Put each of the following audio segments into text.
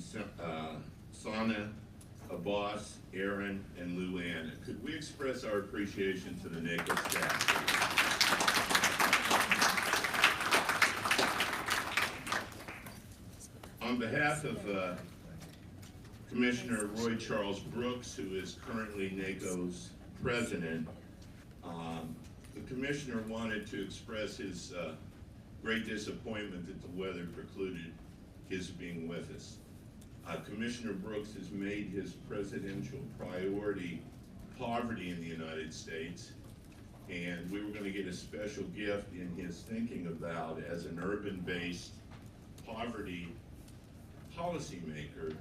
and Sana, Abbas, Aaron, and Luann. Could we express our appreciation to the NACO staff? On behalf of Commissioner Roy Charles Brooks, who is currently NACO's president, the commissioner wanted to express his great disappointment that the weather precluded his being with us. Commissioner Brooks has made his presidential priority poverty in the United States, and we were going to get a special gift in his thinking about, as an urban-based poverty policymaker,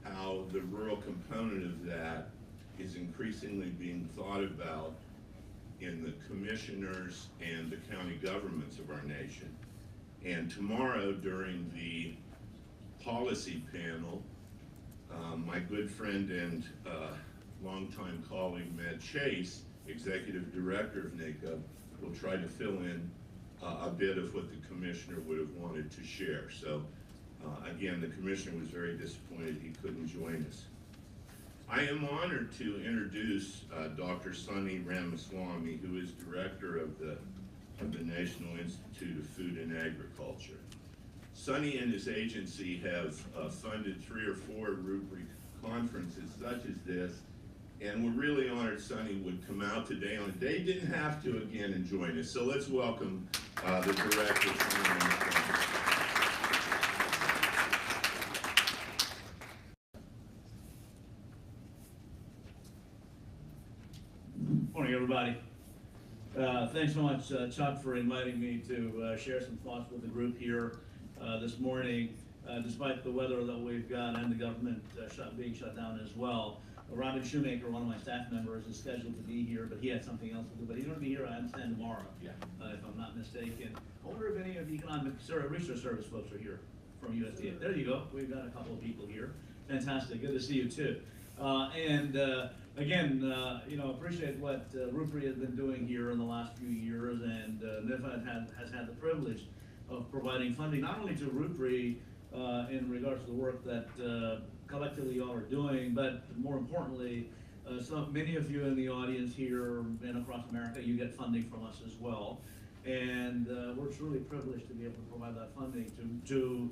how the rural component of that is increasingly being thought about in the commissioners and the county governments of our nation. And tomorrow, during the policy panel, my good friend and longtime colleague Matt Chase, Executive Director of NACO, will try to fill in a bit of what the commissioner would have wanted to share. So again, the commissioner was very disappointed he couldn't join us. I am honored to introduce Dr. Sunny Ramaswamy, who is director of the National Institute of Food and Agriculture. Sunny and his agency have funded 3 or 4 RUPRI conferences such as this, and we're really honored Sunny would come out today on a day he didn't have to again and join us. So let's welcome the director, Sunny Ramaswamy. Morning, everybody. Thanks so much, Chuck, for inviting me to share some thoughts with the group here this morning. Despite the weather that we've got and the government being shut down as well, Robin Shoemaker, one of my staff members, is scheduled to be here, but he had something else to do. But he's going to be here, I understand, tomorrow, if I'm not mistaken. I wonder if any of the Economic Research Service folks are here from USDA. There you go. We've got a couple of people here. Fantastic. Good to see you, too. Again, appreciate what RUPRI has been doing here in the last few years, and NIFA has had the privilege of providing funding not only to RUPRI in regards to the work that collectively y'all are doing, but more importantly, many of you in the audience here and across America, you get funding from us as well, and we're truly privileged to be able to provide that funding to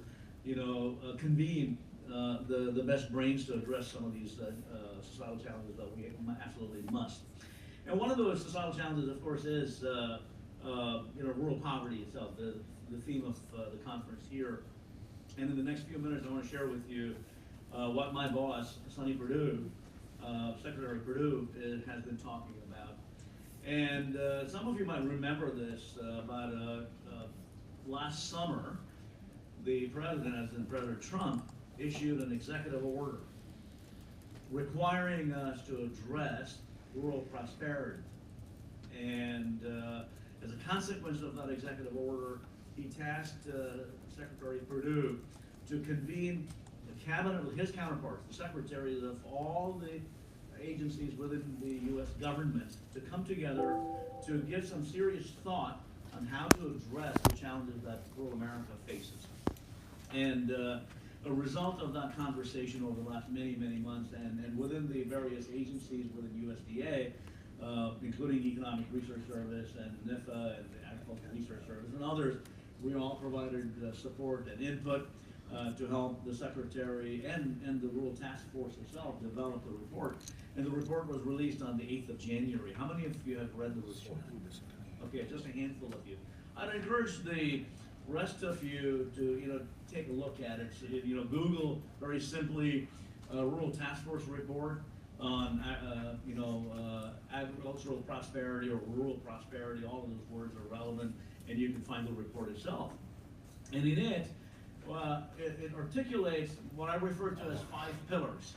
convene the best brains to address some of these societal challenges that we absolutely must. And one of those societal challenges, of course, is rural poverty itself, the theme of the conference here. And in the next few minutes, I want to share with you what my boss, Sonny Perdue, Secretary Perdue, has been talking about. And some of you might remember this, but last summer, the President, as in President Trump, issued an executive order requiring us to address rural prosperity. And as a consequence of that executive order, he tasked Secretary Perdue to convene the cabinet with his counterparts, the secretaries of all the agencies within the U.S. government, to come together to give some serious thought on how to address the challenges that rural America faces. And a result of that conversation over the last many, many months, and within the various agencies within USDA, including Economic Research Service and NIFA and the Agricultural Research Service and others, we all provided support and input to help the Secretary and the Rural Task Force itself develop the report. And the report was released on the 8th of January. How many of you have read the report? Okay, just a handful of you. I'd encourage the rest of you to take a look at it. So, Google very simply Rural Task Force report on agricultural prosperity or rural prosperity. All of those words are relevant, and you can find the report itself. And in it, it articulates what I refer to as 5 pillars.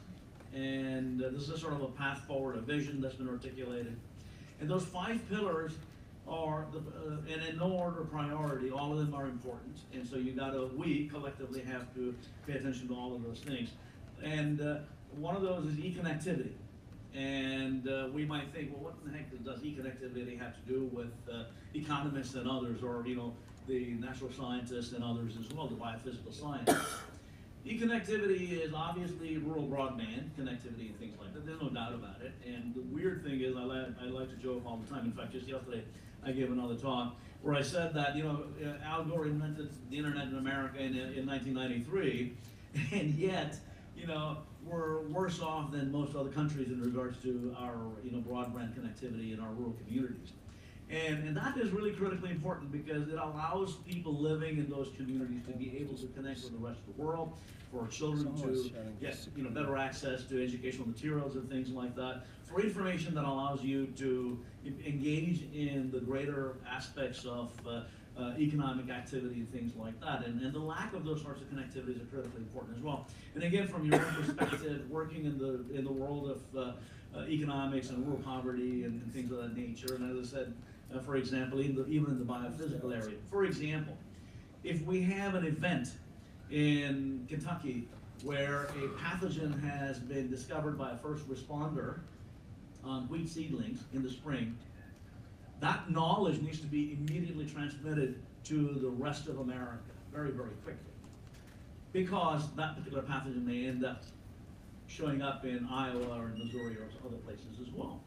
And this is sort of a path forward, a vision that's been articulated. And those 5 pillars are, and in no order of priority, all of them are important. And so we collectively have to pay attention to all of those things. And one of those is e-connectivity. And we might think, well, what the heck does e-connectivity have to do with economists and others, or the natural scientists and others as well, the biophysical science? E-connectivity is obviously rural broadband connectivity and things like that. There's no doubt about it. And the weird thing is, I like to joke all the time. In fact, just yesterday, I gave another talk where I said that, Al Gore invented the internet in America in 1993, and yet, we're worse off than most other countries in regards to our, broadband connectivity in our rural communities. And that is really critically important because it allows people living in those communities to be able to connect with the rest of the world, for children to get better access to educational materials and things like that, for information that allows you to engage in the greater aspects of economic activity and things like that. And the lack of those sorts of connectivities are critically important as well. And again, from your own perspective, working in the world of economics and rural poverty and things of that nature, and as I said, for example, even in the biophysical area. For example, if we have an event in Kentucky where a pathogen has been discovered by a first responder on wheat seedlings in the spring, that knowledge needs to be immediately transmitted to the rest of America very, very quickly, because that particular pathogen may end up showing up in Iowa or in Missouri or other places as well.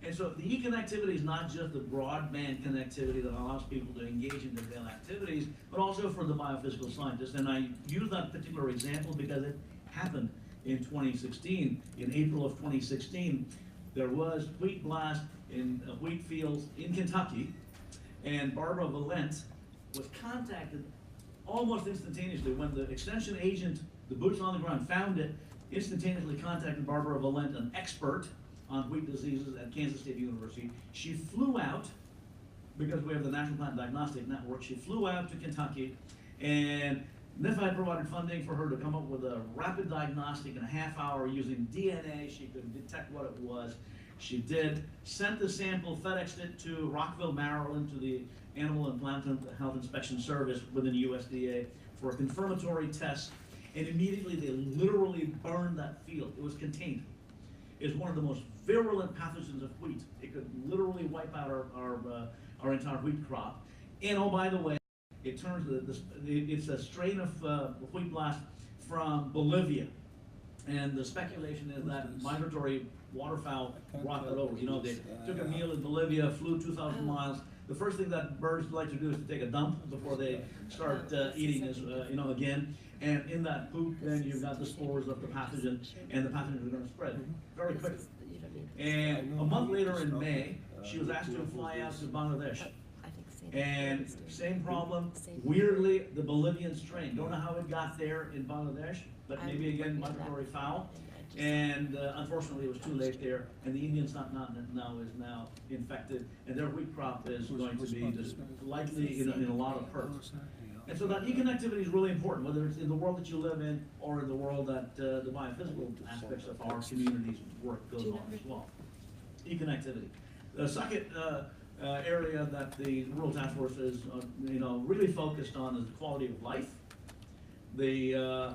And so the e-connectivity is not just the broadband connectivity that allows people to engage in their daily activities, but also for the biophysical scientists. And I use that particular example because it happened in 2016. In April of 2016, there was wheat blast in wheat fields in Kentucky, and Barbara Valent was contacted almost instantaneously when the extension agent, the boots on the ground, found it. Instantaneously contacted Barbara Valent, an expert on wheat diseases at Kansas State University. She flew out, because we have the National Plant Diagnostic Network, she flew out to Kentucky, and NIFA had provided funding for her to come up with a rapid diagnostic in a half hour using DNA. She could detect what it was. She did, sent the sample, FedExed it to Rockville, Maryland, to the Animal and Plant Health Inspection Service within USDA for a confirmatory test, and immediately they literally burned that field. It was contained. It's one of the most virulent pathogens of wheat. It could literally wipe out our entire wheat crop. And oh, by the way, it turns it's a strain of wheat blast from Bolivia, and the speculation is that migratory waterfowl brought that over. They took a meal in Bolivia, flew 2,000 miles. The first thing that birds like to do is to take a dump before they start eating, again. And in that poop, then you've got the spores of the pathogen, and the pathogen is going to spread very quickly. And a month later in May, she was asked to fly out to Bangladesh. And same problem, weirdly, the Bolivian strain. Don't know how it got there in Bangladesh, but maybe again, migratory fowl. And unfortunately, it was too late there, and the Indian subcontinent now is infected, and their wheat crop is going to be likely in a lot of hurt. And so that e-connectivity is really important, whether it's in the world that you live in or in the world that the biophysical aspects of our communities work goes on as well. E-connectivity. The second area that the Rural Task Force is really focused on is the quality of life. The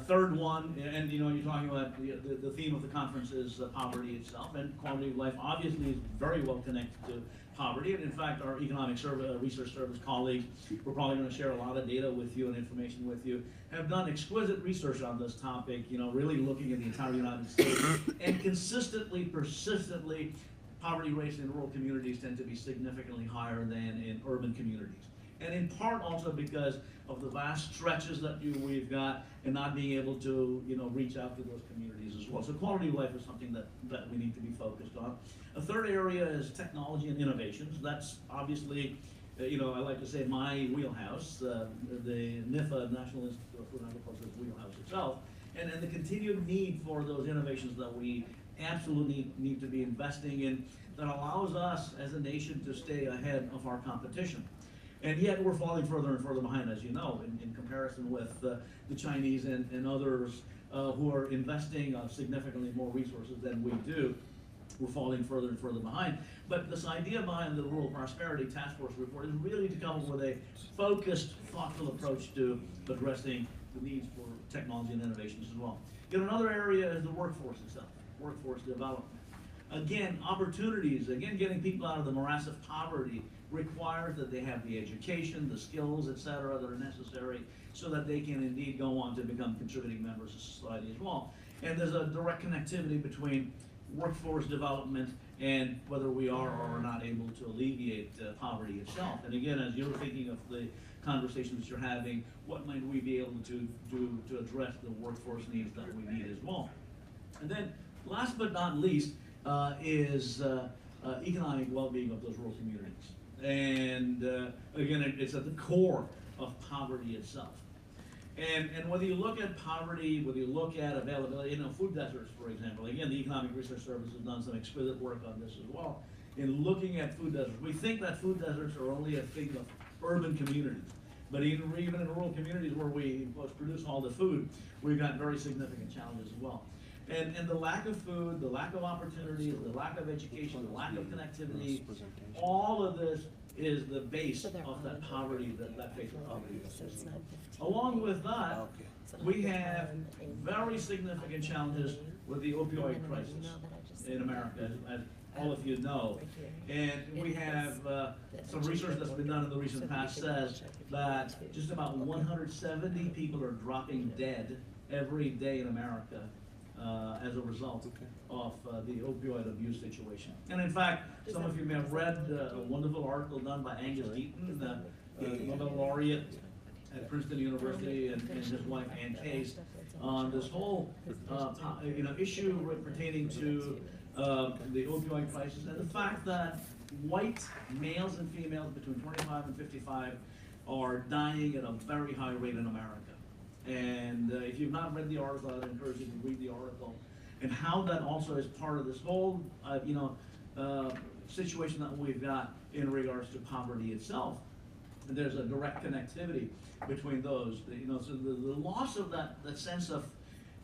third one, and you're talking about the theme of the conference is poverty itself, and quality of life obviously is very well connected to poverty. And in fact, our economic research service colleagues, we're probably going to share a lot of data with you and information with you, have done exquisite research on this topic, really looking at the entire United States, and consistently, persistently, poverty rates in rural communities tend to be significantly higher than in urban communities. And in part also because of the vast stretches that we've got and not being able to reach out to those communities as well. So quality of life is something that we need to be focused on. A third area is technology and innovations. That's obviously, I like to say my wheelhouse, the NIFA, National Institute of Food and Agriculture's wheelhouse itself, and the continued need for those innovations that we absolutely need to be investing in that allows us as a nation to stay ahead of our competition. And yet we're falling further and further behind, as you know, in comparison with the Chinese and others who are investing significantly more resources than we do. We're falling further and further behind. But this idea behind the Rural Prosperity Task Force report is really to come up with a focused, thoughtful approach to addressing the needs for technology and innovations as well. Another area is the workforce itself, workforce development. again, opportunities, again, getting people out of the morass of poverty requires that they have the education, the skills, etc., that are necessary so that they can indeed go on to become contributing members of society as well. And there's a direct connectivity between workforce development and whether we are or are not able to alleviate poverty itself. And again, as you're thinking of the conversations you're having, what might we be able to do to address the workforce needs that we need as well? And then, last but not least, is economic well-being of those rural communities. And again, it's at the core of poverty itself. And whether you look at poverty, whether you look at availability, food deserts, for example, again, the Economic Research Service has done some exquisite work on this as well. In looking at food deserts, we think that food deserts are only a thing of urban communities. But even in rural communities where we produce all the food, we've got very significant challenges as well. And the lack of food, the lack of opportunities, the lack of education, the lack of connectivity, all of this is the base of that poverty, that face of poverty. Along with that, we have very significant challenges with the opioid crisis in America, as all of you know. And we have some research that's been done in the recent past says that just about 170 people are dropping dead every day in America as a result of the opioid abuse situation. And in fact, some of you may have read a wonderful article done by Angus Deaton, the Nobel laureate at Princeton University, and his wife Ann Case, on this whole issue pertaining to the opioid crisis and the fact that white males and females between 25 and 55 are dying at a very high rate in America. And if you've not read the article, I'd encourage you to read the article, and how that also is part of this whole, situation that we've got in regards to poverty itself. And there's a direct connectivity between those. So the loss of that sense of,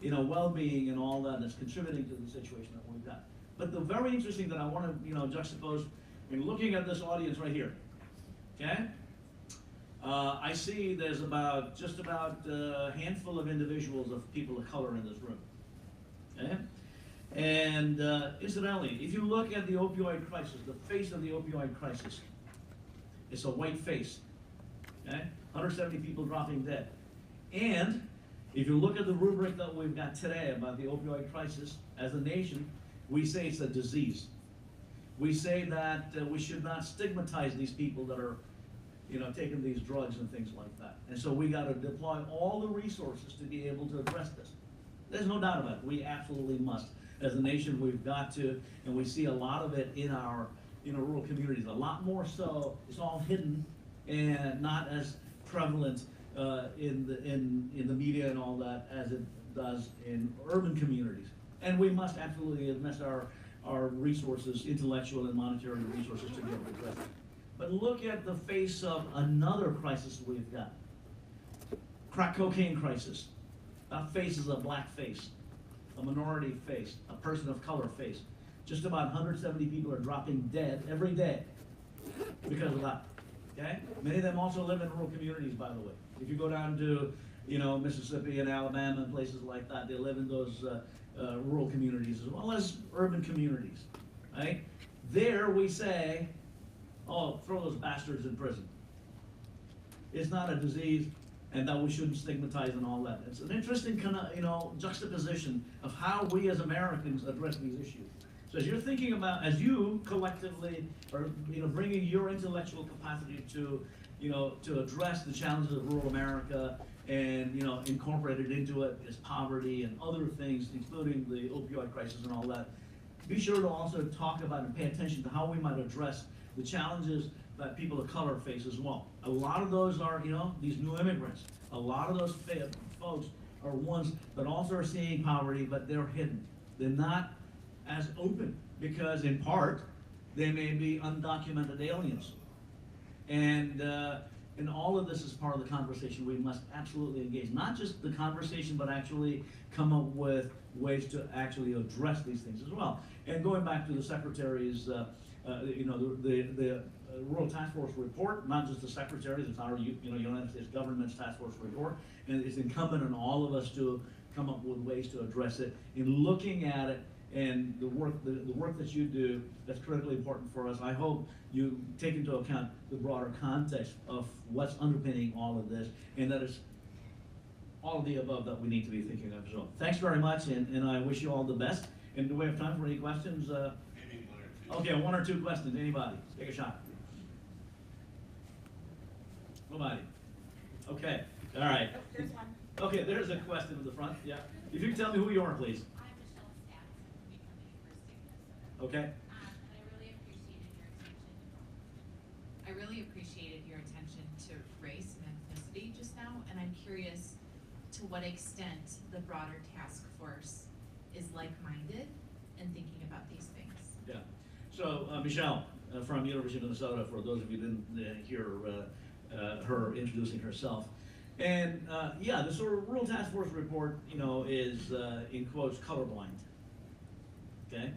well-being and all that is contributing to the situation that we've got. But the very interesting that I want to, juxtapose in looking at this audience right here, okay? I see there's just about a handful of individuals of people of color in this room, okay? And incidentally, if you look at the opioid crisis, the face of the opioid crisis, it's a white face, okay? 170 people dropping dead. And if you look at the rubric that we've got today about the opioid crisis as a nation, we say it's a disease. We say that we should not stigmatize these people that are taking these drugs and things like that. And so we got to deploy all the resources to be able to address this. There's no doubt about it. We absolutely must. As a nation, we've got to, and we see a lot of it in our rural communities. A lot more so. It's all hidden and not as prevalent in the media and all that as it does in urban communities. And we must absolutely invest our resources, intellectual and monetary resources, to be able to address it. But look at the face of another crisis we've got. Crack cocaine crisis. That face is a black face, a minority face, a person of color face. Just about 170 people are dropping dead every day because of that. Okay? Many of them also live in rural communities, by the way. If you go down to, Mississippi and Alabama and places like that, they live in those rural communities as well as urban communities, right? There we say, oh, throw those bastards in prison. It's not a disease, and that we shouldn't stigmatize and all that. It's an interesting kind of, juxtaposition of how we as Americans address these issues. So as you're thinking about, as you collectively are, bringing your intellectual capacity to, to address the challenges of rural America and, incorporated into it is poverty and other things, including the opioid crisis and all that, be sure to also talk about and pay attention to how we might address the challenges that people of color face as well. A lot of those are, these new immigrants. A lot of those folks are ones that also are seeing poverty, but they're hidden. They're not as open because, in part, they may be undocumented aliens. And all of this is part of the conversation we must absolutely engage. Not just the conversation, but actually come up with ways to actually address these things as well. And going back to the Secretary's the Rural Task Force report, not just the Secretary's, it's our United States Government's Task Force report, and it's incumbent on all of us to come up with ways to address it in looking at it and the work that you do, that's critically important for us. I hope you take into account the broader context of what's underpinning all of this, and that is all of the above that we need to be thinking of. So thanks very much, and I wish you all the best. And do we have time for any questions? Maybe one or two. Okay, one or two questions. Anybody? Take a shot. Nobody? Okay, all right. Oh, there's one. Okay, there's a question in the front, yeah. If you can tell me who you are, please. I'm Michelle Stacks from Becoming University of Minnesota. Okay, And I really appreciated your attention to race and ethnicity just now, and I'm curious to what extent the broader task force is like-minded and thinking about these things. yeah. So, Michelle, from University of Minnesota, for those of you who didn't hear her introducing herself. And yeah, the sort of Rural Task Force report, you know, is in quotes colorblind. Okay,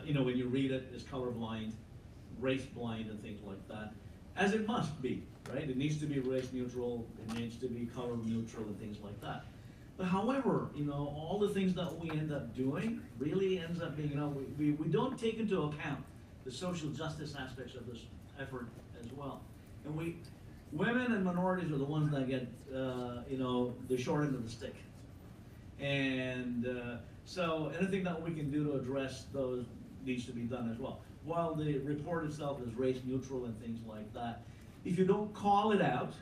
you know, when you read it, it's colorblind, race blind, and things like that, as it must be, right? It needs to be race neutral, it needs to be color neutral, and things like that. But however, you know, all the things that we end up doing really ends up being, you know, we don't take into account the social justice aspects of this effort as well, and women and minorities are the ones that get, you know, the short end of the stick. And so anything that we can do to address those needs to be done as well. While the report itself is race neutral and things like that, if you don't call it out,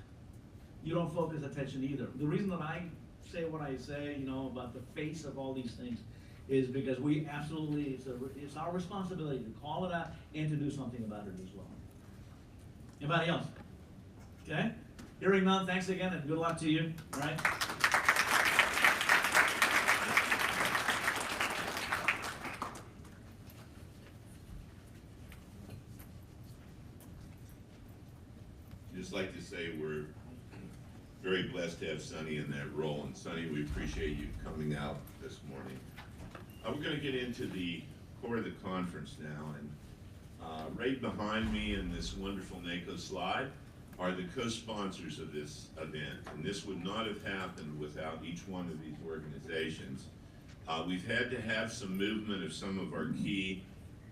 you don't focus attention either. The reason that I say what I say, you know, about the face of all these things is because we absolutely, it's our responsibility to call it out and to do something about it as well. Anybody else? Okay, hearing none, thanks again and good luck to you, all right? Just like to say we're very blessed to have Sonny in that role, and Sonny, we appreciate you coming out this morning. We're gonna get into the core of the conference now, and right behind me in this wonderful NACO slide are the co-sponsors of this event, and this would not have happened without each one of these organizations. We've had to have some movement of some of our key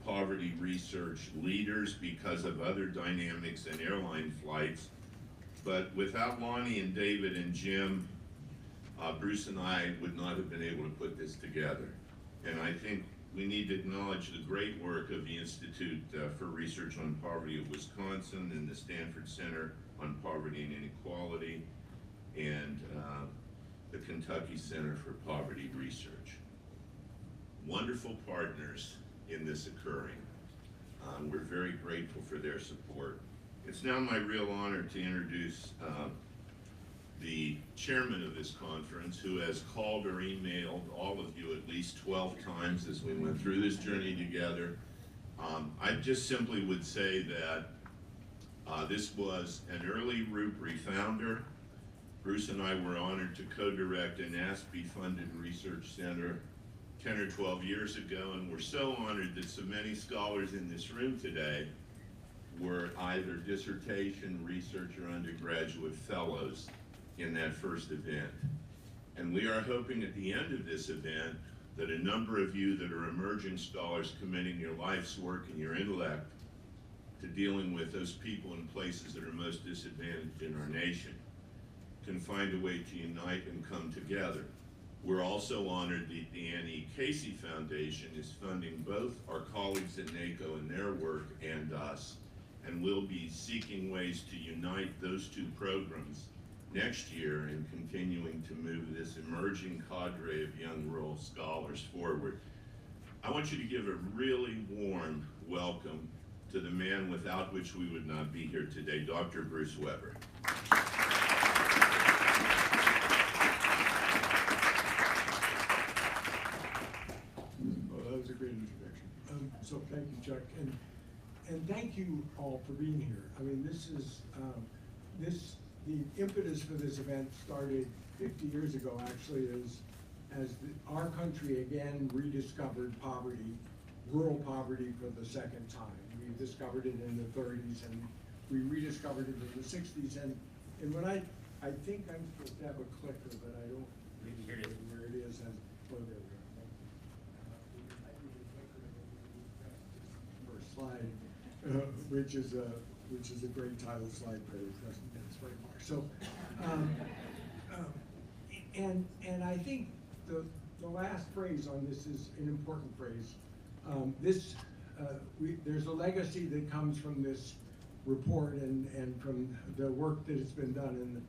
poverty research leaders because of other dynamics and airline flights, but without Lonnie and David and Jim, Bruce and I would not have been able to put this together. And I think we need to acknowledge the great work of the Institute for Research on Poverty of Wisconsin and the Stanford Center on Poverty and Inequality, and the Kentucky Center for Poverty Research. Wonderful partners in this occurring. We're very grateful for their support. It's now my real honor to introduce the chairman of this conference, who has called or emailed all of you at least 12 times as we went through this journey together. I just simply would say that this was an early RUPRI founder. Bruce and I were honored to co-direct an ASPE-funded research center 10 or 12 years ago, and we're so honored that so many scholars in this room today were either dissertation, research, or undergraduate fellows in that first event. And we are hoping at the end of this event that a number of you that are emerging scholars committing your life's work and your intellect to dealing with those people in places that are most disadvantaged in our nation can find a way to unite and come together. We're also honored that the Anne E. Casey Foundation is funding both our colleagues at NACO and their work and us, and we'll be seeking ways to unite those two programs next year and continuing to move this emerging cadre of young rural scholars forward. I want you to give a really warm welcome to the man without which we would not be here today, Dr. Bruce Weber. Well, that was a great introduction. So thank you, Chuck, and thank you all for being here. I mean, this is the impetus for this event started 50 years ago, actually, as our country again rediscovered poverty, rural poverty for the second time. We discovered it in the 30s, and we rediscovered it in the 60s. And when I think I'm supposed to have a clicker, but I don't really know where it is. And, oh, there we go. which is a great title slide, but it doesn't get us very far. So, and I think the last phrase on this is an important phrase. There's a legacy that comes from this report and from the work that has been done,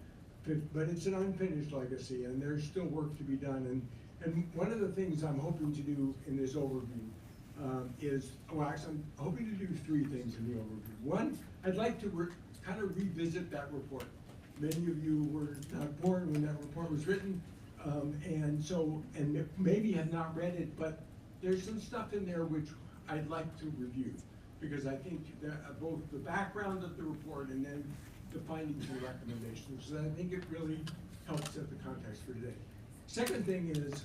but it's an unfinished legacy, and there's still work to be done. And one of the things I'm hoping to do in this overview actually, I'm hoping to do three things in the overview. One, I'd like to kind of revisit that report. Many of you were not born when that report was written, and maybe have not read it, but there's some stuff in there which I'd like to review, because I think that both the background of the report and then the findings and recommendations, so I think it really helps set the context for today. Second thing is,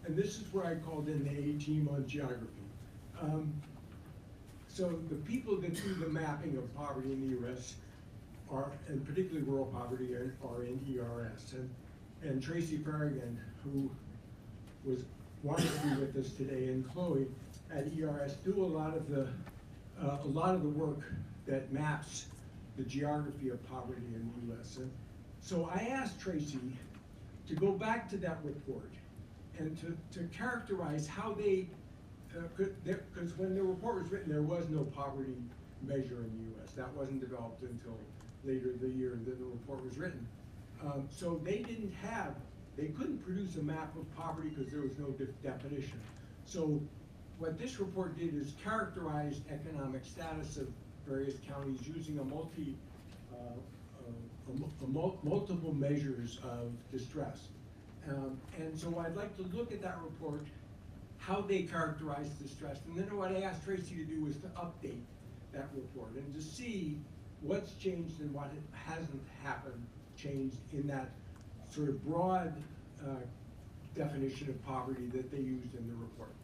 and this is where I called in the A team on geography. So the people that do the mapping of poverty in the U.S. and particularly rural poverty, are in ERS. And Tracy Farragon, who wanted to be with us today, and Chloe at ERS do a lot of the work that maps the geography of poverty in the U.S. And so I asked Tracy to go back to that report and to characterize how they, because when the report was written, there was no poverty measure in the U.S. That wasn't developed until later the year that the report was written. So they couldn't produce a map of poverty because there was no definition. So what this report did is characterize economic status of various counties using multiple measures of distress. And so I'd like to look at that report, how they characterize distress, and then what I asked Tracy to do was to update that report and to see what's changed and what hasn't changed in that sort of broad definition of poverty that they used in the report.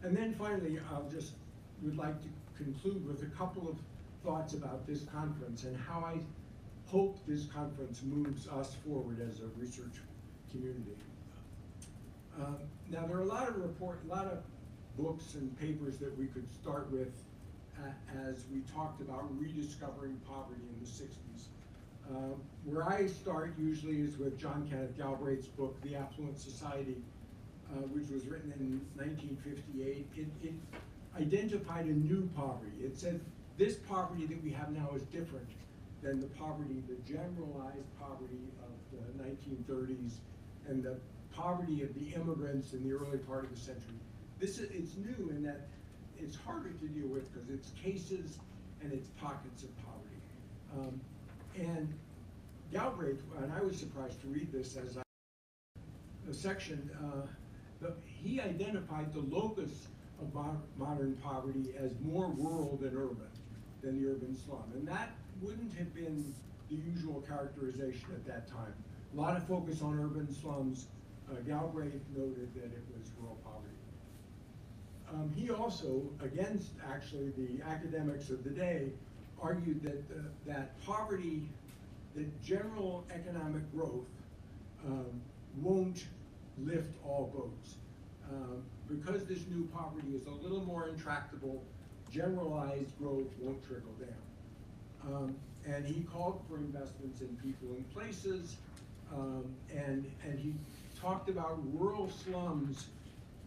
And then finally, would like to conclude with a couple of thoughts about this conference and how I hope this conference moves us forward as a research community. Now there are a lot of books and papers that we could start with as we talked about rediscovering poverty in the 60s. Where I start usually is with John Kenneth Galbraith's book, The Affluent Society, which was written in 1958. It identified a new poverty. It said this poverty that we have now is different than the generalized poverty of the 1930s and the poverty of the immigrants in the early part of the century. It's new in that it's harder to deal with because it's cases and it's pockets of poverty. And Galbraith, and I was surprised to read this as a section, he identified the locus of modern poverty as more rural than the urban slum. And that wouldn't have been the usual characterization at that time. A lot of focus on urban slums. Galbraith noted that it was rural poverty. He also, against actually the academics of the day, argued that poverty, that general economic growth won't lift all boats. Because this new poverty is a little more intractable, generalized growth won't trickle down. And he called for investments in people and places, and he talked about rural slums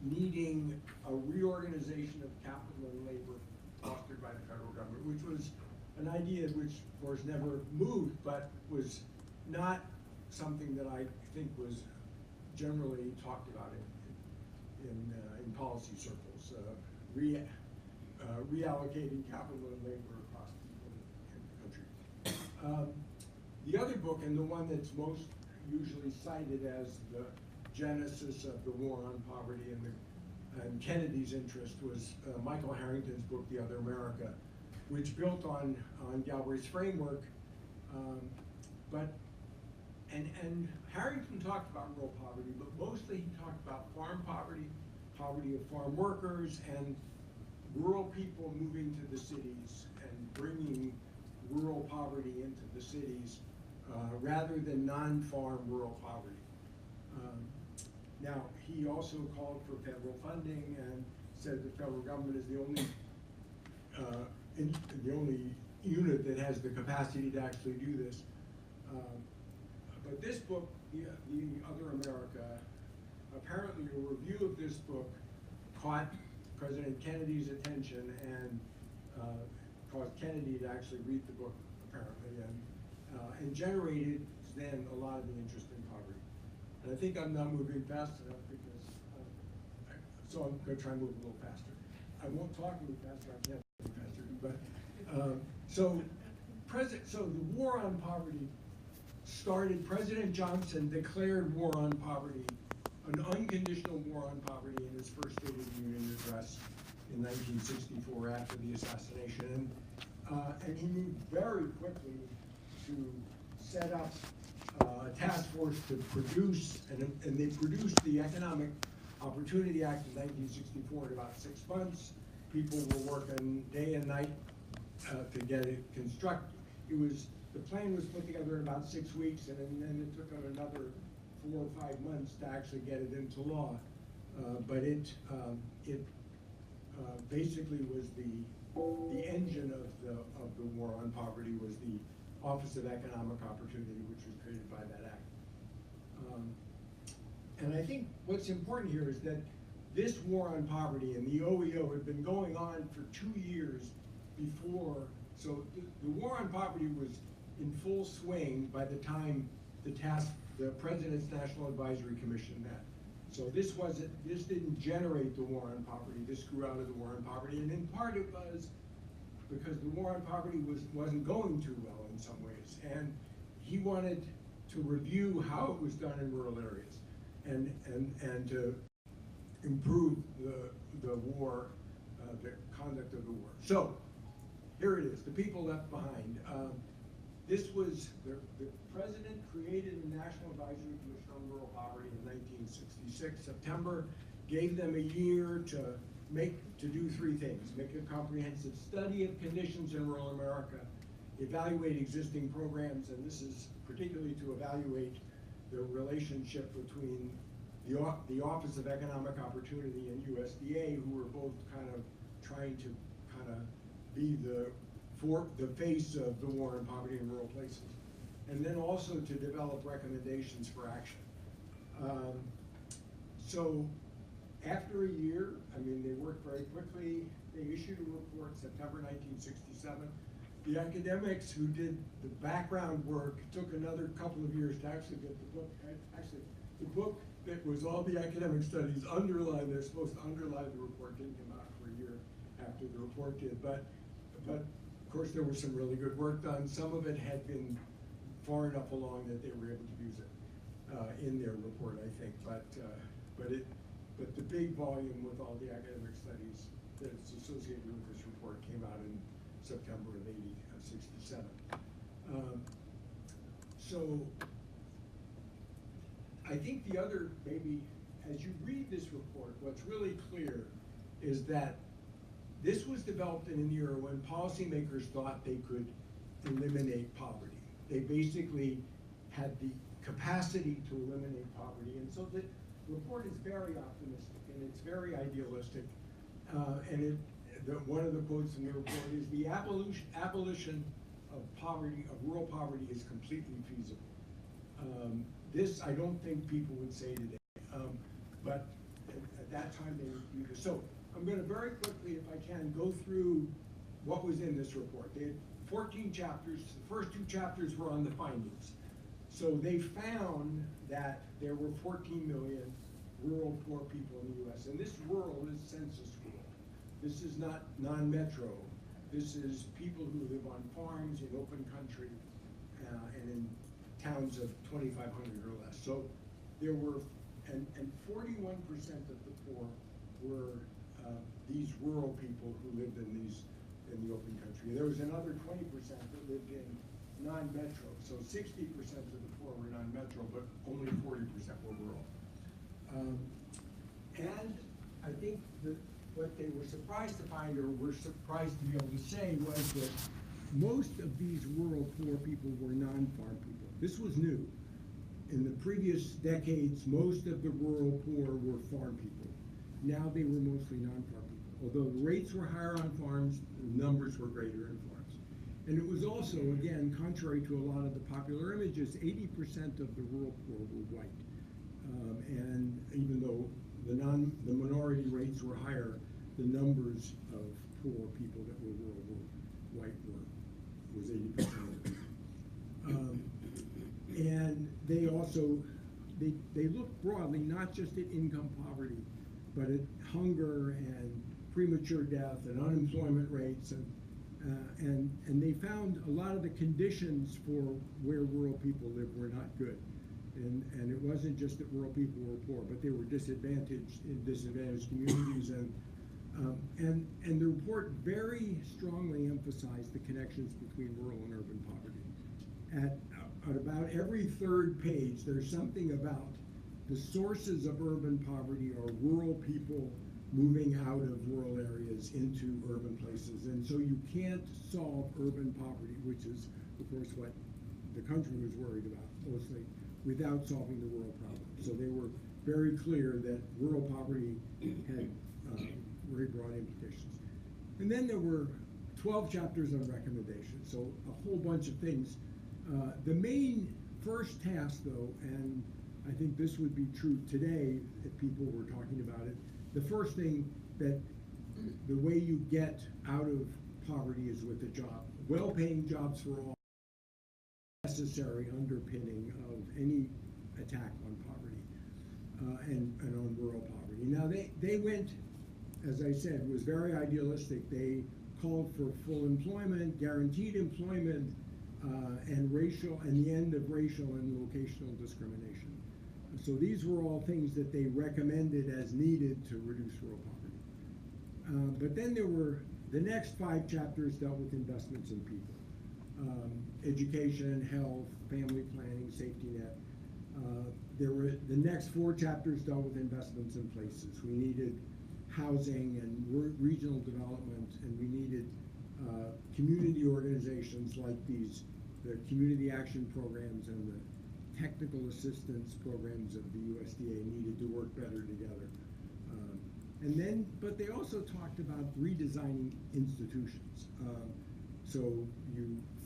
needing a reorganization of capital and labor fostered by the federal government, which was an idea which, of course, never moved, but was not something that I think was generally talked about in policy circles, reallocating capital and labor across people in the country. The other book, and the one that's most usually cited as the genesis of the war on poverty and Kennedy's interest, was Michael Harrington's book, The Other America, which built on Galbraith's framework. And Harrington talked about rural poverty, but mostly he talked about farm poverty, poverty of farm workers, and rural people moving to the cities and bringing rural poverty into the cities rather than non-farm rural poverty. Now, he also called for federal funding and said the federal government is the only and the only unit that has the capacity to actually do this. But this book, The Other America, apparently a review of this book caught President Kennedy's attention and caused Kennedy to actually read the book, apparently, and generated then a lot of the interest in poverty. And I think I'm not moving fast enough because, so I'm going to try and move a little faster. I won't talk any faster, I can't move faster, but, so the war on poverty started, President Johnson declared war on poverty, an unconditional war on poverty in his first State of the Union address in 1964 after the assassination. And he moved very quickly to set up a task force to produce, and they produced the Economic Opportunity Act in 1964 in about 6 months. People were working day and night to get it constructed. The plan was put together in about 6 weeks, and then it took another 4 or 5 months to actually get it into law. But it basically was the engine of the war on poverty was the Office of Economic Opportunity, which was created by that act. And I think what's important here is that this war on poverty and the OEO had been going on for 2 years before. So the war on poverty was in full swing by the time the President's National Advisory Commission met. So this didn't generate the war on poverty. This grew out of the war on poverty, and in part it was because the war on poverty wasn't going too well in some ways, and he wanted to review how it was done in rural areas, and to improve the war, the conduct of the war. So here it is, the people left behind. This was, the President created the National Advisory Commission on Rural Poverty in 1966, September, gave them a year to do 3 things: make a comprehensive study of conditions in rural America, evaluate existing programs, and this is particularly to evaluate the relationship between the Office of Economic Opportunity and USDA, who were both kind of trying to be the face of the war on poverty in rural places, and then also to develop recommendations for action. So after a year, I mean, they worked very quickly. They issued a report September 1967. The academics who did the background work took another couple of years to actually get the book. Actually, the book that was all the academic studies underlined, they're supposed to underline the report, didn't come out for a year after the report did. But of course, there was some really good work done. Some of it had been far enough along that they were able to use it in their report, I think. But the big volume with all the academic studies that's associated with this report came out in September of '67. So I think the other, maybe, as you read this report, what's really clear is that this was developed in an era when policymakers thought they could eliminate poverty. They basically had the capacity to eliminate poverty, and so the report is very optimistic and it's very idealistic. One of the quotes in the report is the abolition of poverty, of rural poverty, is completely feasible. This I don't think people would say today, but at that time they would do this. So I'm going to very quickly, if I can, go through what was in this report. They had 14 chapters. The first 2 chapters were on the findings. So they found that there were 14 million rural poor people in the U.S. And this rural is census rural. This is not non-metro. This is people who live on farms in open country and in towns of 2,500 or less. So there were, and 41% of the poor were these rural people who lived in the open country. There was another 20% that lived in non-metro. So 60% of the poor were non-metro, but only 40% were rural. And I think that what they were surprised to find, or were surprised to be able to say, was that most of these rural poor people were non-farm people. This was new. In the previous decades, most of the rural poor were farm people. Now they were mostly non-farm people. Although the rates were higher on farms, the numbers were greater in farms. And it was also, again, contrary to a lot of the popular images, 80% of the rural poor were white. And even though the minority rates were higher, the numbers of poor people that were rural were white was 80% of the people. And they also, they looked broadly, not just at income poverty, but at hunger and premature death and unemployment rates, and they found a lot of the conditions for where rural people live were not good. And it wasn't just that rural people were poor, but they were disadvantaged in disadvantaged communities. And the report very strongly emphasized the connections between rural and urban poverty. At about every third page, there's something about the sources of urban poverty are rural people moving out of rural areas into urban places. And so you can't solve urban poverty, which is, of course, what the country was worried about mostly, without solving the rural problem. So they were very clear that rural poverty had very broad implications. And then there were 12 chapters on recommendations, so a whole bunch of things. The main first task, though, and I think this would be true today if people were talking about it, the first thing that the way you get out of poverty is with a job. Well-paying jobs for all, necessary underpinning of any attack on poverty and on rural poverty. Now they went, as I said, was very idealistic. They called for full employment, guaranteed employment, and the end of racial and locational discrimination. So these were all things that they recommended as needed to reduce rural poverty. But then there were, the next 5 chapters dealt with investments in people. Education, health, family planning, safety net. The next 4 chapters dealt with investments in places. We needed housing and regional development, and we needed community organizations like the community action programs and the technical assistance programs of the USDA needed to work better together. But they also talked about redesigning institutions.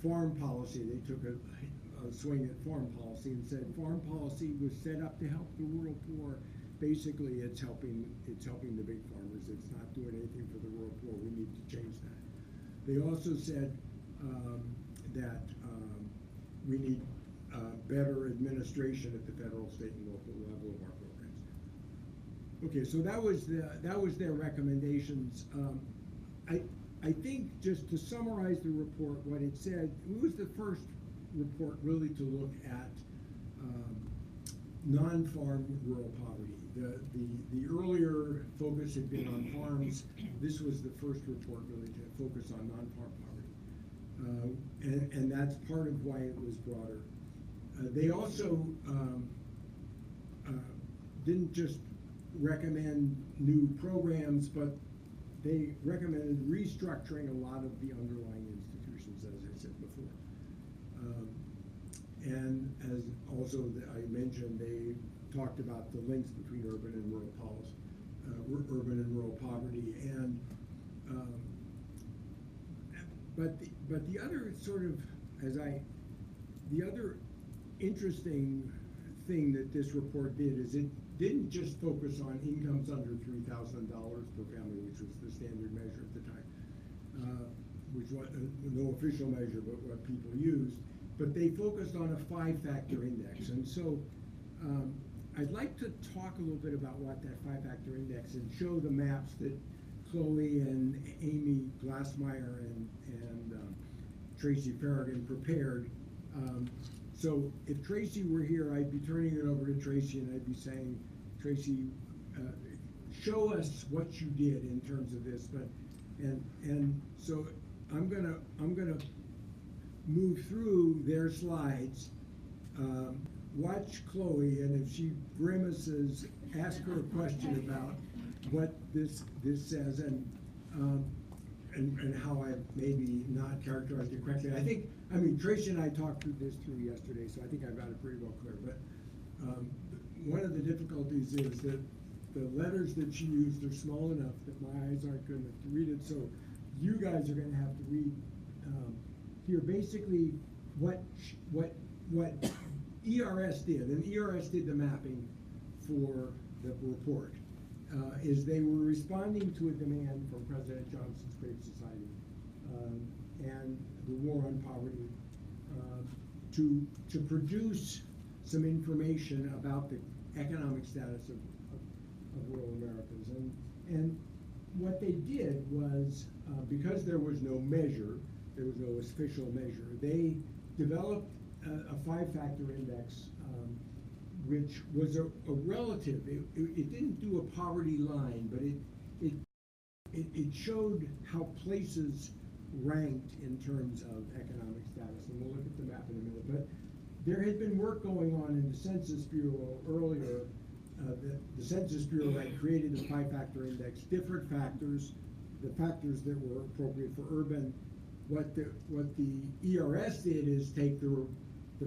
Farm policy, they took a swing at farm policy and said farm policy was set up to help the rural poor. Basically, it's helping the big farmers. It's not doing anything for the rural poor. We need to change that. They also said that we need better administration at the federal, state, and local level of our programs. Okay, so that was their recommendations. I think just to summarize the report, what it said, it was the first report really to look at non-farm rural poverty. The earlier focus had been on farms. This was the first report really to focus on non-farm poverty. And that's part of why it was broader. They also didn't just recommend new programs, but they recommended restructuring a lot of the underlying institutions, as I said before. And as also I mentioned, they talked about the links between urban and rural policy, urban and rural poverty, and but the other sort of the other interesting thing that this report did is it didn't just focus on incomes under $3,000 per family, which was the standard measure at the time, which was no official measure, but what people used. But they focused on a 5-factor index. And so I'd like to talk a little bit about what that 5-factor index and show the maps that Chloe and Amy Glassmeyer and Tracy Farragon prepared. So if Tracy were here, I'd be turning it over to Tracy and I'd be saying, Tracy, show us what you did in terms of this. And so I'm gonna move through their slides. Watch Chloe, and if she grimaces, ask her a question about what this says and how I maybe not characterized it correctly. I mean, Tracy and I talked through yesterday, so I think I've got it pretty well clear. But one of the difficulties is that the letters that she used are small enough that my eyes aren't good enough to read it, so you guys are gonna have to read, here, basically, what ERS did, and ERS did the mapping for the report, is they were responding to a demand from President Johnson's Great Society, and the War on Poverty, to produce some information about the economic status of rural Americans. And what they did was, because there was no measure, there was no official measure, they developed a five-factor index, which was a relative, it didn't do a poverty line, but it showed how places ranked in terms of economic status, and we'll look at the map in a minute. But there had been work going on in the Census Bureau earlier. The Census Bureau had created a five-factor index, different factors, the factors that were appropriate for urban. What the ERS did is take the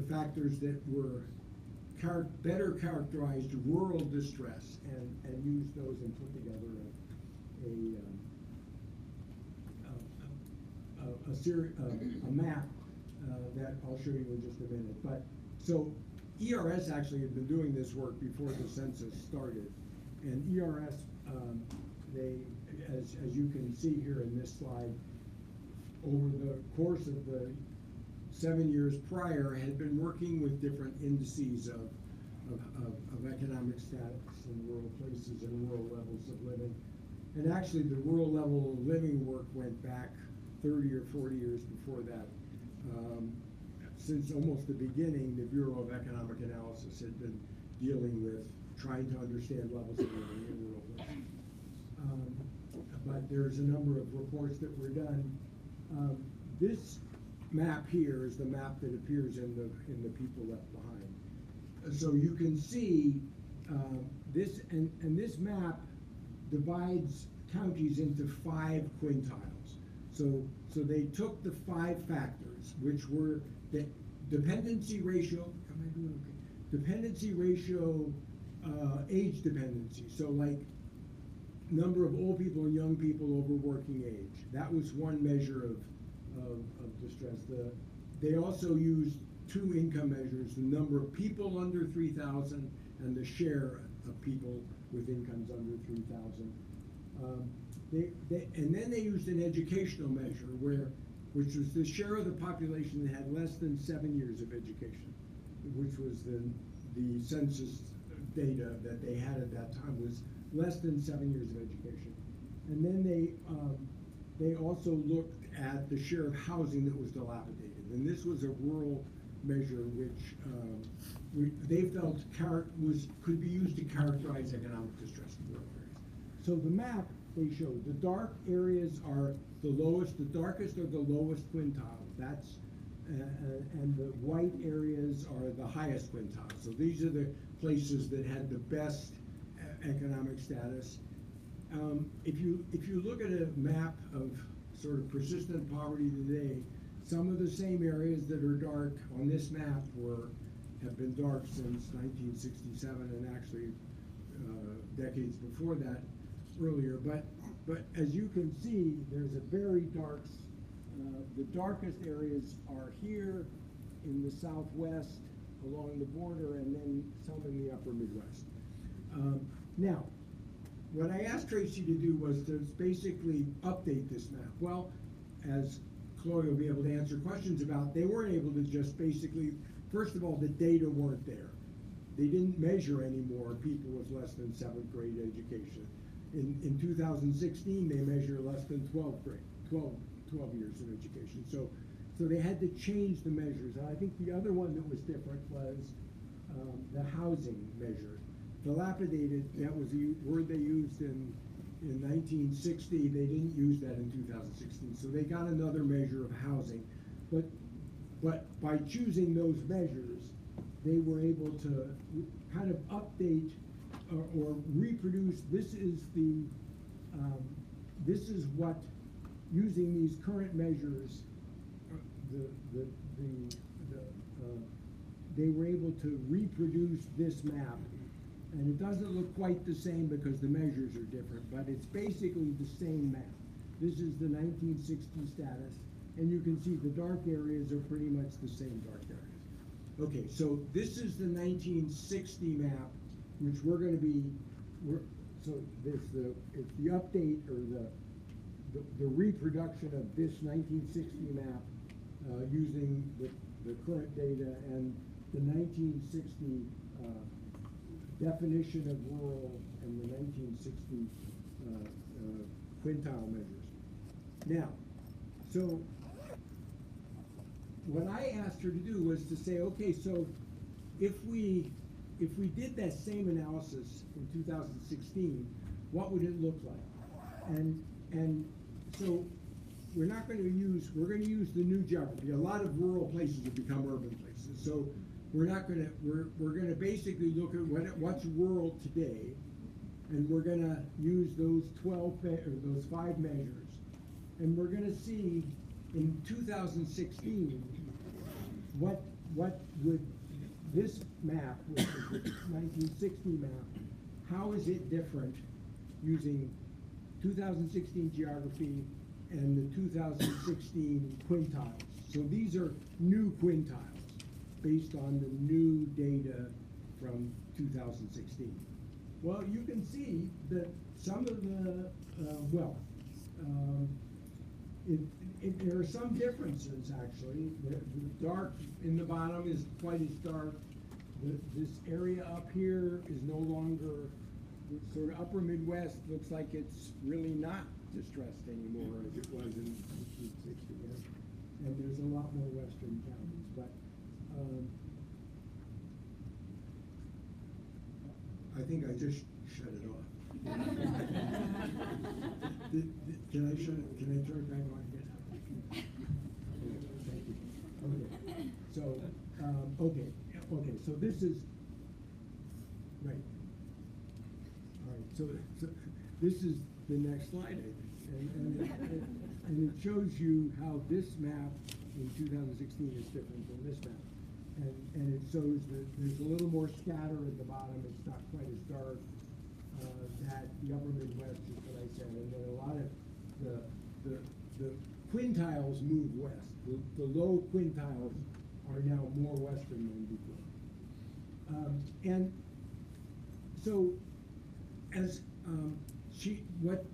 factors that were better characterized rural distress and use those and put together a map that I'll show you in just a minute. But so ERS actually had been doing this work before the census started, and ERS, they, as you can see here in this slide, over the course of the 7 years prior, had been working with different indices of economic status in rural places and rural levels of living. And actually, the rural level of living work went back 30 or 40 years before that. Since almost the beginning, the Bureau of Economic Analysis had been dealing with trying to understand levels of living in rural places. But there's a number of reports that were done. This map here is the map that appears in the People Left Behind. So you can see this, and this map divides counties into 5 quintiles. So they took the 5 factors, which were the dependency ratio, am I doing okay? Dependency ratio, age dependency. So like number of old people and young people over working age. That was one measure of distress. They also used 2 income measures, the number of people under 3,000 and the share of people with incomes under 3,000. And then they used an educational measure which was the share of the population that had less than 7 years of education, which was the census data that they had at that time was less than 7 years of education. And then they also looked at the share of housing that was dilapidated. And this was a rural measure which they felt could be used to characterize economic distress in rural areas. So the map they showed, the dark areas are the lowest, the darkest are the lowest quintile. That's and the white areas are the highest quintile. So these are the places that had the best economic status. If you look at a map of sort of persistent poverty today, some of the same areas that are dark on this map have been dark since 1967 and actually decades before that, earlier. But as you can see, there's a very dark. The darkest areas are here in the southwest along the border, and then some in the upper Midwest. Now, what I asked Tracy to do was to basically update this map. Well, as Chloe will be able to answer questions about, they weren't able to just basically, first of all, the data weren't there. They didn't measure any more people with less than 7th grade education. In 2016, they measure less than 12 years of education. So they had to change the measures. And I think the other one that was different was the housing measure. Dilapidated, that was the word they used in 1960. They didn't use that in 2016. So they got another measure of housing. But by choosing those measures, they were able to kind of update or reproduce. This is what, using these current measures, they were able to reproduce this map And it doesn't look quite the same because the measures are different, but it's basically the same map. This is the 1960 status, and you can see the dark areas are pretty much the same dark areas. Okay, so this is the 1960 map, which we're going to be, so it's the update or the reproduction of this 1960 map using the current data and the 1960 definition of rural and the 1960 quintile measures. Now, so what I asked her to do was to say, okay, so if we did that same analysis in 2016, what would it look like? And so we're going to use the new geography. A lot of rural places have become urban places. So we're going to basically look at what's rural today, and we're going to use those 5 measures, and we're going to see in 2016 what would this map, which is the 1960 map, how is it different using 2016 geography and the 2016 quintiles. So these are new quintiles based on the new data from 2016. Well, you can see that some of the, there are some differences actually. The dark in the bottom is quite as dark. This area up here is no longer, sort of upper Midwest looks like it's really not distressed anymore as it was in 1960. And there's a lot more western counties, but I think I just shut it off. Can I turn it back on again? Thank you. Okay. So, okay. So this is right. All right. So this is the next slide, I think, and it shows you how this map in 2016 is different than this map, and it shows that there's a little more scatter at the bottom. It's not quite as dark. That the upper Midwest is what I said, and then a lot of the quintiles move west. The low quintiles are now more western than before. And so, as what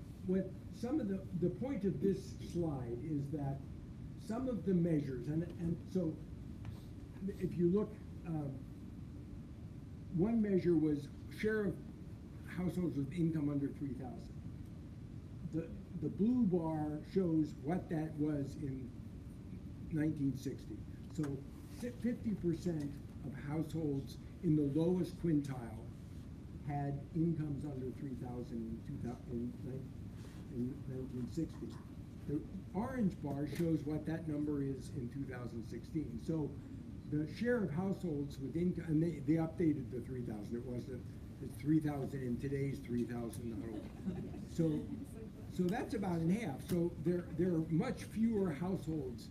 some of the point of this slide is that some of the measures, and so if you look, one measure was share of households with income under 3,000. The blue bar shows what that was in 1960. So 50% of households in the lowest quintile had incomes under 3,000 in 1960. The orange bar shows what that number is in 2016. So the share of households with income, and they updated the 3,000. It wasn't 3,000 in today's 3,000. So that's about in half. So there are much fewer households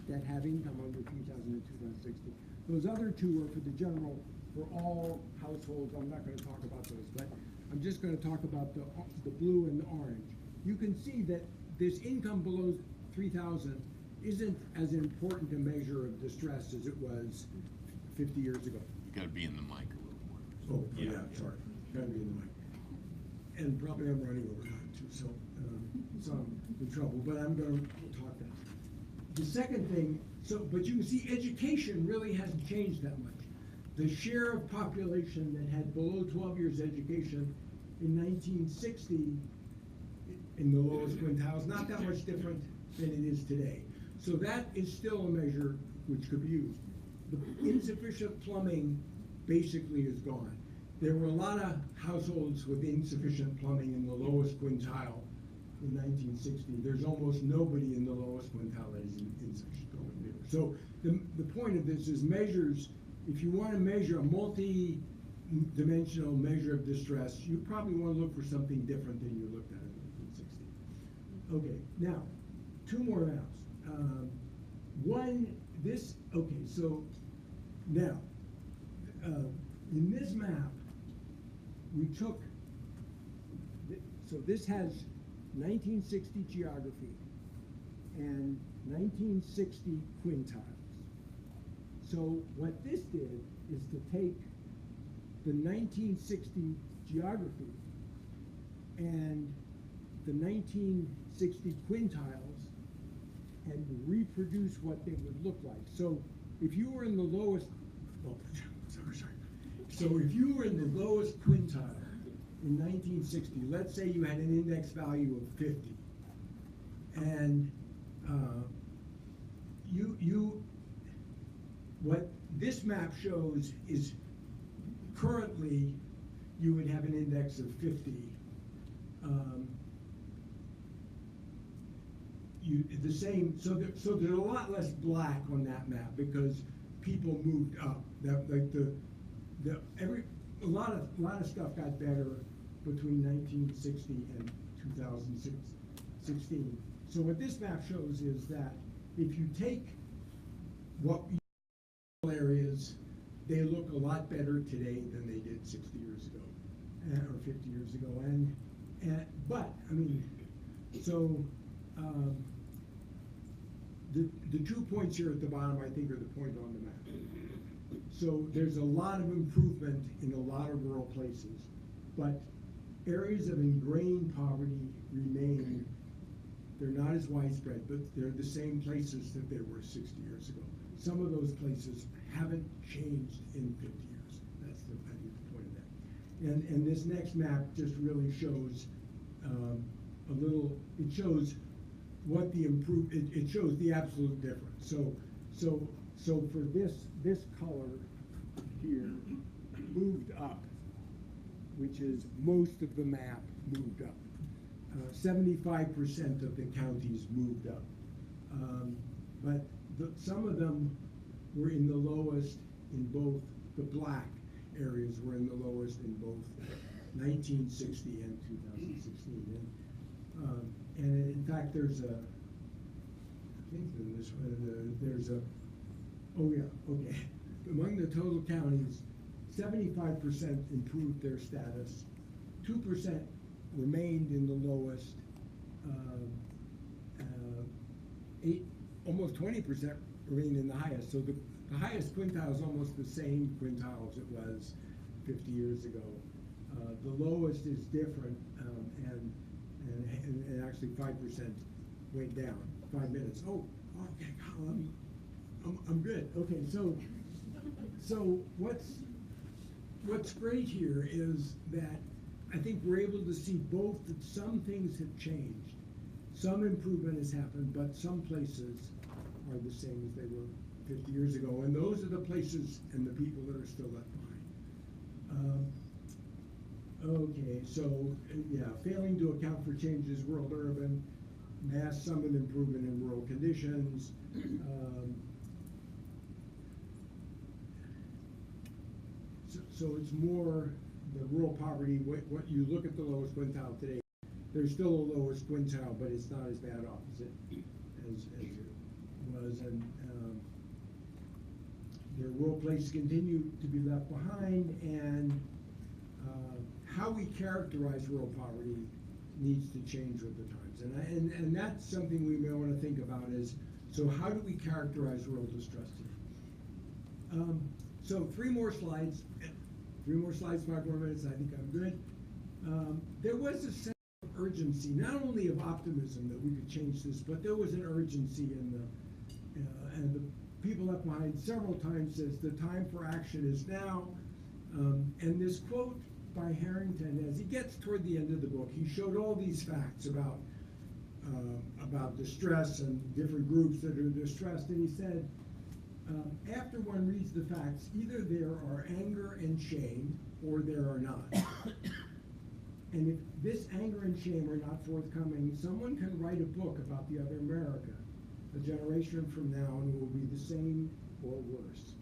that have income under 3,000 in 2016. Those other two are for all households. I'm not going to talk about those, but I'm just going to talk about the blue and the orange. You can see that this income below 3,000 isn't as important a measure of distress as it was 50 years ago. You got to be in the mic a little more. Oh, yeah, sorry. Got to be in the mic. And probably I'm running over time too, so I'm in trouble, but I'm going to talk that. The second thing, but you can see education really hasn't changed that much. The share of population that had below 12 years education in 1960 in the lowest quintile is not that much different than it is today. So that is still a measure which could be used. The insufficient plumbing basically is gone. There were a lot of households with insufficient plumbing in the lowest quintile in 1960. There's almost nobody in the lowest quintile that is insufficient plumbing there. So the point of this is measures. If you want to measure a multi-dimensional measure of distress, you probably want to look for something different than you looked at in 1960. Okay, now, 2 more maps. So now, in this map, we took, so this has 1960 geography and 1960 quintiles. So what this did is to take the 1960 geography and the 1960 quintiles and reproduce what they would look like. So if you were in the lowest, oh, sorry. So if you were in the lowest quintile in 1960, let's say you had an index value of 50, and what this map shows is currently you would have an index of 50. So there's a lot less black on that map because people moved up. A lot of stuff got better between 1960 and 2016. So what this map shows is that if you take what areas, they look a lot better today than they did 60 years ago or 50 years ago. But I mean, so the 2 points here at the bottom, I think, are the point on the map. So there's a lot of improvement in a lot of rural places, but areas of ingrained poverty remain. They're not as widespread, but they're the same places that they were 60 years ago. Some of those places haven't changed in 50 years. That's I think the point of that. And this next map just really shows it shows what the it shows the absolute difference. So for this color here moved up, which is most of the map moved up. 75% of the counties moved up. But some of them were in the lowest in both, the black areas were in the lowest in both 1960 and 2016. And in fact, there's a, I think in this one, there's a, oh yeah, okay. Among the total counties, 75% improved their status, 2% remained in the lowest, almost 20% remained in the highest. So the highest quintile is almost the same quintile as it was 50 years ago. The lowest is different, and actually 5% went down. 5 minutes. Oh, okay, I'm good. Okay, so what's great here is that I think we're able to see both that some things have changed, some improvement has happened, but some places are the same as they were 50 years ago, and those are the places and the people that are still left behind. Okay, so yeah, failing to account for changes rural-urban, mass summoned improvement in rural conditions. So it's more the rural poverty. What you look at the lowest quintile today, there's still a lowest quintile, but it's not as bad off as it was, and the rural places continue to be left behind, and how we characterize rural poverty needs to change with the times, and that's something we may want to think about is, so how do we characterize rural distress today? So 3 more slides, 5 more minutes, I think I'm good. There was a sense of urgency, not only of optimism that we could change this, but there was an urgency in and the people left behind several times says the time for action is now. And this quote by Harrington, as he gets toward the end of the book, he showed all these facts about distress and different groups that are distressed, and he said, after one reads the facts, either there are anger and shame, or there are not. And if this anger and shame are not forthcoming, someone can write a book about the other America, a generation from now, and it will be the same or worse.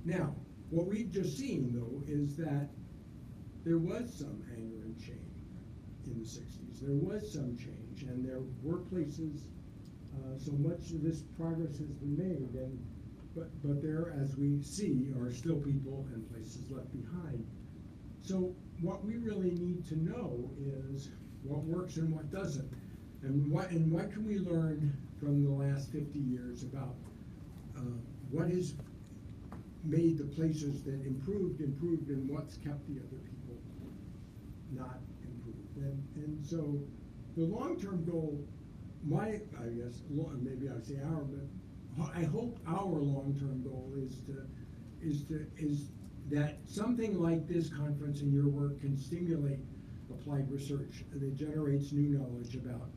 Now, what we've just seen, though, is that there was some anger and shame in the 60s. There was some change, and there were places, so much of this progress has been made, but there, as we see, are still people and places left behind. So what we really need to know is what works and what doesn't. And what can we learn from the last 50 years about what has made the places that improved, and what's kept the other people not improved. And so the long-term goal, maybe I say our, but I hope our long-term goal is that something like this conference and your work can stimulate applied research that generates new knowledge about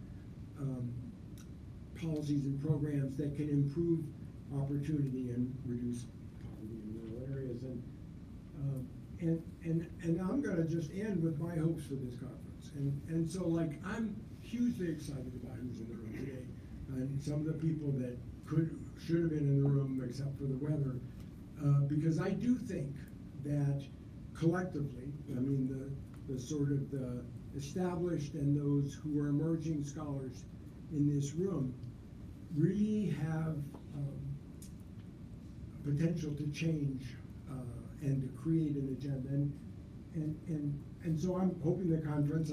policies and programs that can improve opportunity and reduce poverty in rural areas. And I'm going to just end with my hopes for this conference. And so, like, I'm hugely excited about who's in the room today, and some of the people that should have been in the room except for the weather, because I do think that collectively, I mean, the sort of the established and those who are emerging scholars in this room really have potential to change and to create an agenda. And so I'm hoping the conference,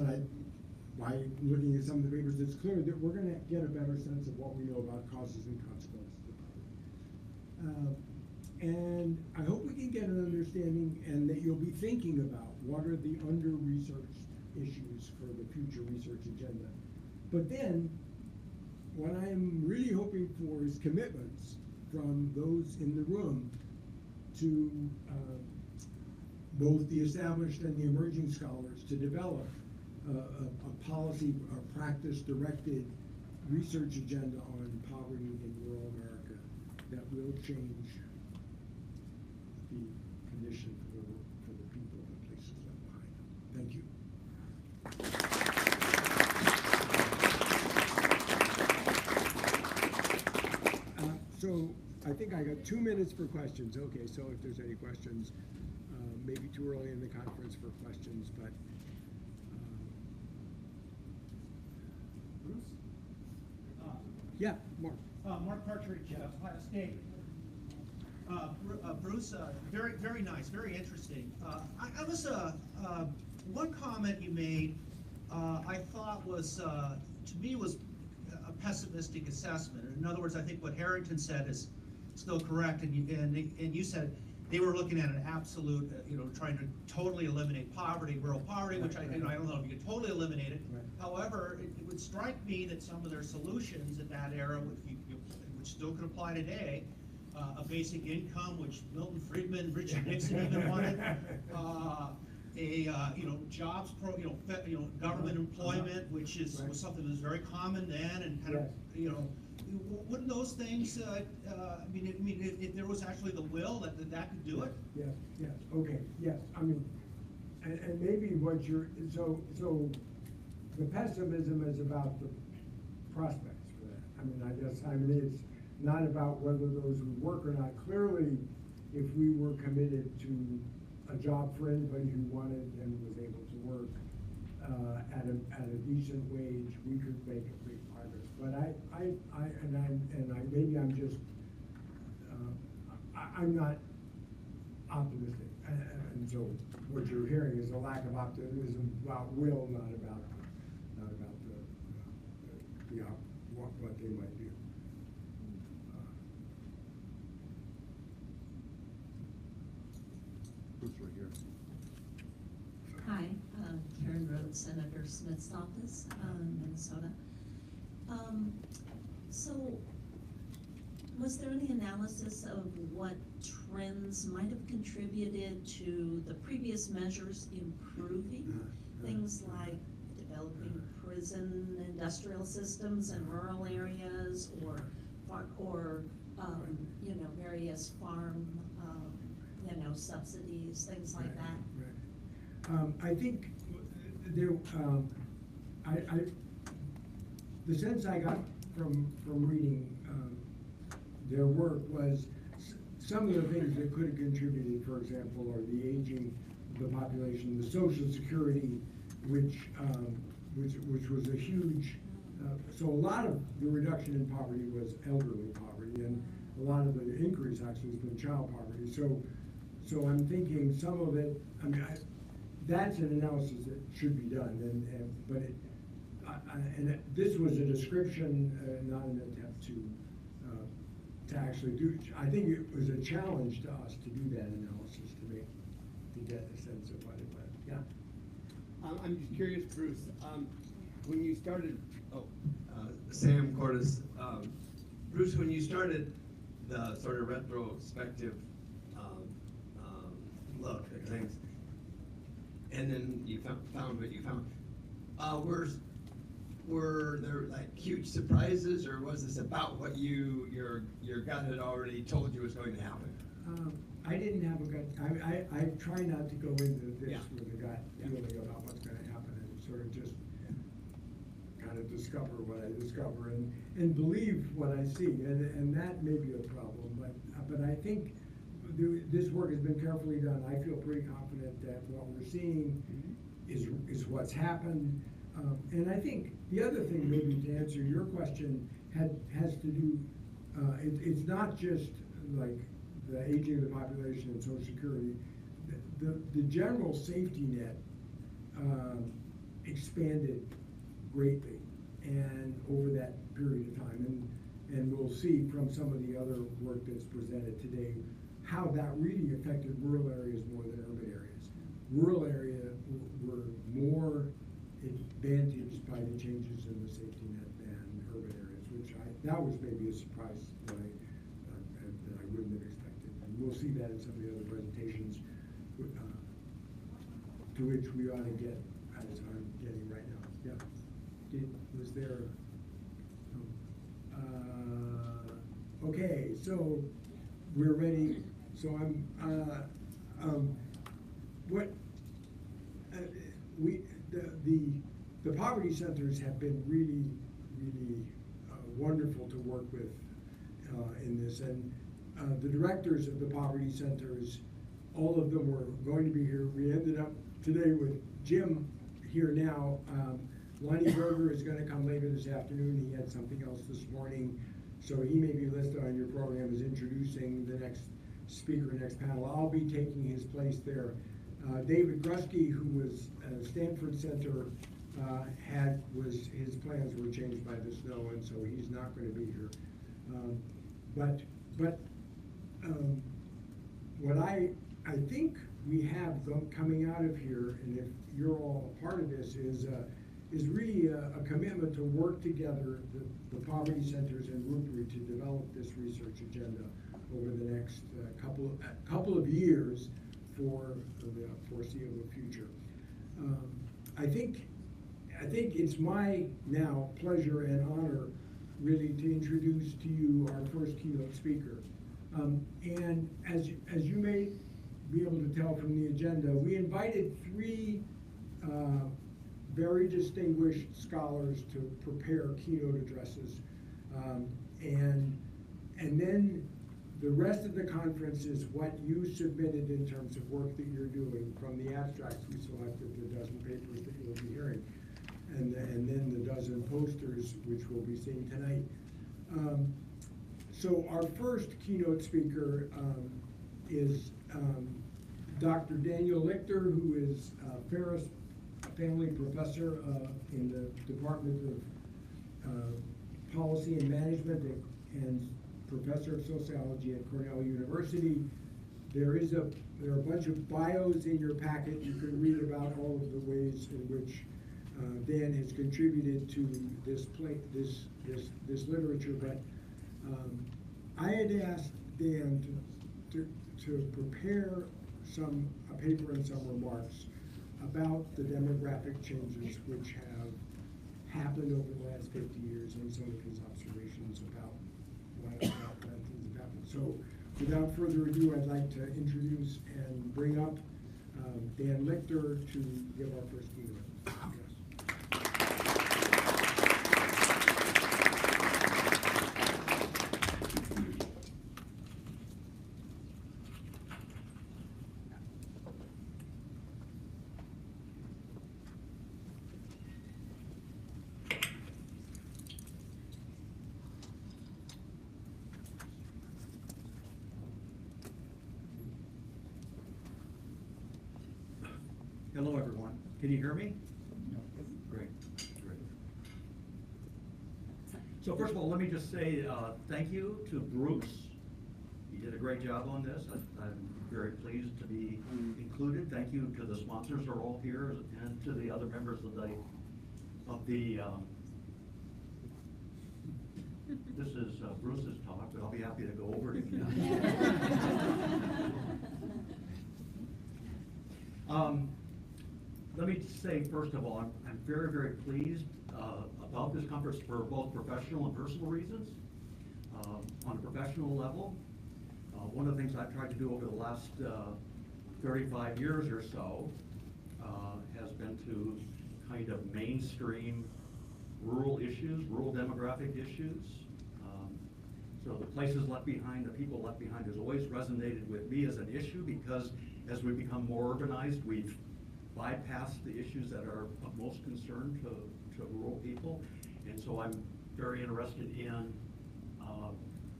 by looking at some of the papers, it's clear that we're going to get a better sense of what we know about causes and consequences of poverty. And I hope we can get an understanding, and that you'll be thinking about what are the under-researched issues for the future research agenda. But then, what I'm really hoping for is commitments from those in the room to both the established and the emerging scholars to develop a policy or practice-directed research agenda on poverty in rural America that will change the condition for the people and the places left behind. Thank you. So I think I got 2 minutes for questions. Okay, so if there's any questions, maybe too early in the conference for questions, but Bruce? yeah, Mark. Mark Partridge, Ohio State. Bruce, very, very nice, very interesting. I was one comment you made, I thought was, to me, was a pessimistic assessment. In other words, I think what Harrington said is still correct, and you said they were looking at an absolute, trying to totally eliminate poverty, rural poverty, which I don't know if you could totally eliminate it. Right. However, it would strike me that some of their solutions at that era, which still could apply today, a basic income, which Milton Friedman, Richard Nixon even wanted, jobs government employment, which was something that was very common then, and kind of, wouldn't those things, if there was actually the will that could do it? Yes, okay, yes, I mean, and maybe what you're, so the pessimism is about the prospects for that. It's not about whether those would work or not. Clearly, if we were committed to a job for anybody who wanted and was able to work at a decent wage, we could make a big progress. But I'm not optimistic. And so what you're hearing is a lack of optimism about will, not about what they might do. Bruce, right here. Hi, Karen Rhodes, Senator Smith's office, Minnesota. So, was there any analysis of what trends might have contributed to the previous measures improving? Things like developing prison industrial systems in rural areas, or various farm, subsidies, things like that. Right. I think there, the sense I got from reading their work was some of the things that could have contributed, for example, are the aging of the population, the Social Security, which was a huge, so a lot of the reduction in poverty was elderly poverty, and a lot of the increase actually has been child poverty. So I'm thinking some of it, that's an analysis that should be done, but it, this was a description, not an attempt to actually do, I think it was a challenge to us to do that analysis, to get a sense of what it was, yeah. I'm just curious, Bruce, when you started, Sam Cordes, Bruce, when you started the sort of retrospective look at things, and then you found what you found, were there like huge surprises, or was this about what your gut had already told you was going to happen? I didn't have a gut, I try not to go into this Yeah. with a gut feeling about what's gonna happen, and sort of just kind of discover what I discover and believe what I see, and that may be a problem, but I think this work has been carefully done. I feel pretty confident that what we're seeing is what's happened. And I think the other thing, maybe to answer your question, has to do, it's not just like the aging of the population and Social Security. The general safety net expanded greatly and over that period of time. And we'll see from some of the other work that's presented today how that really affected rural areas more than urban areas. Rural areas were more advantaged by the changes in the safety net than urban areas, which that was maybe a surprise that I wouldn't have expected. And we'll see that in some of the other presentations, to which we ought to get, as I'm getting right now. Yeah. Was there? Okay, so we're ready. So the poverty centers have been really wonderful to work with in this, and the directors of the poverty centers, all of them were going to be here. We ended up today with Jim here now. Lonnie Berger is going to come later this afternoon. He had something else this morning, so he may be listed on your program as introducing the next speaker, next panel. I'll be taking his place there. David Grusky, who was at Stanford Center, his plans were changed by the snow, and so he's not going to be here. What I think we have coming out of here, and if you're all a part of this, is really a commitment to work together, the poverty centers and RUPRI, to develop this research agenda over the next couple of years for the foreseeable future. I think it's my now pleasure and honor really to introduce to you our first keynote speaker. And as you may be able to tell from the agenda, we invited three very distinguished scholars to prepare keynote addresses. And then the rest of the conference is what you submitted in terms of work that you're doing. From the abstracts, we selected the dozen papers that you'll be hearing, and then the dozen posters, which we'll be seeing tonight. So our first keynote speaker is Dr. Daniel Lichter, who is Ferris Family Professor in the Department of Policy and Management and Professor of Sociology at Cornell University. There are a bunch of bios in your packet. You can read about all of the ways in which Dan has contributed to this literature. But I had asked Dan to prepare a paper and some remarks about the demographic changes which have happened over the last 50 years, and some of his observations about why things have happened. So without further ado, I'd like to introduce and bring up Dan Lichter to give our first keynote. Hello, Can you hear me? Great, great. So first of all, let me just say thank you to Bruce. He did a great job on this. I'm very pleased to be included. Thank you to the sponsors who are all here and to the other members of the this is Bruce's talk, but I'll be happy to go over it again. Let me say, first of all, I'm very, very pleased about this conference for both professional and personal reasons. On a professional level, one of the things I've tried to do over the last 35 years or so has been to kind of mainstream rural issues, rural demographic issues. So the places left behind, the people left behind has always resonated with me as an issue because as we become more urbanized, we've bypassed the issues that are of most concern to rural people. And so I'm very interested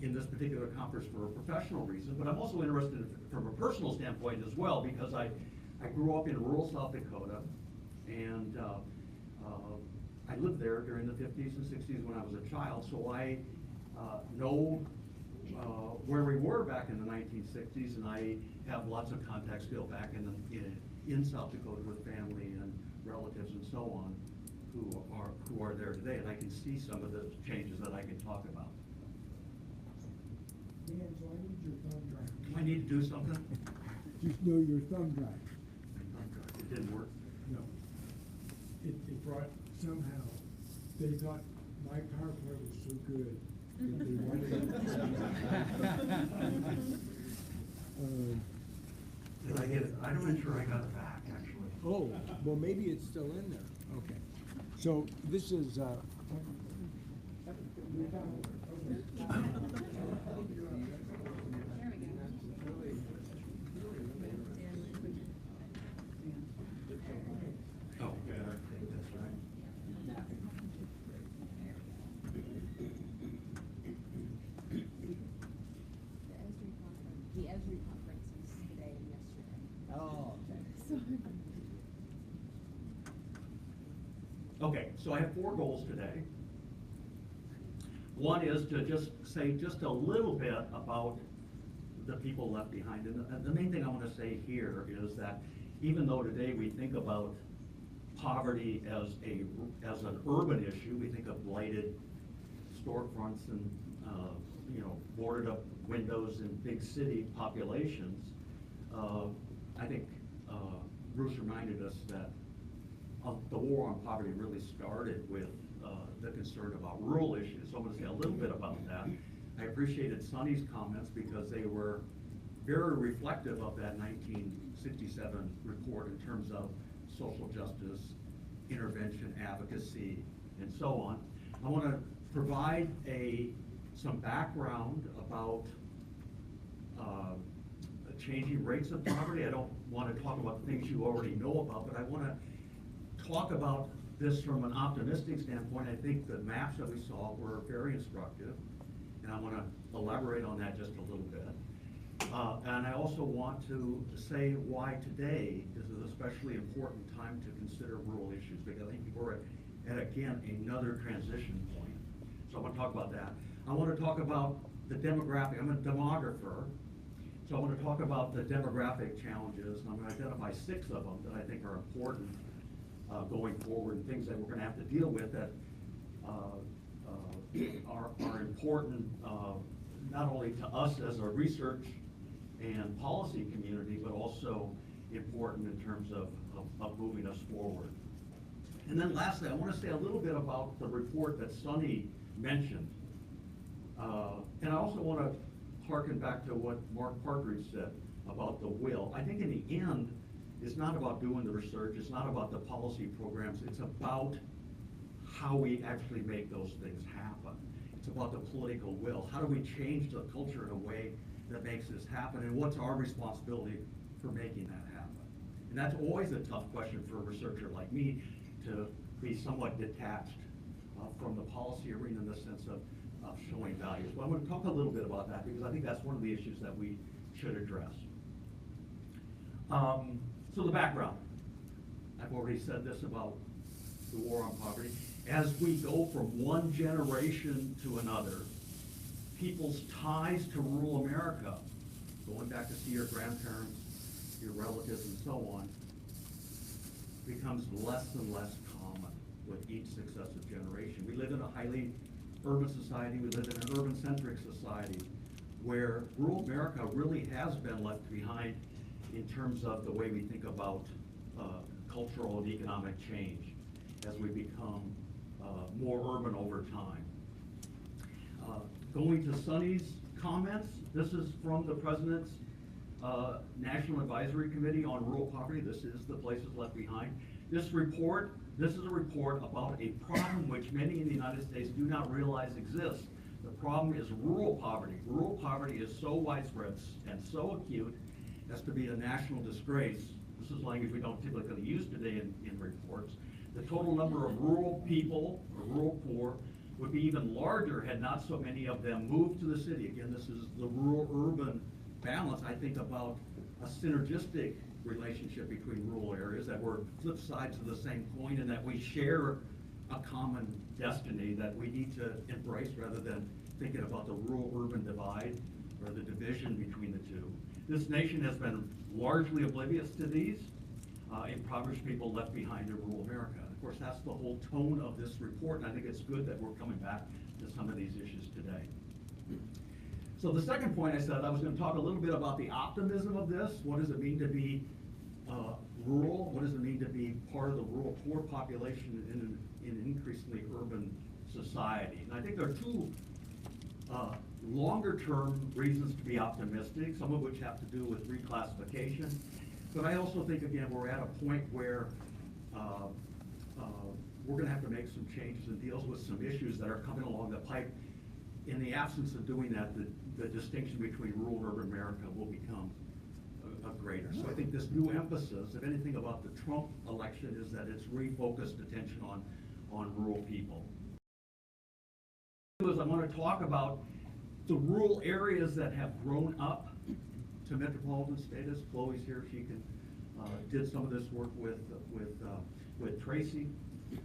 in this particular conference for a professional reason, but I'm also interested from a personal standpoint as well because I grew up in rural South Dakota, and I lived there during the 50s and 60s when I was a child, so I know where we were back in the 1960s, and I have lots of contacts still back in South Dakota with family and relatives and so on who are there today, and I can see some of the changes that I can talk about. Dan, so I need your thumb drive. Do I need to do something? Just know your thumb drive. It didn't work. No. It brought, somehow, they thought my PowerPoint was so good that they wanted Did I get it? I'm not sure I got it back, actually. Oh, well, maybe it's still in there. Okay. So this is, Oh, yeah, I think that's right. The Esri conference is today and yesterday. oh, Okay, so I have 4 goals today. One is to just say just a little bit about the people left behind. And the main thing I want to say here is that even though today we think about poverty as an urban issue, we think of blighted storefronts and boarded up windows in big city populations. I think Bruce reminded us that the war on poverty really started with the concern about rural issues. So I'm going to say a little bit about that. I appreciated Sonny's comments because they were very reflective of that 1967 report in terms of social justice, intervention, advocacy, and so on. I want to provide some background about changing rates of poverty. I don't want to talk about the things you already know about, but I want to talk about this from an optimistic standpoint. I think the maps that we saw were very instructive, and I want to elaborate on that just a little bit. And I also want to say why today is an especially important time to consider rural issues, because I think we're at again, another transition point. So I want to talk about that. I want to talk about the demographic. I'm a demographer, so I want to talk about the demographic challenges, and I'm going to identify 6 of them that I think are important going forward, and things that we're going to have to deal with that are important not only to us as a research and policy community, but also important in terms of moving us forward. And then lastly, I want to say a little bit about the report that Sonny mentioned. And I also want to harken back to what Mark Partridge said about the will. I think in the end, it's not about doing the research, it's not about the policy programs, it's about how we actually make those things happen. It's about the political will. How do we change the culture in a way that makes this happen, and what's our responsibility for making that happen? And that's always a tough question for a researcher like me, to be somewhat detached from the policy arena in the sense of showing values. But I'm going to talk a little bit about that because I think that's one of the issues that we should address. So the background. I've already said this about the war on poverty. As we go from one generation to another, people's ties to rural America, going back to see your grandparents, your relatives, and so on, becomes less and less common with each successive generation. We live in a highly urban society. We live in an urban-centric society where rural America really has been left behind in terms of the way we think about cultural and economic change as we become more urban over time. Going to Sonny's comments, this is from the President's National Advisory Committee on Rural Poverty. This is the places left behind. This is a report about a problem which many in the United States do not realize exists. The problem is rural poverty. Rural poverty is so widespread and so acute as to be a national disgrace. This is language we don't typically use today in reports. The total number of rural people, or rural poor, would be even larger had not so many of them moved to the city. Again, this is the rural-urban balance. I think about a synergistic relationship between rural areas, that we're flip sides of the same coin, and that we share a common destiny that we need to embrace rather than thinking about the rural-urban divide or the division between the two. This nation has been largely oblivious to these impoverished people left behind in rural America. Of course, that's the whole tone of this report, and I think it's good that we're coming back to some of these issues today. So the second point I said, I was going to talk a little bit about the optimism of this. What does it mean to be rural? What does it mean to be part of the rural poor population in an increasingly urban society? And I think there are two longer-term reasons to be optimistic, some of which have to do with reclassification. But I also think, again, we're at a point where we're going to have to make some changes and deals with some issues that are coming along the pipe. In the absence of doing that, the distinction between rural and urban America will become greater. So I think this new emphasis, if anything about the Trump election, is that it's refocused attention on rural people. I want to talk about the rural areas that have grown up to metropolitan status. Chloe's here; she did some of this work with Tracy.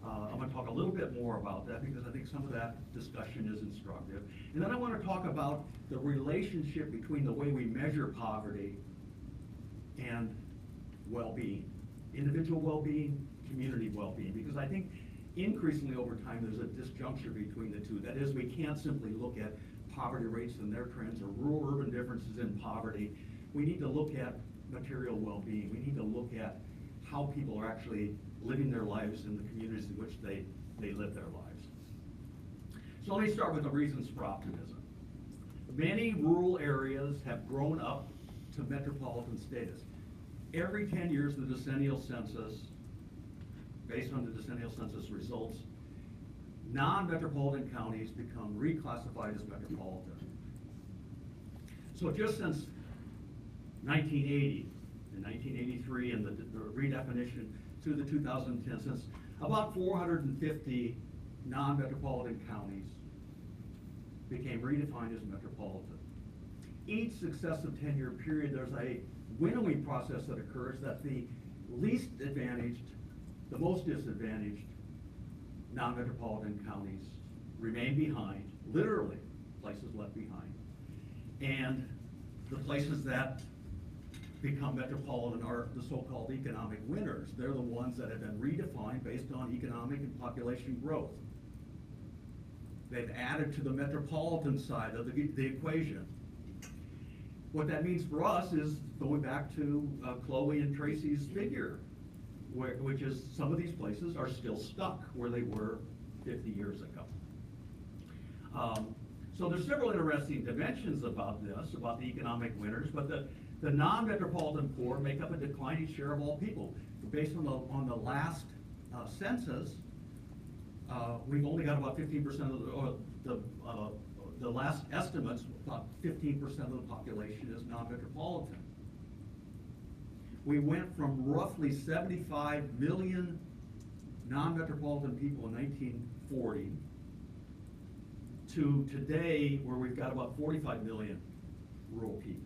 I'm going to talk a little bit more about that because I think some of that discussion is instructive. And then I want to talk about the relationship between the way we measure poverty and well-being, individual well-being, community well-being, because I think increasingly over time there's a disjuncture between the two. That is, we can't simply look at poverty rates and their trends or rural-urban differences in poverty. We need to look at material well-being. We need to look at how people are actually living their lives in the communities in which they live their lives. So let me start with the reasons for optimism. Many rural areas have grown up to metropolitan status. Every 10 years, the decennial census, based on the decennial census results, non-metropolitan counties become reclassified as metropolitan. So just since 1980 and 1983 and the redefinition to the 2010 census, about 450 non-metropolitan counties became redefined as metropolitan. Each successive 10-year period, there's a winnowing process that occurs that the least advantaged, the most disadvantaged non-metropolitan counties remain behind, literally places left behind. And the places that become metropolitan are the so-called economic winners. They're the ones that have been redefined based on economic and population growth. They've added to the metropolitan side of the equation. What that means for us is going back to Chloe and Tracy's figure, which is some of these places are still stuck where they were 50 years ago. So there's several interesting dimensions about this, about the economic winners, but the non-metropolitan poor make up a declining share of all people. Based on the last census, we've only got about 15% of the last estimates, about 15% of the population is non-metropolitan. We went from roughly 75 million non-metropolitan people in 1940 to today, where we've got about 45 million rural people.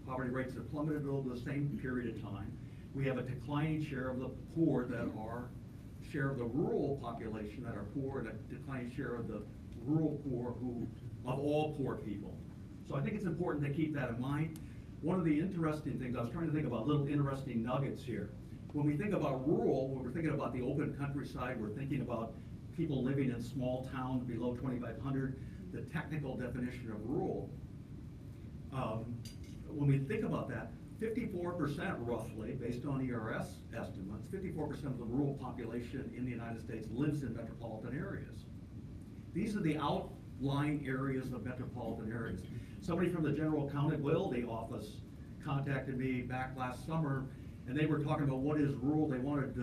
Poverty rates have plummeted over the same period of time. We have a declining share of the poor that are, share of the rural population that are poor, and a declining share of the rural poor of all poor people. So I think it's important to keep that in mind. One of the interesting things, I was trying to think about little interesting nuggets here. When we think about rural, when we're thinking about the open countryside, we're thinking about people living in small towns below 2,500, the technical definition of rural. When we think about that, 54% roughly, based on ERS estimates, 54% of the rural population in the United States lives in metropolitan areas. These are the outlying areas of metropolitan areas. Somebody from the General Accountability Office contacted me back last summer, and they were talking about what is rural. They wanted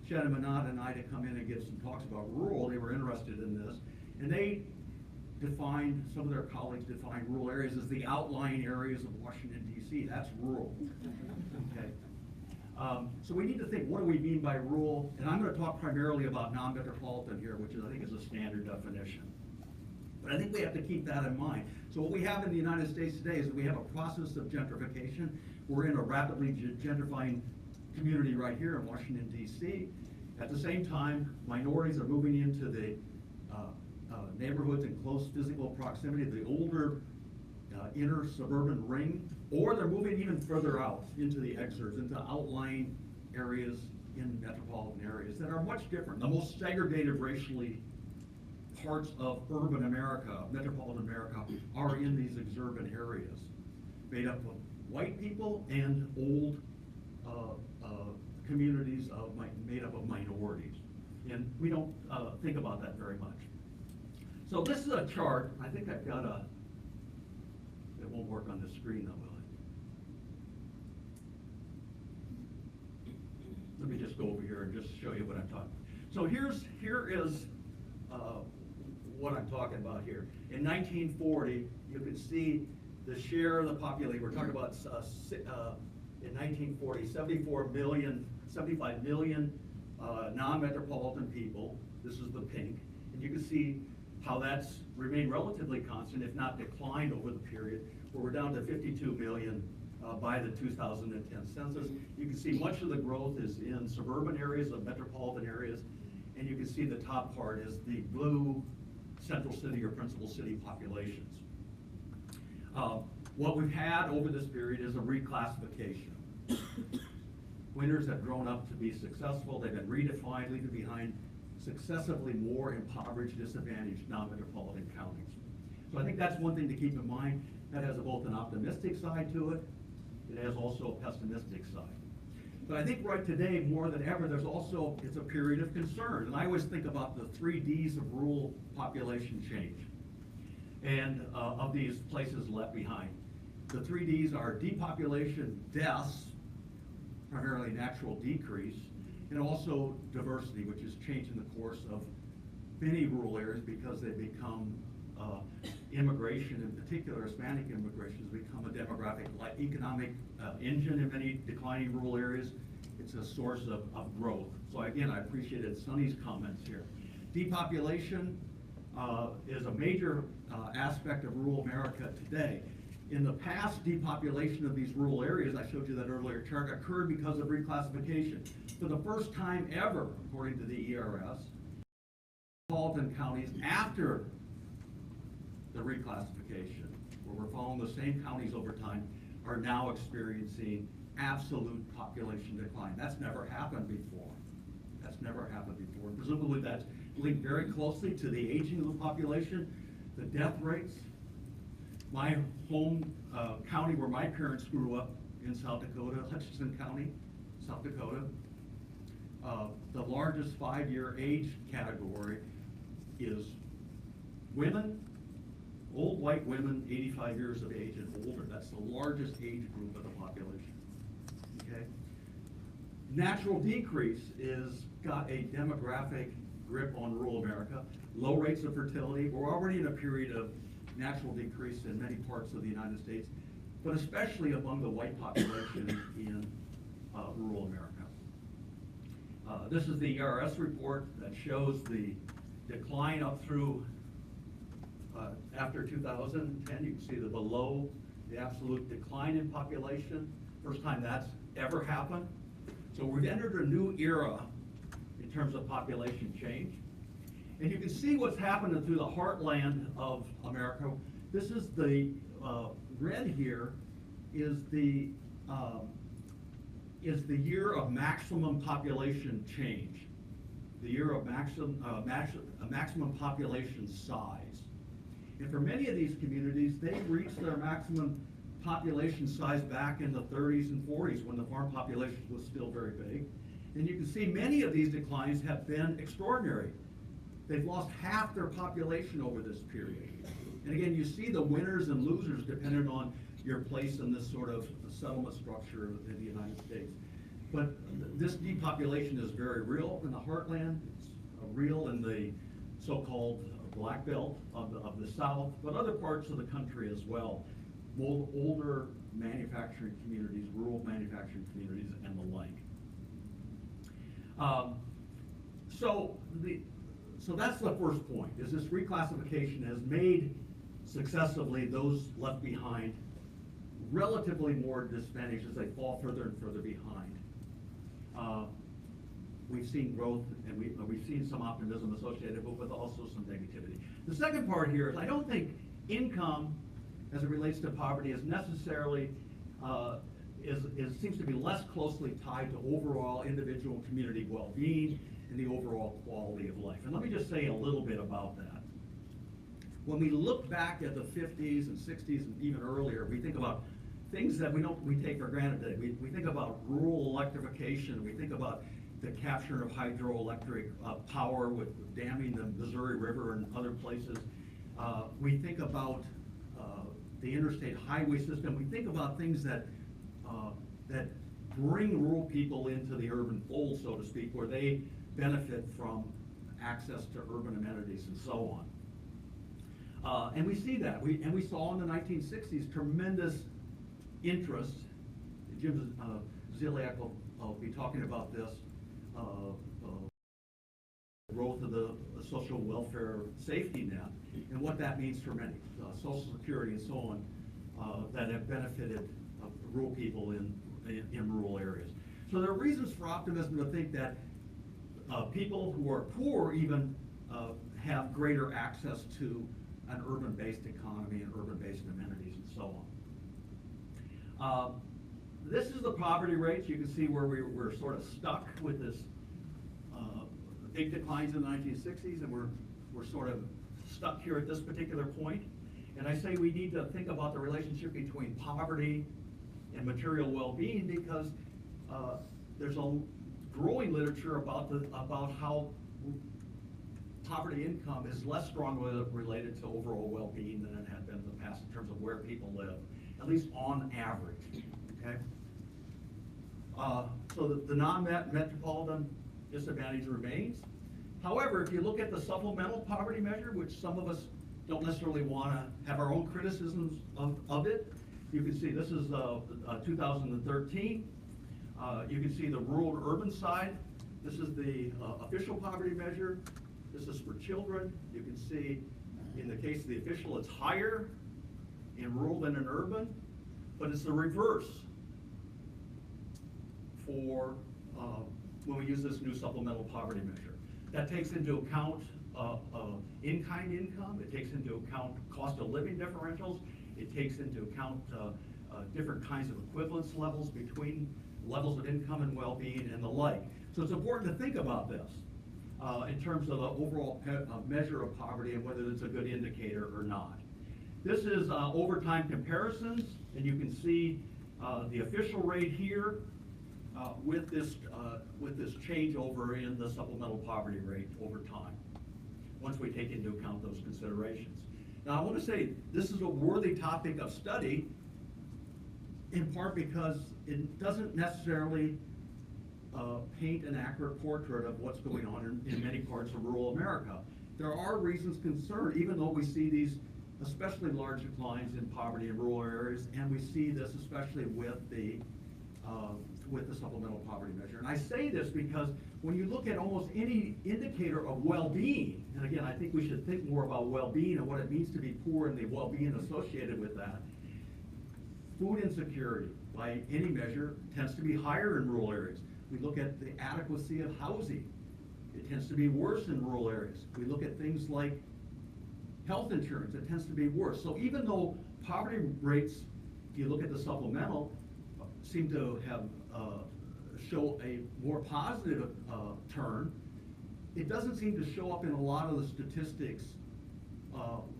Shannon Manat and I to come in and give some talks about rural. They were interested in this, and they defined, some of their colleagues defined rural areas as the outlying areas of Washington, D.C. That's rural. Okay. So we need to think, what do we mean by rural? And I'm going to talk primarily about non-metropolitan here, which I think is a standard definition. But I think we have to keep that in mind. So what we have in the United States today is that we have a process of gentrification. We're in a rapidly gentrifying community right here in Washington, D.C. At the same time, minorities are moving into the neighborhoods in close physical proximity to the older inner suburban ring, or they're moving even further out into the exurbs, into outlying areas in metropolitan areas that are much different. The most segregated racially parts of urban America, metropolitan America, are in these exurban areas, made up of white people and old communities made up of minorities. And we don't think about that very much. So this is a chart. I think I've got it won't work on the screen though, will it? Let me just go over here and just show you what I'm talking about. So here is what I'm talking about here. In 1940, you can see the share of the population. We're talking about in 1940, 75 million non-metropolitan people. This is the pink. And you can see how that's remained relatively constant, if not declined over the period, where we're down to 52 million by the 2010 census. You can see much of the growth is in suburban areas of metropolitan areas, and you can see the top part is the blue central city or principal city populations. What we've had over this period is a reclassification. Winners have grown up to be successful. They've been redefined, leaving behind successively more impoverished, disadvantaged non-metropolitan counties. So I think that's one thing to keep in mind. That has both an optimistic side to it. It has also a pessimistic side. But I think right today, more than ever, it's a period of concern. And I always think about the 3 Ds of rural population change and of these places left behind. The 3 Ds are depopulation, deaths, primarily natural decrease, and also diversity, which is changing the course of many rural areas because they've become immigration, in particular Hispanic immigration, has become a demographic, economic engine in many declining rural areas. It's a source of growth. So again, I appreciated Sonny's comments here. Depopulation is a major aspect of rural America today. In the past, depopulation of these rural areas, I showed you that earlier chart, occurred because of reclassification. For the first time ever, according to the ERS, metropolitan counties after the reclassification, where we're following the same counties over time, are now experiencing absolute population decline. That's never happened before. That's never happened before. And presumably that's linked very closely to the aging of the population, the death rates. My home county where my parents grew up in South Dakota, Hutchinson County, South Dakota, the largest 5-year age category is women, old white women, 85 years of age and older. That's the largest age group of the population. Okay. Natural decrease is got a demographic grip on rural America. Low rates of fertility. We're already in a period of natural decrease in many parts of the United States, but especially among the white population in rural America. This is the ERS report that shows the decline up through after 2010. You can see the absolute decline in population. First time that's ever happened. So we've entered a new era in terms of population change. And you can see what's happening through the heartland of America. This is the red here is the year of maximum population change, the year of maximum population size. And for many of these communities, they reached their maximum population size back in the 30s and 40s when the farm population was still very big. And you can see many of these declines have been extraordinary. They've lost half their population over this period. And again, you see the winners and losers depending on your place in this sort of settlement structure in the United States. But this depopulation is very real in the heartland. It's real in the so-called Black Belt of the South, but other parts of the country as well. Older manufacturing communities, rural manufacturing communities, and the like. So that's the first point, is this reclassification has made successively those left behind relatively more disadvantaged as they fall further and further behind. We've seen growth and we've seen some optimism associated with also some negativity. The second part here is I don't think income as it relates to poverty is necessarily, seems to be less closely tied to overall individual community well-being and the overall quality of life. And let me just say a little bit about that. When we look back at the 50s and 60s and even earlier, we think about things that we take for granted today. We think about rural electrification. We think about the capture of hydroelectric power with damming the Missouri River and other places. We think about the interstate highway system. We think about things that bring rural people into the urban fold, so to speak, where they benefit from access to urban amenities and so on. And we see that. We saw in the 1960s tremendous interest. Jim Ziliak will be talking about this. Growth of the social welfare safety net and what that means for many, Social Security and so on, that have benefited rural people in rural areas. So there are reasons for optimism to think that people who are poor even have greater access to an urban-based economy and urban-based amenities and so on. This is the poverty rates. You can see where we're sort of stuck with this big declines in the 1960s, and we're sort of stuck here at this particular point. And I say we need to think about the relationship between poverty and material well-being because there's a growing literature about how poverty income is less strongly related to overall well-being than it had been in the past in terms of where people live, at least on average. Okay. So the non-metropolitan disadvantage remains. However, if you look at the supplemental poverty measure, which some of us don't necessarily want to have our own criticisms of it, you can see this is 2013. You can see the rural to urban side. This is the official poverty measure. This is for children. You can see in the case of the official, it's higher in rural than in urban, but it's the reverse for when we use this new supplemental poverty measure. That takes into account in-kind income. It takes into account cost of living differentials. It takes into account different kinds of equivalence levels between levels of income and well-being and the like. So it's important to think about this in terms of the overall measure of poverty and whether it's a good indicator or not. This is overtime comparisons, and you can see the official rate here with this changeover in the supplemental poverty rate over time, once we take into account those considerations. Now, I want to say this is a worthy topic of study, in part because it doesn't necessarily paint an accurate portrait of what's going on in many parts of rural America. There are reasons concerned, even though we see these especially large declines in poverty in rural areas, and we see this especially with the supplemental poverty measure. And I say this because when you look at almost any indicator of well-being, and again, I think we should think more about well-being and what it means to be poor and the well-being associated with that. Food insecurity, by any measure, tends to be higher in rural areas. We look at the adequacy of housing. It tends to be worse in rural areas. We look at things like health insurance. It tends to be worse. So even though poverty rates, if you look at the supplemental, seem to have show a more positive turn, it doesn't seem to show up in a lot of the statistics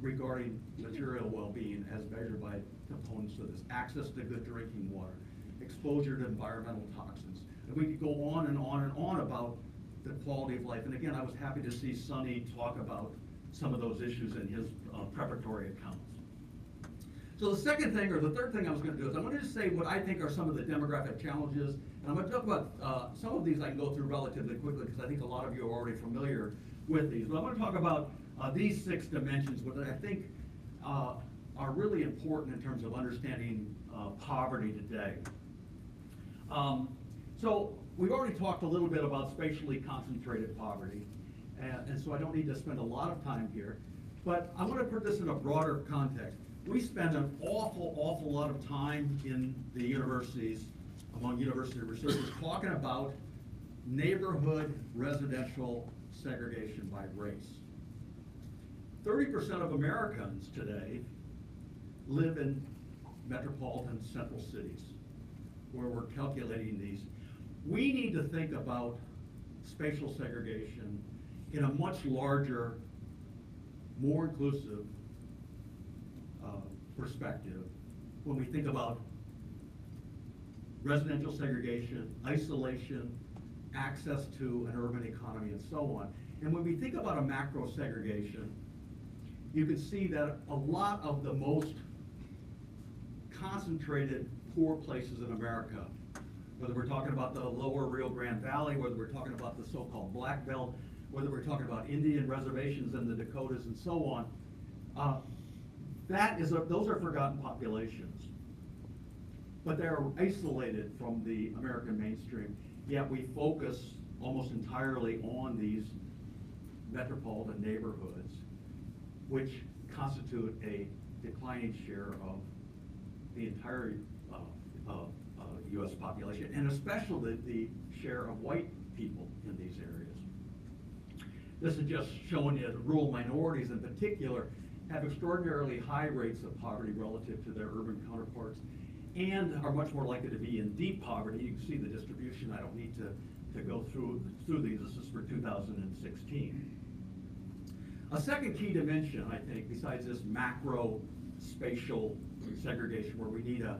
regarding material well-being as measured by components of this. Access to good drinking water, exposure to environmental toxins. And we could go on and on and on about the quality of life. And again, I was happy to see Sonny talk about some of those issues in his preparatory accounts. So the second thing, or the third thing I was going to do is I'm going to just say what I think are some of the demographic challenges. And I'm going to talk about some of these I can go through relatively quickly because I think a lot of you are already familiar with these. But I'm going to talk about these 6 dimensions, which I think are really important in terms of understanding poverty today. So we've already talked a little bit about spatially concentrated poverty, and so I don't need to spend a lot of time here. But I want to put this in a broader context. We spend an awful lot of time in the universities, among university researchers, talking about neighborhood residential segregation by race. 30% of Americans today live in metropolitan central cities, where we're calculating these. We need to think about spatial segregation in a much larger, more inclusive perspective when we think about residential segregation, isolation, access to an urban economy, and so on. And when we think about a macro segregation, you can see that a lot of the most concentrated poor places in America, whether we're talking about the lower Rio Grande Valley, whether we're talking about the so-called Black Belt, whether we're talking about Indian reservations in the Dakotas and so on, those are forgotten populations. But they're isolated from the American mainstream, yet we focus almost entirely on these metropolitan neighborhoods, which constitute a declining share of the entire U.S. population, and especially the share of white people in these areas. This is just showing you that rural minorities in particular have extraordinarily high rates of poverty relative to their urban counterparts and are much more likely to be in deep poverty. You can see the distribution. I don't need to go through these. This is for 2016. A second key dimension, I think, besides this macro spatial segregation, where we need a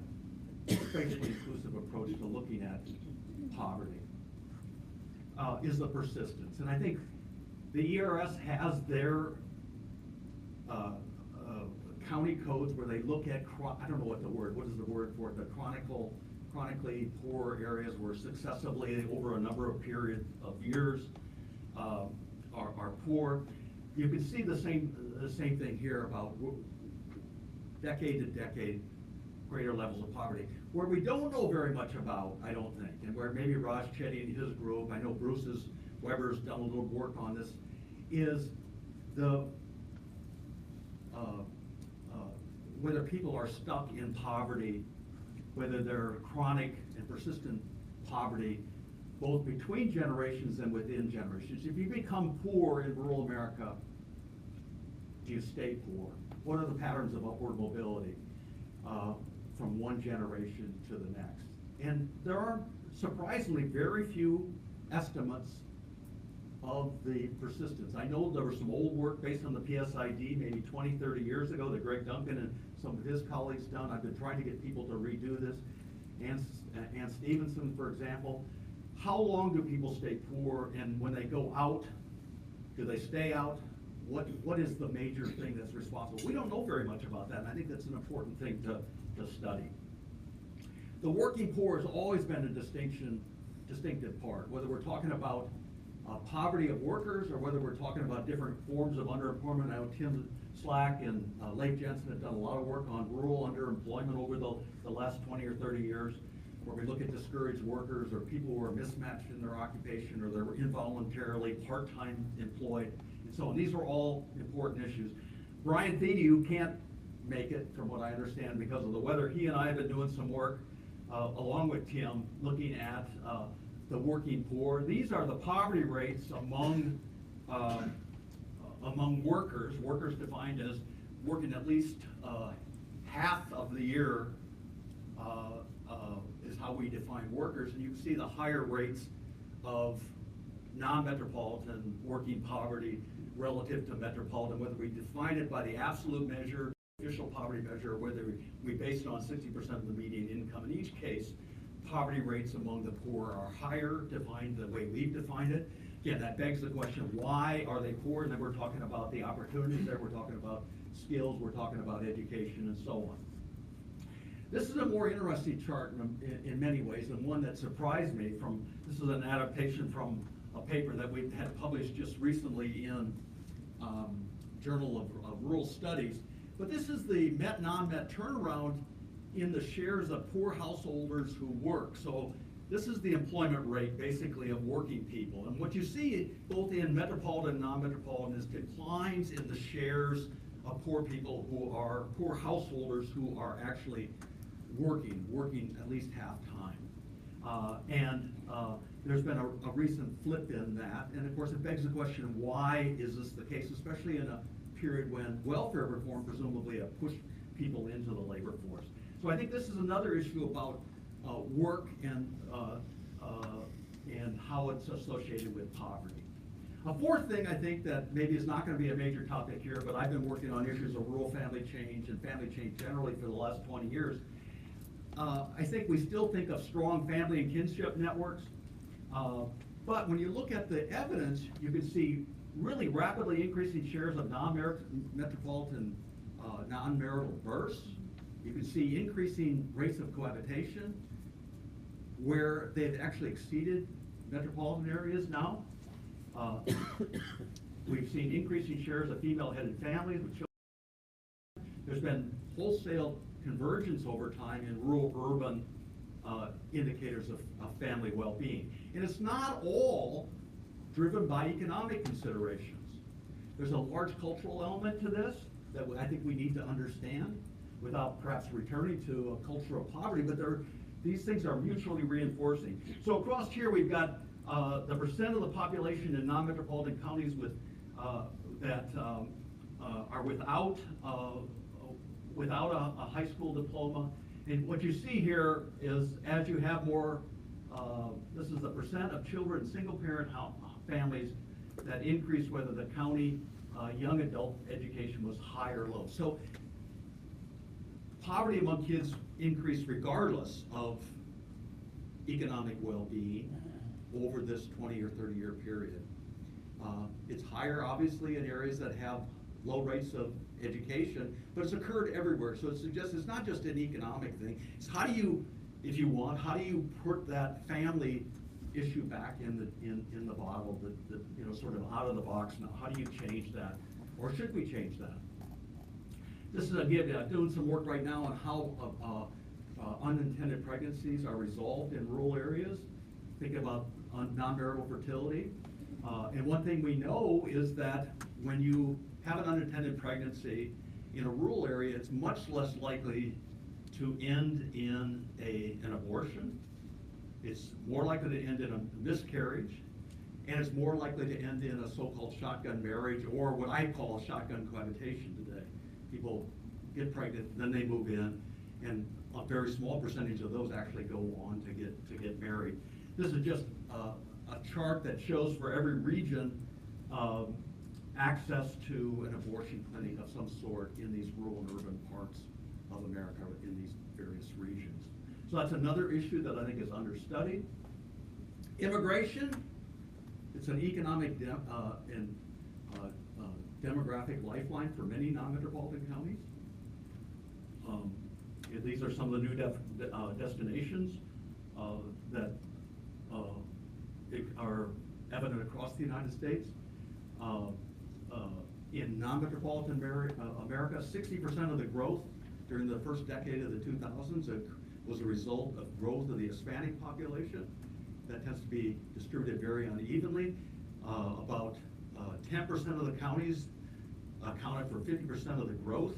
spatially inclusive approach to looking at poverty, is the persistence. And I think the ERS has their county codes where they look at, I don't know what is the word for it, the chronically poor areas where successively over a number of period of years are poor. You can see the same thing here about decade to decade greater levels of poverty. Where we don't know very much about, I don't think, and where maybe Raj Chetty and his group, I know Weber's done a little work on this, is the whether people are stuck in poverty, whether they're chronic and persistent poverty, both between generations and within generations. If you become poor in rural America, do you stay poor? What are the patterns of upward mobility from one generation to the next? And there are surprisingly very few estimates of the persistence. I know there was some old work based on the PSID maybe 20, 30 years ago that Greg Duncan and some of his colleagues done. I've been trying to get people to redo this. Ann Stevenson, for example. How long do people stay poor, and when they go out, do they stay out? What is the major thing that's responsible? We don't know very much about that, and I think that's an important thing to study. The working poor has always been a distinctive part, whether we're talking about poverty of workers or whether we're talking about different forms of underemployment. I know Tim Slack and Leif Jensen have done a lot of work on rural underemployment over the last 20 or 30 years, where we look at discouraged workers or people who are mismatched in their occupation or they're involuntarily part-time employed, and so on. These are all important issues. Brian Thede, who can't make it from what I understand because of the weather, he and I have been doing some work along with Tim looking at the working poor. These are the poverty rates among workers. Workers defined as working at least half of the year is how we define workers. And you can see the higher rates of non-metropolitan working poverty relative to metropolitan, whether we define it by the absolute measure, official poverty measure, or whether we base it on 60% of the median income. In each case, poverty rates among the poor are higher, defined the way we've defined it. Again, that begs the question, why are they poor? And then we're talking about the opportunities there, we're talking about skills, we're talking about education, and so on. This is a more interesting chart in many ways, and one that surprised me. This is an adaptation from a paper that we had published just recently in Journal of Rural Studies. But this is the Met, non-Met turnaround in the shares of poor householders who work. So this is the employment rate, basically, of working people. And what you see, both in metropolitan and non-metropolitan, is declines in the shares of poor people who are, poor householders who are actually working at least half-time. There's been a recent flip in that, and of course it begs the question, why is this the case, especially in a period when welfare reform presumably have pushed people into the labor force. So I think this is another issue about work and how it's associated with poverty. A fourth thing I think that maybe is not going to be a major topic here, but I've been working on issues of rural family change and family change generally for the last 20 years. I think we still think of strong family and kinship networks, but when you look at the evidence, you can see really rapidly increasing shares of non-metropolitan non-marital births. You can see increasing rates of cohabitation where they've actually exceeded metropolitan areas now. We've seen increasing shares of female-headed families with children. There's been wholesale convergence over time in rural-urban indicators of family well-being. And it's not all driven by economic considerations. There's a large cultural element to this that I think we need to understand without perhaps returning to a culture of poverty, but these things are mutually reinforcing. So across here we've got the percent of the population in non-metropolitan counties with that are without a high school diploma. And what you see here is as you have more, this is the percent of children in single-parent families that increase whether the county young adult education was high or low. So poverty among kids increased regardless of economic well-being over this 20 or 30 year period. It's higher obviously in areas that have low rates of education, but it's occurred everywhere. So it suggests it's not just an economic thing. It's how do you, if you want, how do you put that family issue back in the bottle, you know, sort of out of the box now? How do you change that, or should we change that? This is doing some work right now on how unintended pregnancies are resolved in rural areas. Think about non-marital fertility. And one thing we know is that when you have an unintended pregnancy in a rural area, it's much less likely to end in an abortion. It's more likely to end in a miscarriage, and it's more likely to end in a so-called shotgun marriage, or what I call shotgun cohabitation today. People get pregnant, then they move in, and a very small percentage of those actually go on to get married. This is just a chart that shows for every region access to an abortion clinic of some sort in these rural and urban parts of America in these various regions. So that's another issue that I think is understudied. Immigration, it's an economic and demographic lifeline for many non-metropolitan counties. These are some of the new destinations that are evident across the United States. In non-metropolitan America, 60% of the growth during the first decade of the 2000s was a result of growth of the Hispanic population. That tends to be distributed very unevenly. About 10% of the counties accounted for 50% of the growth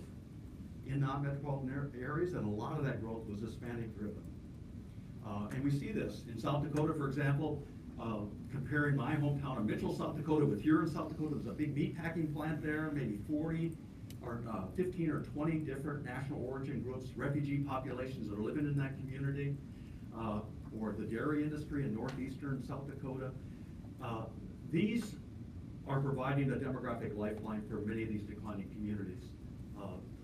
in non-metropolitan areas, and a lot of that growth was Hispanic driven. And we see this in South Dakota, for example, comparing my hometown of Mitchell, South Dakota with Huron, South Dakota. There's a big meat packing plant there, maybe 40 or 15 or 20 different national origin groups, refugee populations that are living in that community, or the dairy industry in northeastern South Dakota. These are providing a demographic lifeline for many of these declining communities.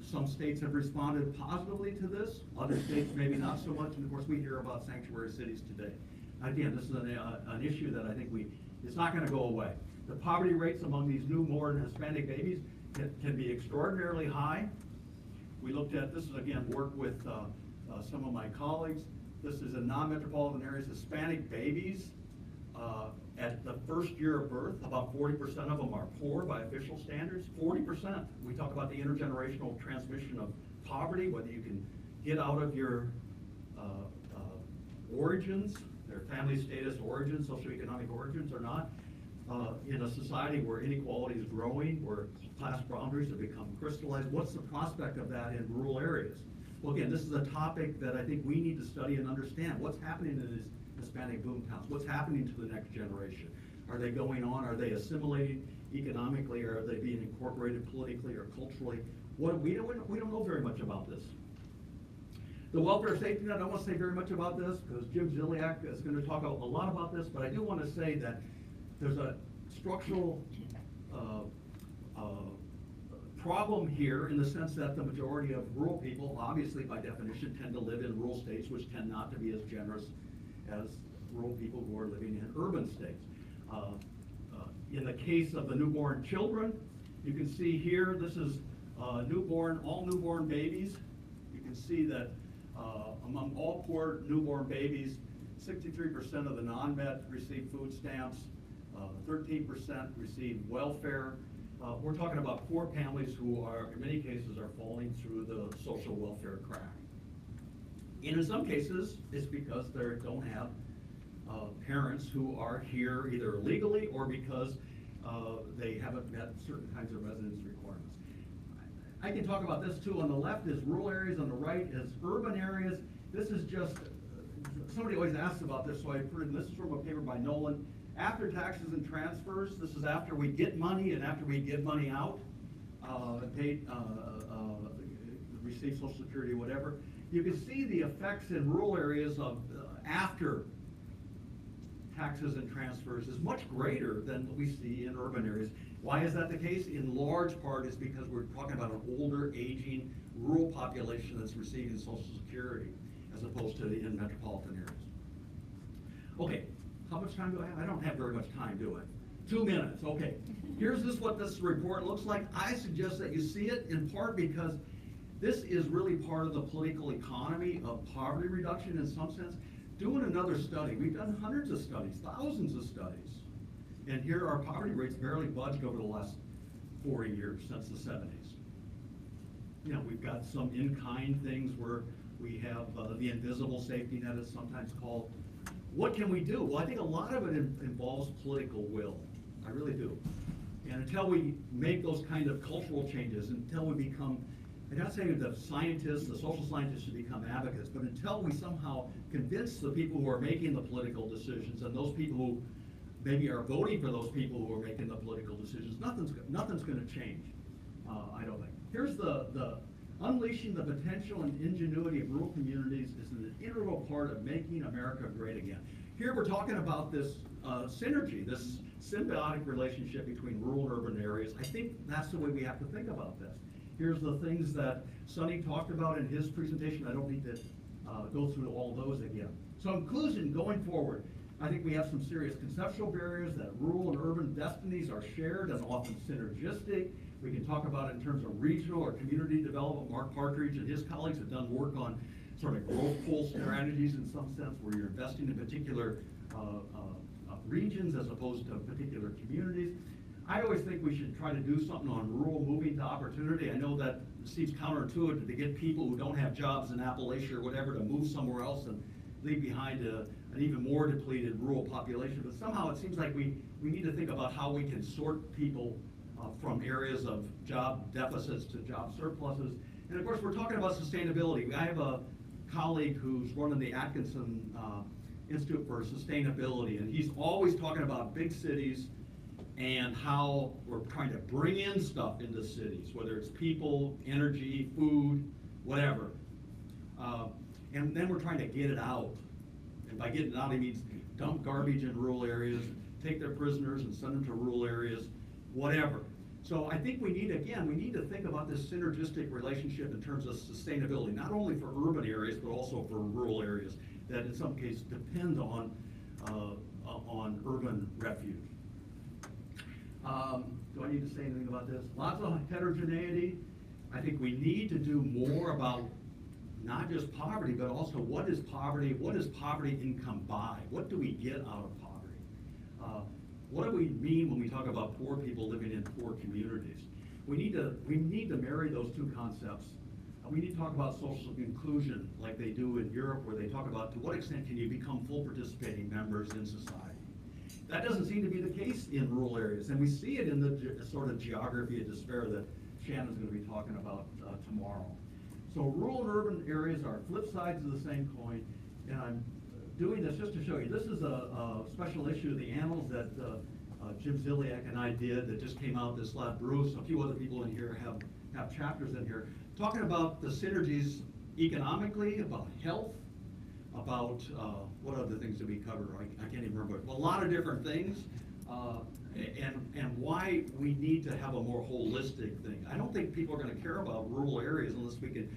Some states have responded positively to this, other states maybe not so much, and of course we hear about sanctuary cities today. Again, this is an issue that I think it's not going to go away. The poverty rates among these newborn Hispanic babies can be extraordinarily high. We looked at, this is again work with some of my colleagues. This is in non-metropolitan areas, Hispanic babies at the first year of birth, about 40% of them are poor by official standards, 40%. We talk about the intergenerational transmission of poverty, whether you can get out of your origins, their family status origins, socioeconomic origins or not, in a society where inequality is growing, where class boundaries have become crystallized. What's the prospect of that in rural areas? Well, again, this is a topic that I think we need to study and understand. What's happening in these Hispanic boom towns? What's happening to the next generation? Are they going on? Are they assimilating economically? Or are they being incorporated politically or culturally? We don't know very much about this. The welfare safety net, I don't want to say very much about this because Jim Ziliak is going to talk a lot about this, but I do want to say that there's a structural problem here in the sense that the majority of rural people, obviously by definition, tend to live in rural states which tend not to be as generous as rural people who are living in urban states. In the case of the newborn children, you can see here, this is all newborn babies. You can see that among all poor newborn babies, 63% of the non-met receive food stamps, 13% receive welfare. We're talking about poor families who are, in many cases, are falling through the social welfare crack. And in some cases, it's because they don't have parents who are here either illegally or because they haven't met certain kinds of residence requirements. I can talk about this too. On the left is rural areas, on the right is urban areas. This is just, somebody always asks about this, so I put in, this is from a paper by Nolan. After taxes and transfers, this is after we get money and after we give money out, receive Social Security, whatever. You can see the effects in rural areas of after taxes and transfers is much greater than what we see in urban areas. Why is that the case? In large part is because we're talking about an older, aging, rural population that's receiving Social Security as opposed to in metropolitan areas. Okay, how much time do I have? I don't have very much time, do I? 2 minutes, okay. Here's what this report looks like. I suggest that you see it in part because this is really part of the political economy of poverty reduction in some sense. Doing another study, we've done hundreds of studies, thousands of studies, and here our poverty rates barely budged over the last 40 years, since the 70s. You know, we've got some in-kind things where we have the invisible safety net, it's sometimes called. What can we do? Well, I think a lot of it involves political will. I really do. And until we make those kind of cultural changes, until we become, I'm not saying that the scientists, the social scientists should become advocates, but until we somehow convince the people who are making the political decisions and those people who maybe are voting for those people who are making the political decisions, nothing's going to change, I don't think. Here's the unleashing the potential and ingenuity of rural communities is an integral part of making America great again. Here we're talking about this synergy, this symbiotic relationship between rural and urban areas. I think that's the way we have to think about this. Here's the things that Sonny talked about in his presentation. I don't need to go through all those again. So in conclusion, going forward, I think we have some serious conceptual barriers that rural and urban destinies are shared and often synergistic. We can talk about it in terms of regional or community development. Mark Partridge and his colleagues have done work on sort of growth pull strategies in some sense where you're investing in particular regions as opposed to particular communities. I always think we should try to do something on rural moving to opportunity. I know that seems counterintuitive to get people who don't have jobs in Appalachia or whatever to move somewhere else and leave behind an even more depleted rural population. But somehow it seems like we need to think about how we can sort people from areas of job deficits to job surpluses. And of course, we're talking about sustainability. I have a colleague who's running the Atkinson Institute for Sustainability, and he's always talking about big cities and how we're trying to bring in stuff into cities, whether it's people, energy, food, whatever. And then we're trying to get it out. And by getting it out, he means dump garbage in rural areas, take their prisoners and send them to rural areas, whatever. So I think we need to think about this synergistic relationship in terms of sustainability, not only for urban areas, but also for rural areas that in some cases depend on urban refuge. Do I need to say anything about this? Lots of heterogeneity. I think we need to do more about not just poverty, but also what is poverty income buy? What do we get out of poverty? What do we mean when we talk about poor people living in poor communities? We need to marry those two concepts. We need to talk about social inclusion like they do in Europe, where they talk about to what extent can you become full participating members in society. That doesn't seem to be the case in rural areas, and we see it in the sort of geography of despair that Shannon's going to be talking about tomorrow. So rural and urban areas are flip sides of the same coin, and I'm doing this just to show you. This is a special issue of the Annals that Jim Ziliak and I did that just came out this last. Bruce, a few other people in here have chapters in here talking about the synergies economically, about health, about what other things did we cover? I can't even remember. A lot of different things, and why we need to have a more holistic thing. I don't think people are going to care about rural areas unless we can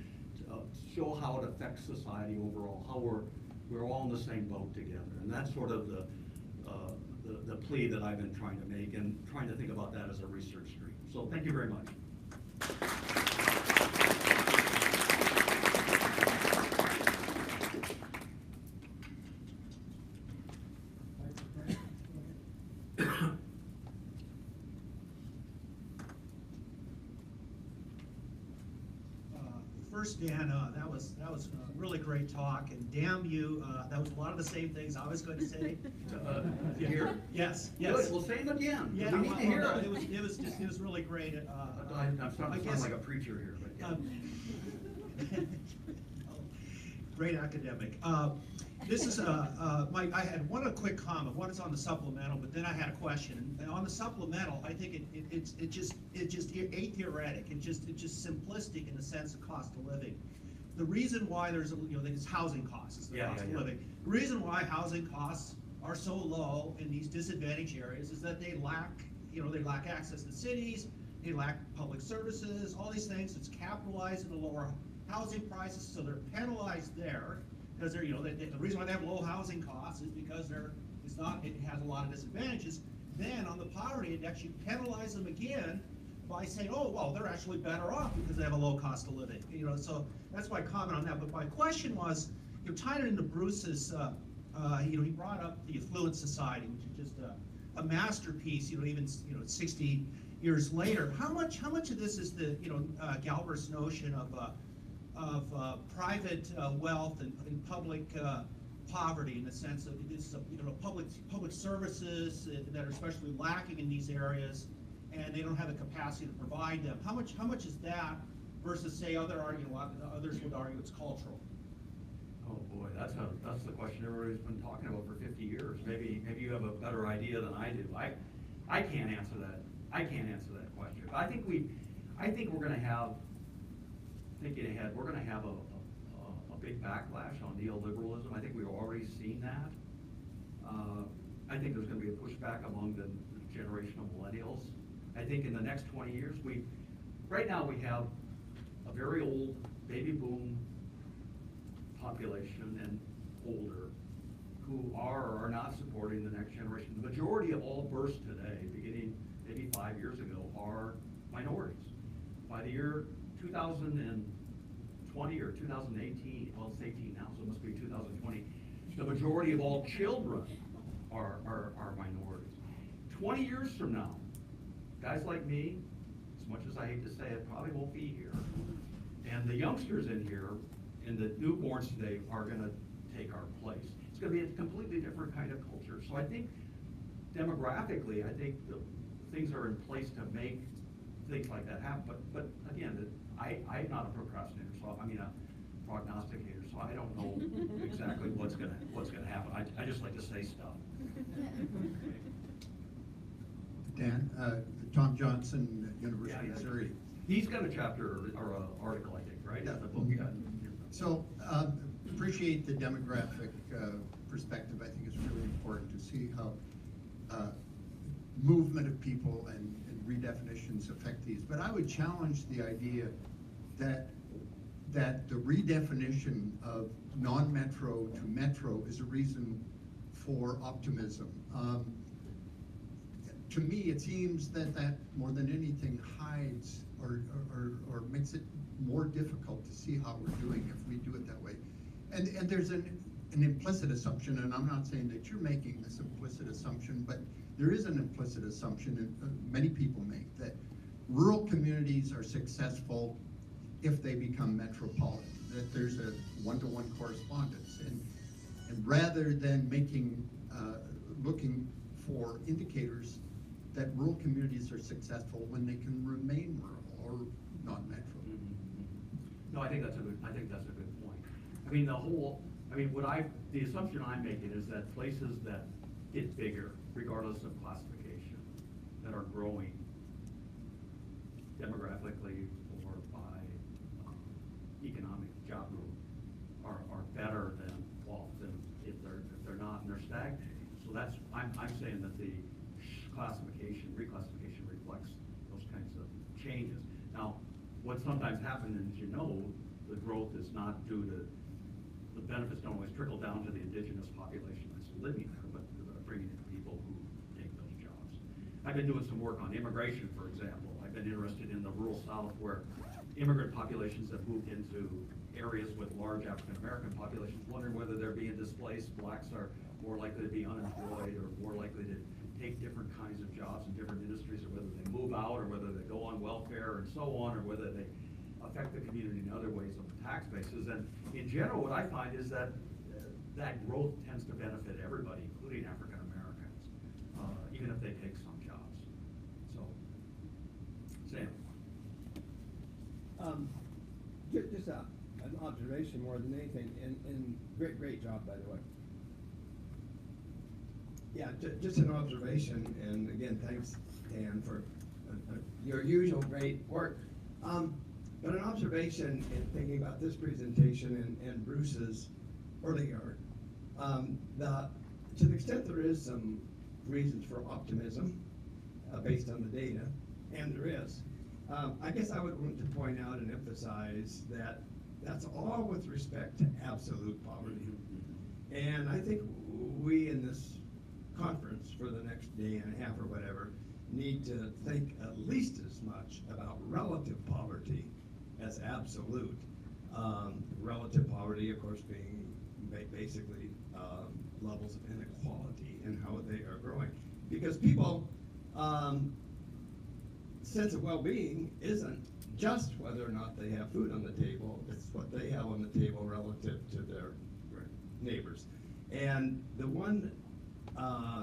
show how it affects society overall, how we're all in the same boat together, and that's sort of the plea that I've been trying to make and trying to think about that as a research stream. So thank you very much. First, Dan, that was a really great talk, and damn you, that was a lot of the same things I was going to say. Here? Yes. Good, we'll say them again. Yeah, We need to hear it. It was really great. I'm starting to sound like a preacher here, but yeah. Great academic. This is Mike. I had one quick comment. One is on the supplemental, but then I had a question. And on the supplemental, I think it's just atheoretic. It's just simplistic in the sense of cost of living. The reason why there's there's housing costs, the cost of living. The reason why housing costs are so low in these disadvantaged areas is that they lack access to cities, they lack public services, all these things. It's capitalized in the lower housing prices, so they're penalized there. Because the reason why they have low housing costs is because it has a lot of disadvantages. Then on the poverty index, you penalize them again by saying, oh, well, they're actually better off because they have a low cost of living. So that's my comment on that. But my question was, tying it into Bruce's, he brought up the affluent society, which is just a masterpiece. Even 60 years later, how much of this is the Galbraith's notion of private wealth and public poverty, in the sense of this, public services that are especially lacking in these areas, and they don't have the capacity to provide them. How much is that versus, say, others would argue it's cultural? Oh boy, that's the question everybody's been talking about for 50 years. Maybe you have a better idea than I do. I can't answer that. I can't answer that question. I think we're going to have. Thinking ahead, we're going to have a big backlash on neoliberalism. I think we've already seen that. I think there's going to be a pushback among the generation of millennials. I think in the next 20 years, right now we have a very old baby boom population and older who are or are not supporting the next generation. The majority of all births today, beginning maybe 5 years ago, are minorities. By the year 2020 or 2018, well, it's 18 now, so it must be 2020, the majority of all children are minorities. 20 years from now, guys like me, as much as I hate to say it, probably won't be here. And the youngsters in here and the newborns today are going to take our place. It's going to be a completely different kind of culture. So I think demographically, I think the things are in place to make things like that happen. But again, I'm not a procrastinator, so prognosticator, so I don't know exactly what's gonna happen. I just like to say stuff. Dan, Tom Johnson, University of Yeah, Missouri. He's got a chapter or an article, I think, right? Yeah. The book, yeah. So, appreciate the demographic perspective. I think it's really important to see how movement of people and redefinitions affect these. But I would challenge the idea that the redefinition of non-metro to metro is a reason for optimism. To me, it seems that more than anything hides or makes it more difficult to see how we're doing if we do it that way. And there's an implicit assumption, and I'm not saying that you're making this implicit assumption, but there is an implicit assumption that many people make, that rural communities are successful if they become metropolitan, that there's a one-to-one correspondence. And rather than looking for indicators that rural communities are successful when they can remain rural or not metro. No, I think that's a good point. I mean, the assumption I'm making is that places that get bigger, regardless of classification, that are growing demographically or by economic job growth are better than if they're not and they're stagnating. So I'm saying that the reclassification reflects those kinds of changes. Now, what sometimes happens is, the growth is not due to, the benefits don't always trickle down to the indigenous population that's living there, but bringing in people who take those jobs. I've been doing some work on immigration, for example. I've been interested in the rural South where immigrant populations have moved into areas with large African American populations, wondering whether they're being displaced. Blacks are more likely to be unemployed or more likely to take different kinds of jobs in different industries, or whether they move out, or whether they go on welfare and so on, or whether they affect the community in other ways on the tax basis. And in general, what I find is that that growth tends to benefit everybody, including African Americans, even if they take some jobs. So, Sam. Just an observation more than anything, and great job, by the way. Yeah, just an observation, and again, thanks, Dan, for your usual great work. But an observation in thinking about this presentation and Bruce's earlier, to the extent there is some reasons for optimism based on the data, and there is, I guess I would want to point out and emphasize that that's all with respect to absolute poverty. And I think we in this conference for the next day and a half or whatever need to think at least as much about relative poverty as absolute. Relative poverty, of course, being basically levels of inequality and how they are growing. Because people, sense of well-being isn't just whether or not they have food on the table, it's what they have on the table relative to their neighbors. And the one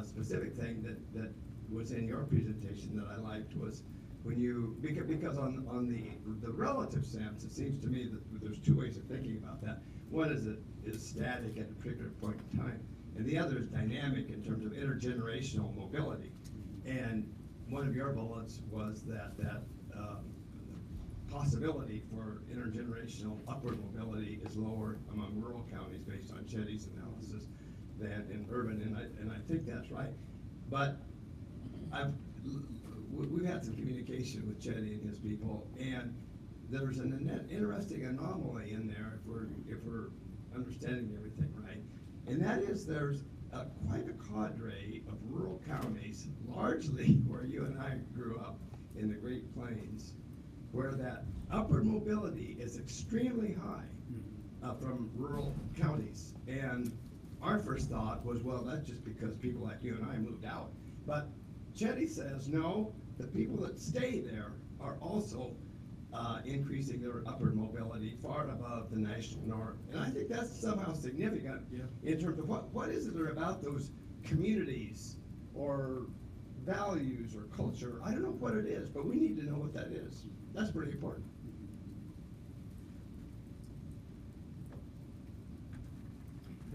specific thing that was in your presentation that I liked was when you, because on the relative sense, it seems to me that there's two ways of thinking about that. One is it is static at a particular point in time, and the other is dynamic in terms of intergenerational mobility. And one of your bullets was that possibility for intergenerational upward mobility is lower among rural counties based on Chetty's analysis than in urban, and I think that's right. But we've had some communication with Chetty and his people, and there's an interesting anomaly in there if we're understanding everything right, and that is there's quite a cadre of rural counties, largely where you and I grew up in the Great Plains, where that upward mobility is extremely high from rural counties. And our first thought was, well, that's just because people like you and I moved out. But Chetty says, no, the people that stay there are also increasing their upward mobility far above the national norm. And I think that's somehow significant in terms of what is it about those communities or values or culture. I don't know what it is, but we need to know what that is. That's pretty important.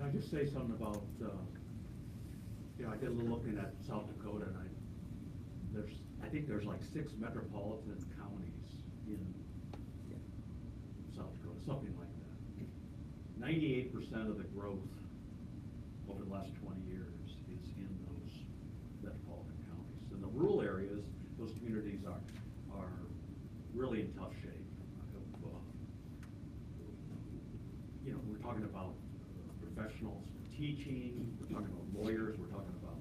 I just say something about, I did a little looking at South Dakota, and I think there's like 6 metropolitan counties in South Dakota, something like that. 98% of the growth over the last 20 years is in those metropolitan counties. In the rural areas, those communities are really in tough shape. We're talking about professionals teaching, we're talking about lawyers, we're talking about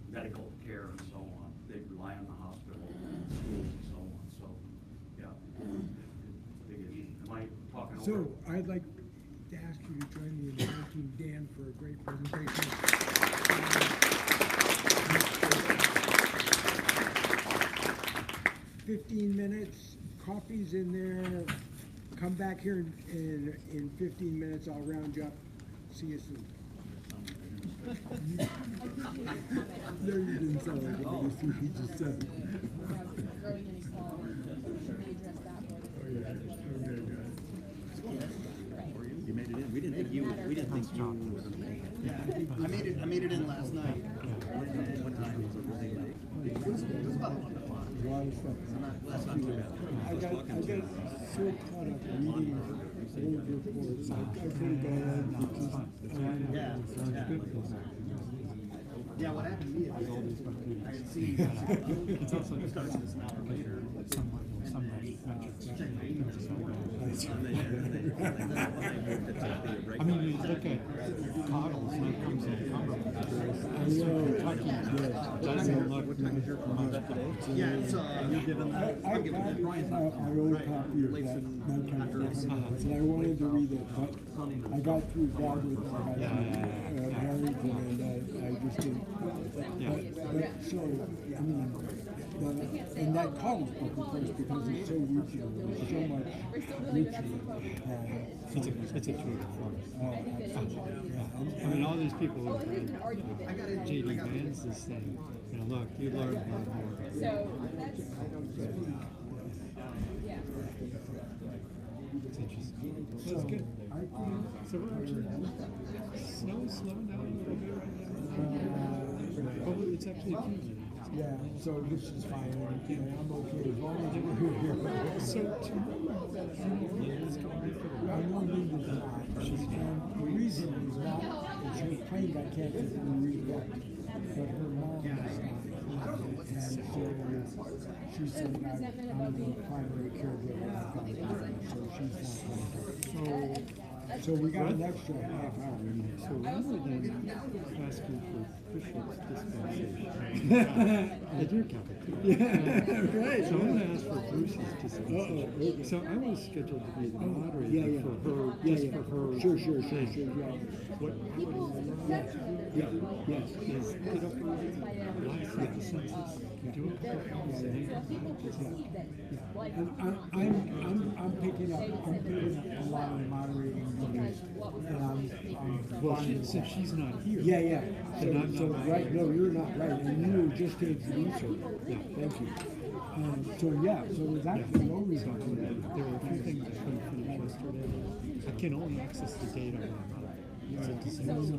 medical care and so on. They rely on the hospital, schools and so on. So, yeah, it's a big issue. Am I talking over? So I'd like to ask you to join me in thanking Dan for a great presentation. 15 minutes, coffee's in there. Come back here in 15 minutes. I'll round you up. See you soon. No, you didn't sound like it, but you just said it. You made it in. We didn't think you were gonna make it. Yeah, I made it in last night. What time was it? Was it late? It was about 1 o'clock. That's not too bad. I got so caught up reading old reports. I couldn't go on because Yeah, what happened to me is I had seen it's also starts this an hour later. I mean, you look at Coddles when it comes to Cumberland. Doesn't look much today. Yeah, it's you're given that. I got my old copy of that 1900s, and I wanted to read it, but I got through Galbraith, I got through Harrington, and I just didn't. But so, I mean, and that Coddles book, of course, because it's so regional, there's so much regional. It's a true performance. I mean, all these people who read J.D. Vance is saying, look, you learn more. It's interesting. So it's good. So we're actually slowing down a little bit right now. But it's actually accumulating. Yeah, so this is fine, and I'm okay as long as we're here. So tomorrow, it's going to be for the I know Linda's not, and the reason is not that her plane got canceled and reworked, but her mom is not. And so she said, I'm the primary caregiver, so she's not going. So we got an extra half hour. So rather than asking for Bishop's dispensation at your capital, right? So I'm going to ask for Bruce's dispensation. So I was scheduled to be the moderator for her, just for her. Sure. What yes, is get up early, last at the census, do a couple of things. And I'm picking up a lot of the moderating duties, and Well, since she's not here. Yeah. And I'm So not right, no, you're not right, and you were just to introduce her. Yeah. Thank you. So there's actually no reason for that. There were a few things I couldn't finish yesterday. I can only access the data when I'm out. It's at the census.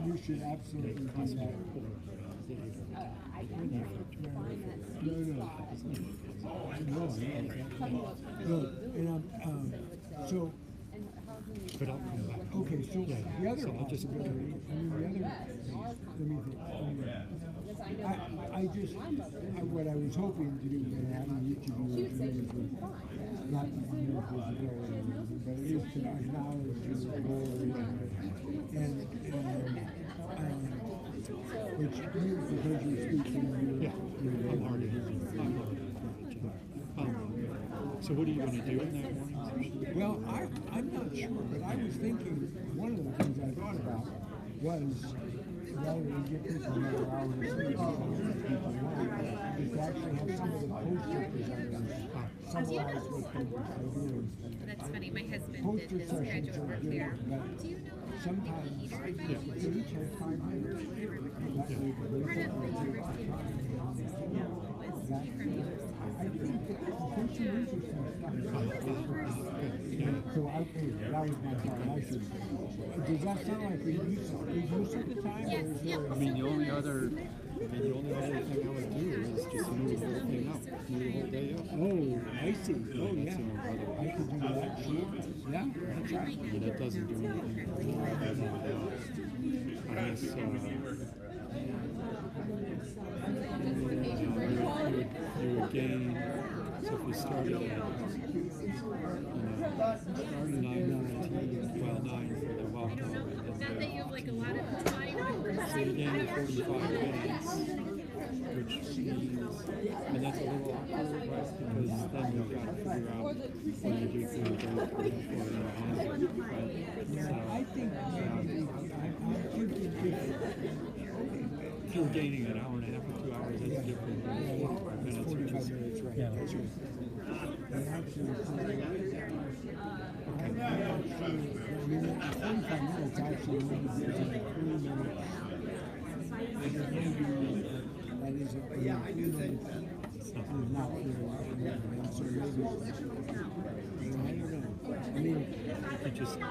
You should absolutely do that. No, and so. But I'll come back. Okay, so the other So I'll just go. possibility, what I was hoping to do when having each of you is not to be visibility, but it is to acknowledge your glory which you, because you're speaking, I'm already. So what are you going to do in that morning session? Well, I'm not sure, but I was thinking, one of the things I thought about was, rather than get people another hour to sleep, is to actually have some of the poster presenters summarize what they're doing. That's funny, my husband Poster did his sessions graduate are work good, there. but Do you know sometimes he they each have 5 minutes. Part of the University of Minnesota was he from USC? I think there's some interesting stuff. So that was my thought. Does that sound like a use of the time? Yes, or is yep. there- I mean, the only other thing I would do is just move the whole thing up, move the whole day up. Oh, I see. Oh, yeah. I could do that. Sure. Yeah, that's right. But that doesn't do anything. Unless, you would gain, so if we started at, started 9:19, well, 9 for the walk home. Not that you have like a lot of time. So you gain 45 minutes, which means, and that's a little awkward, right? Because then you've got to figure out when you do things right? So, I think, if you're gaining an hour and a half or 2 hours, that's different. Minutes, which is, minutes, right. yeah, That's right. And actually, I mean, 45 minutes actually only gives you 3 minutes. And then maybe that is a, yeah, I do that. It's not clear. And so maybe, I don't know. I mean, you just, you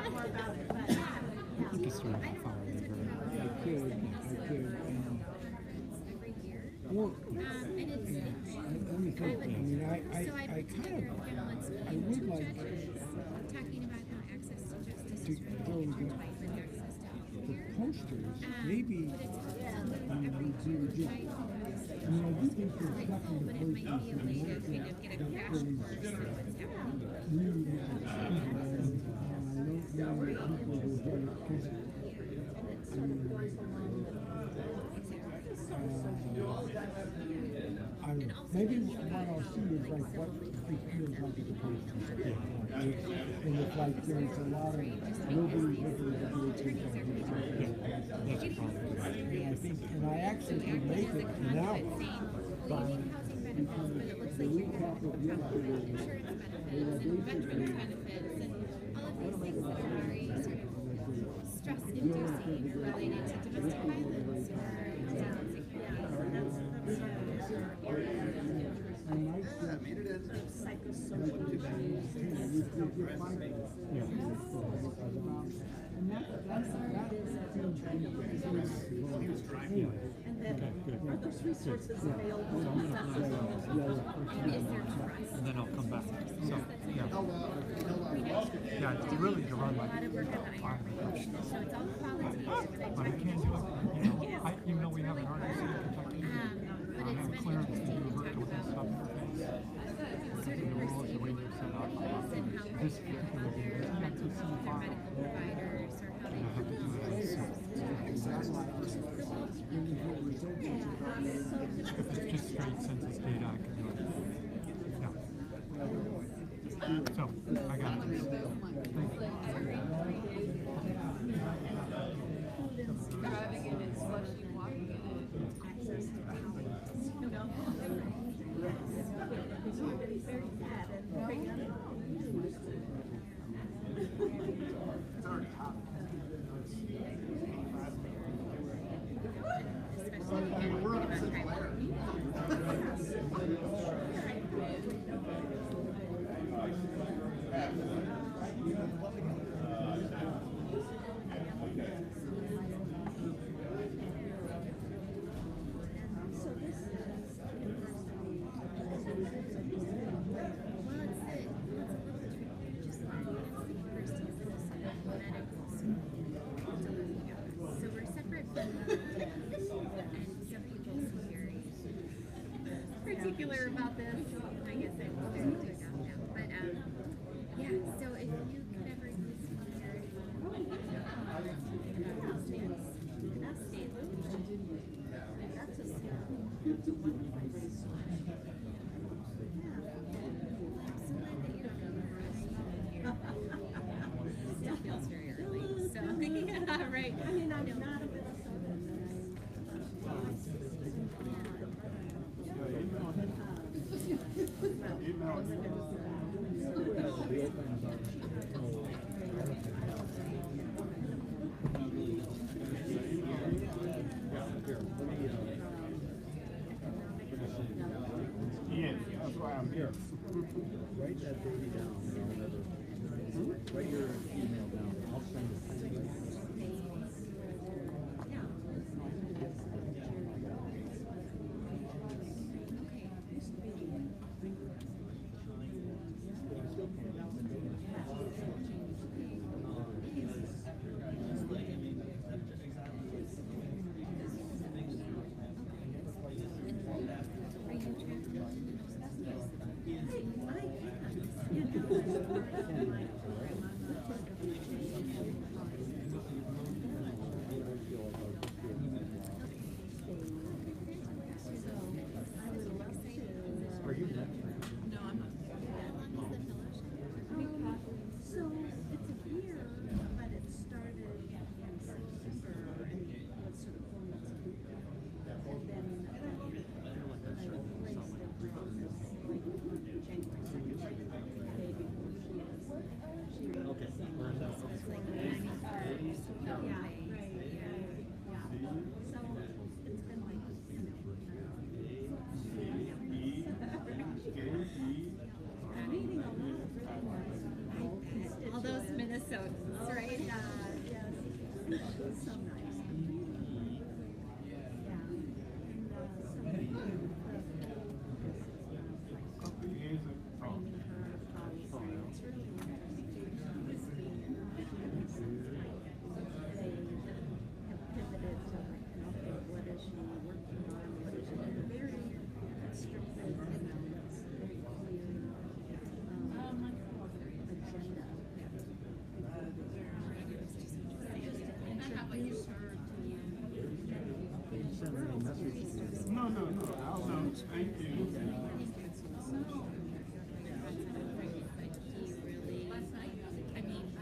can start a fire there. I could. Well, let me think. I mean, I kind of, I would like Talking about how access to justice to is go really with intertwined with access to the posters. Maybe we would just, I mean, I do think there's stuff in the but it might be a posters way to kind of get a crash course on what's happening. really, I don't know if people will get it, because, I mean, I don't know. Maybe what I'll see is like what it feels like at the posters. And if like there's a lot of nobody That's a problem. and I think, and I actually could make it an hour. Waiving housing benefits, but it looks like you're insurance benefits and veterans benefits and all of these things that are very sort of stress-inducing related to domestic violence or housing And those resources available? And then I'll come back. So, yeah. Yeah, it's really to run like 5 minutes. So it's all qualitative. But I can't do it, even though we have an RDC in Kentucky, But I it's have been clearance to interesting to revert talk to within about stuff interface. certain The rules, the way they're set up. and how they This care particular for thing their doesn't have mental to see health, their file. medical providers, or how they I have to do that. So, if it's just straight census data, I can do it. Yeah. So, I got it. Thank you. Driving in and slushy, walking in and access to So we're separate from and some people seem very particular about this. I guess I'm starting to adopt now. But yeah, so if you could ever use featured still feels very early. So yeah, right. I mean, I'm not a bit Yes, that's why I'm here. Write that baby down. Write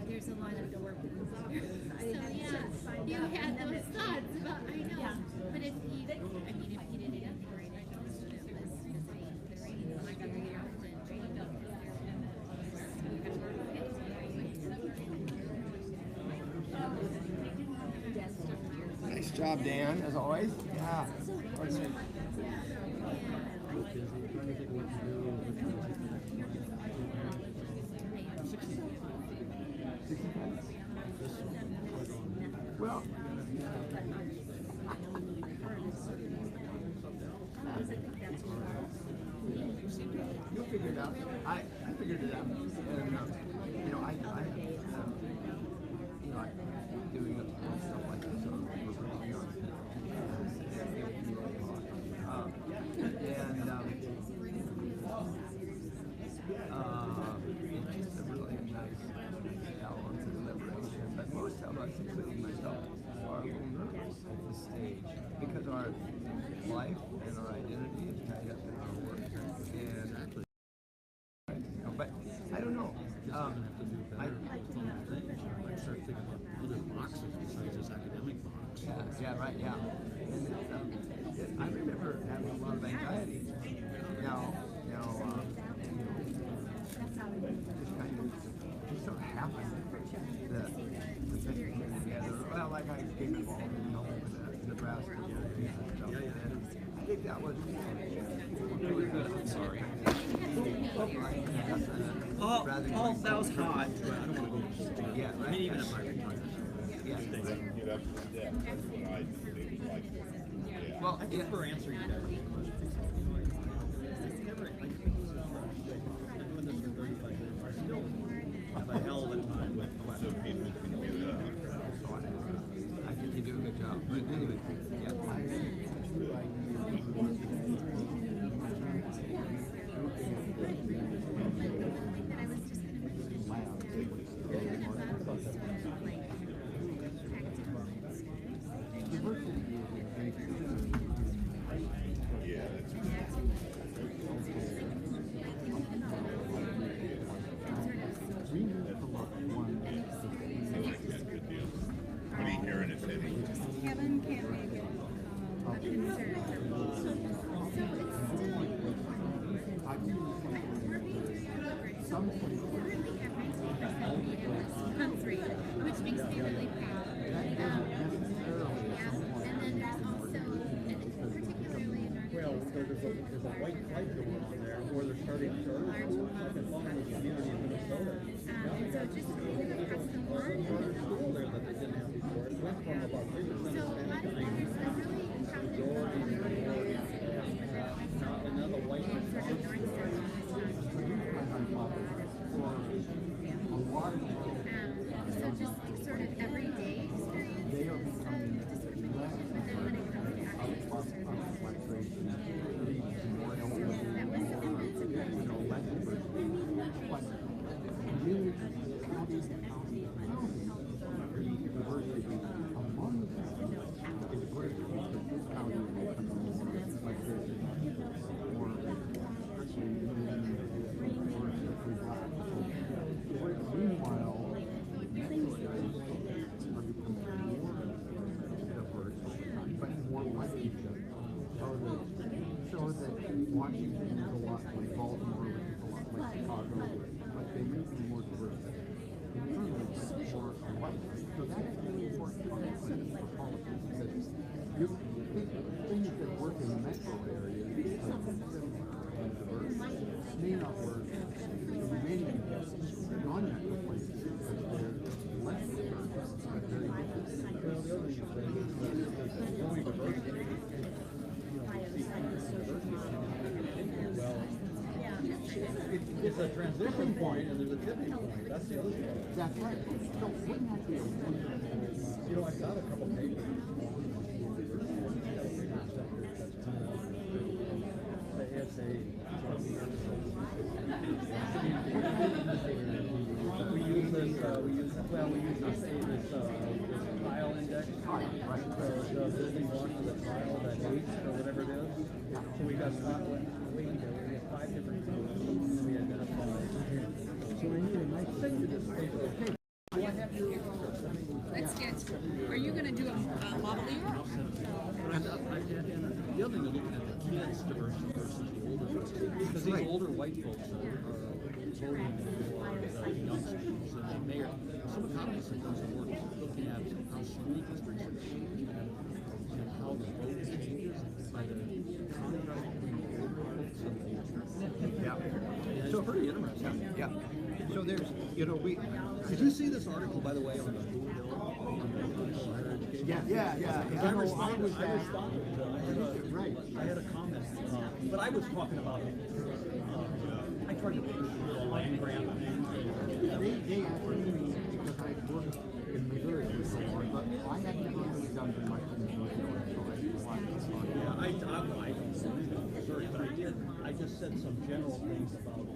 There's a lot of door so yeah, you had those thoughts about, I know, but if he, I mean, if he didn't have the right idea, it was the rain, I got the Nice job, Dan, as always. Yeah. Well, you'll figure it out. I figured it out, and you know, I doing stuff like this on RUPRI, it's just a really nice balance and liberation. But most of us, including myself, are a little nervous at this stage because our life and our identity is tied up in our work. And but I don't know. I start thinking about other boxes besides this academic box. Yeah, right, yeah. And I remember having a lot of anxiety. Now, just sort of happened that the thing came together. Well, like I came involved with Nebraska and stuff. And I think that was really good. I'm sorry. Oh, that was hot. Yeah, right. I mean, even if I retired. Yeah. Get up to step. That's what I think. Like, yeah. Well, I think we're answering that question. I've been doing this for 35 years. I still have a hell of a time with So people can get up. I think you do a good job. But anyway, yeah. What are you hearing, if any? Kevin can't make it a concern. So it's still, we're being covered. So currently at 19% response rate, which makes me really proud. Yeah, and then there's also, and particularly in our Well, there's a white flight going on there, where they're starting to like a fun in the community in Minnesota. so just moving across the board. School there that they didn't have before. It went from about 3% So a Hispanic lot of to others are really majority not another white so just sort of everyday experience to sort of but then when it comes to access to services, that was Washington is a lot like Baltimore, which is a lot like Chicago, but they may be more diverse. Internally, more alike. So that's really important for politics, because you think things that work in the metro area and diverse may not work in many non-metro places because they're less diverse, but very different. transition point and there's a tipping point. That's the other thing. That's right. So wouldn't that be a wonderful, You know, I've got a couple papers. The essay. We use this, this tile index. The building blocks of the tile, that H or whatever it is. So we got 5 different things. We identified. So I need a nice thing to this paper. Okay. Let's get, are you gonna do a wobbly or? And the other thing, looking at the kids' diversity versus the older folks. Because these older white folks are voting for the youngsters, and the mayor. Some economists have done some work looking at how school districts are changing and how the vote changes by the contrast between the older folks and the younger. Yeah. So pretty interesting. Yeah. So there's, you know, we. Did you see this article, by the way, on the Blue Hill? Yeah. I responded. I had a comment, but I was talking about. I tried to push the line grant. They asked me because I worked in Missouri for so long, but I had never really done very much in Missouri, so I watched this one. Yeah, I don't live in Missouri, but I just said some general things about the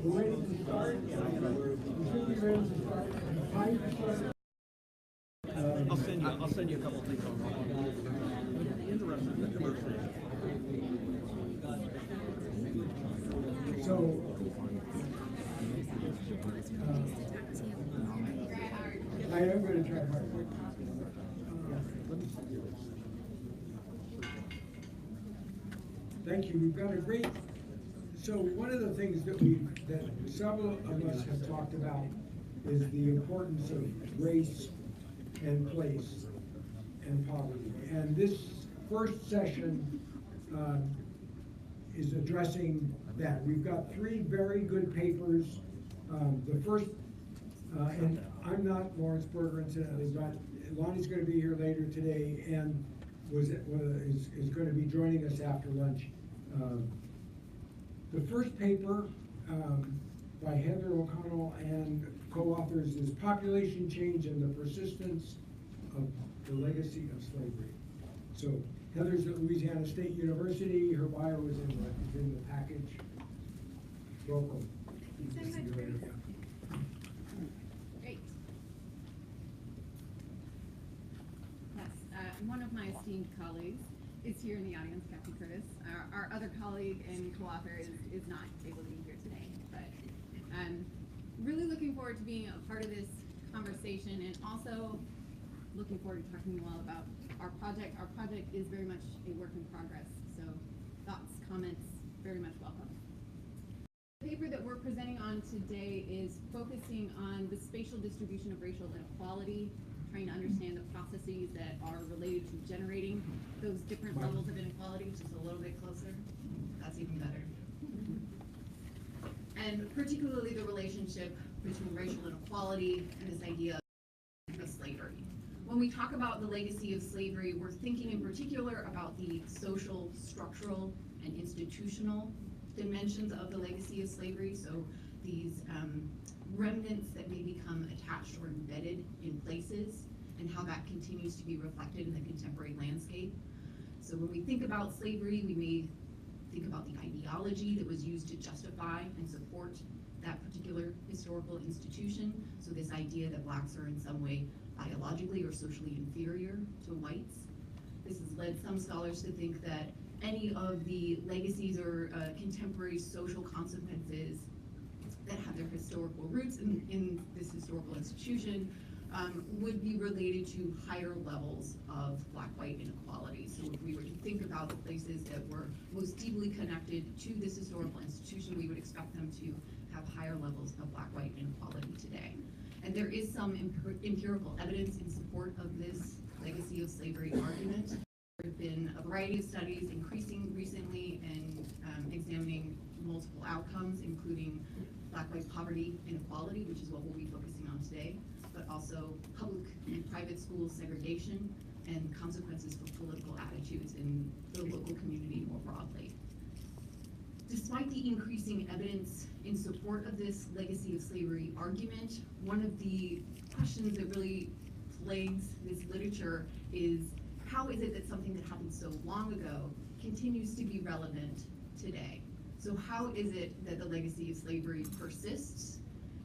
We're ready to start. We should be ready to start. I'll send you a couple things on interesting in the diversity. So, I am going to try hard. Thank you. We've got a great. So one of the things that several of us have talked about is the importance of race and place and poverty. And this first session is addressing that. We've got 3 very good papers. The first, and I'm not Lawrence Berger, incidentally, but Lonnie's going to be here later today and is going to be joining us after lunch. The first paper by Heather O'Connell and co-authors is Population Change and the Persistence of the Legacy of Slavery. So Heather's at Louisiana State University. Her bio is in the package. Welcome. Thanks so much. Great. Yes, one of my esteemed colleagues is here in the audience, Captain Curtis. Our other colleague and co-author is not able to be here today, but I'm really looking forward to being a part of this conversation and also looking forward to talking to you all about our project. Our project is very much a work in progress, so thoughts, comments, very much welcome. The paper that we're presenting on today is focusing on the spatial distribution of racial inequality, trying to understand the processes that are related to generating those different levels of inequality. Just a little bit closer, that's even better. And particularly the relationship between racial inequality and this idea of slavery. When we talk about the legacy of slavery, we're thinking in particular about the social, structural, and institutional dimensions of the legacy of slavery. So these remnants that may become attached or embedded in places and how that continues to be reflected in the contemporary landscape. So when we think about slavery, we may think about the ideology that was used to justify and support that particular historical institution. So this idea that blacks are in some way biologically or socially inferior to whites. This has led some scholars to think that any of the legacies or contemporary social consequences that have their historical roots in this historical institution would be related to higher levels of black-white inequality. So if we were to think about the places that were most deeply connected to this historical institution, we would expect them to have higher levels of black-white inequality today. And there is some empirical evidence in support of this legacy of slavery argument. There have been a variety of studies increasing recently and examining multiple outcomes, including Black-white poverty inequality, which is what we'll be focusing on today, but also public and private school segregation and consequences for political attitudes in the local community more broadly. Despite the increasing evidence in support of this legacy of slavery argument, one of the questions that really plagues this literature is, how is it that something that happened so long ago continues to be relevant today? So how is it that the legacy of slavery persists,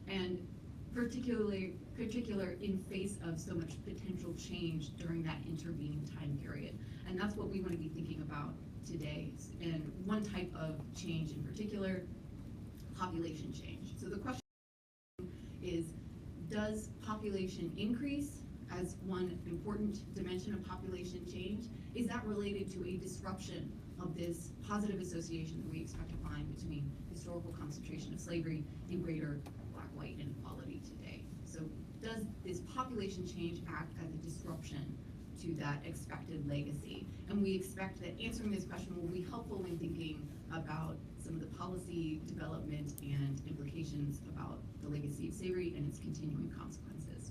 and particular in face of so much potential change during that intervening time period? And that's what we want to be thinking about today. And one type of change in particular, population change. So the question is, does population increase as one important dimension of population change? Is that related to a disruption of this positive association that we expect to find between historical concentration of slavery and greater Black-white inequality today? So does this population change act as a disruption to that expected legacy? And we expect that answering this question will be helpful in thinking about some of the policy development and implications about the legacy of slavery and its continuing consequences.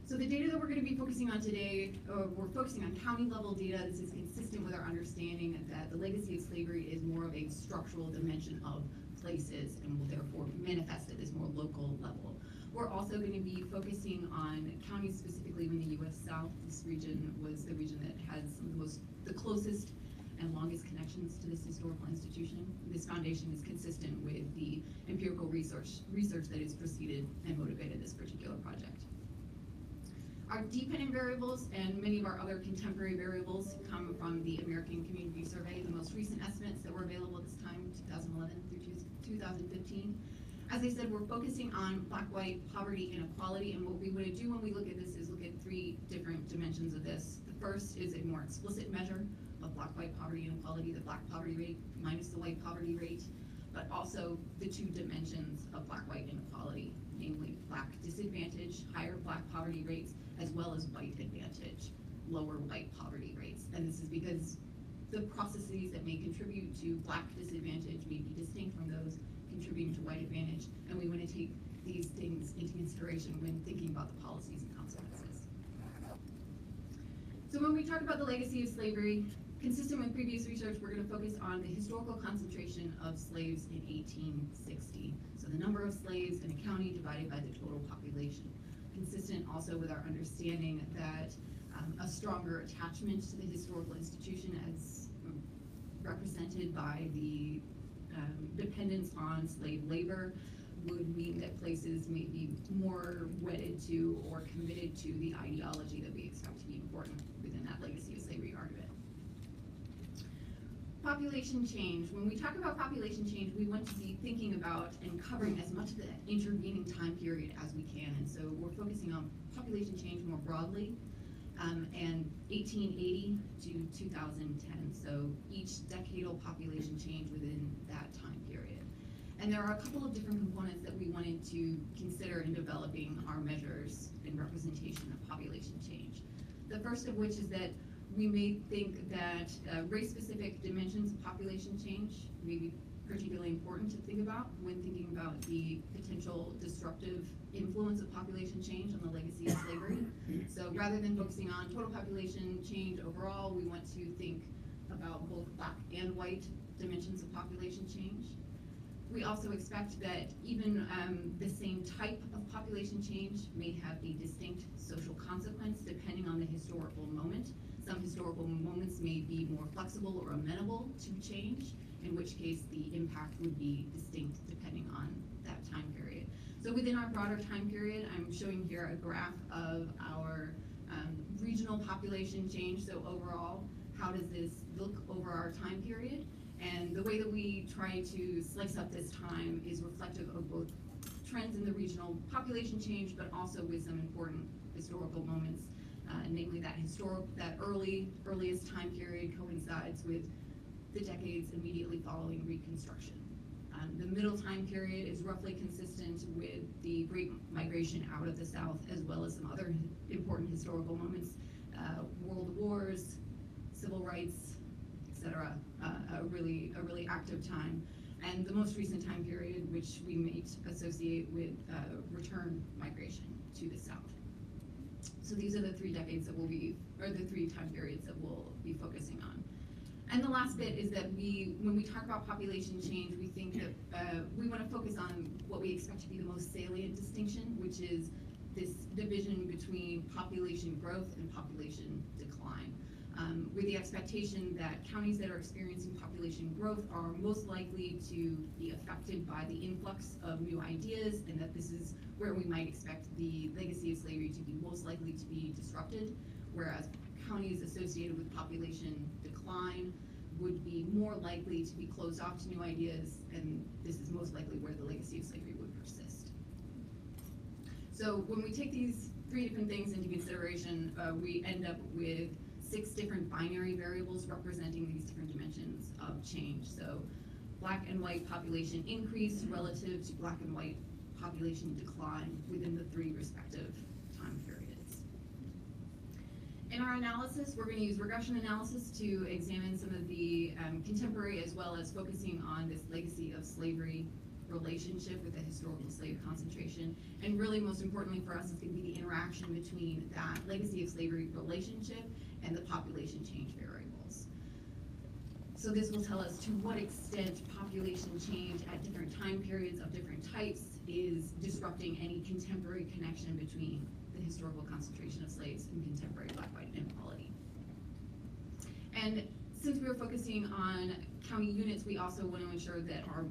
So the data that we're going to be focusing on today, we're focusing on county level data. This is consistent with our understanding that the legacy of slavery is more of a structural dimension of places and will therefore manifest at this more local level. We're also going to be focusing on counties specifically in the U.S. South. This region was the region that has some of the closest and longest connections to this historical institution. This foundation is consistent with the empirical research that has preceded and motivated this particular project. Our dependent variables and many of our other contemporary variables come from the American Community Survey, the most recent estimates that were available at this time, 2011 through 2015. As I said, we're focusing on Black-white poverty inequality, and what we want to do when we look at this is look at three different dimensions of this. The first is a more explicit measure of Black-white poverty inequality, the Black poverty rate minus the white poverty rate, but also the two dimensions of Black-white inequality, namely Black disadvantage, higher Black poverty rates, as well as white advantage, lower white poverty rates. And this is because the processes that may contribute to Black disadvantage may be distinct from those contributing to white advantage, and we want to take these things into consideration when thinking about the policies and consequences. So when we talk about the legacy of slavery, consistent with previous research, we're going to focus on the historical concentration of slaves in 1860. So the number of slaves in a county divided by the total population. Consistent also with our understanding that a stronger attachment to the historical institution as represented by the dependence on slave labor would mean that places may be more wedded to or committed to the ideology that we expect to be important within that legacy of slavery argument. Population change. When we talk about population change, we want to be thinking about and covering as much of the intervening time period as we can. And so we're focusing on population change more broadly, and 1880 to 2010. So each decadal population change within that time period. And there are a couple of different components that we wanted to consider in developing our measures and representation of population change. The first of which is that we may think that race-specific dimensions of population change may be particularly important to think about when thinking about the potential disruptive influence of population change on the legacy of slavery. So rather than focusing on total population change overall, we want to think about both Black and white dimensions of population change. We also expect that even the same type of population change may have a distinct social consequence depending on the historical moment. Some historical moments may be more flexible or amenable to change, in which case the impact would be distinct depending on that time period. So within our broader time period, I'm showing here a graph of our regional population change. So overall, how does this look over our time period? And the way that we try to slice up this time is reflective of both trends in the regional population change, but also with some important historical moments, namely that earliest time period coincides with the decades immediately following Reconstruction. The middle time period is roughly consistent with the Great Migration out of the South, as well as some other important historical moments world wars, civil rights, etc. A really active time. And the most recent time period, which we might associate with return migration to the South. So these are the 3 decades that the 3 time periods that we'll be focusing on. And the last bit is that when we talk about population change, we think that we want to focus on what we expect to be the most salient distinction, which is this division between population growth and population decline. With the expectation that counties that are experiencing population growth are most likely to be affected by the influx of new ideas, and that this is where we might expect the legacy of slavery to be most likely to be disrupted, whereas counties associated with population decline would be more likely to be closed off to new ideas, and this is most likely where the legacy of slavery would persist. So when we take these 3 different things into consideration, we end up with 6 different binary variables representing these different dimensions of change. So Black and white population increase relative to Black and white population decline within the 3 respective time periods. In our analysis, we're going to use regression analysis to examine some of the contemporary, as well as focusing on this legacy of slavery relationship with the historical slave concentration. And really, most importantly for us, is going to be the interaction between that legacy of slavery relationship and the population change variables. So this will tell us to what extent population change at different time periods of different types is disrupting any contemporary connection between the historical concentration of slaves and contemporary Black-white inequality. And since we were focusing on county units, we also want to ensure that our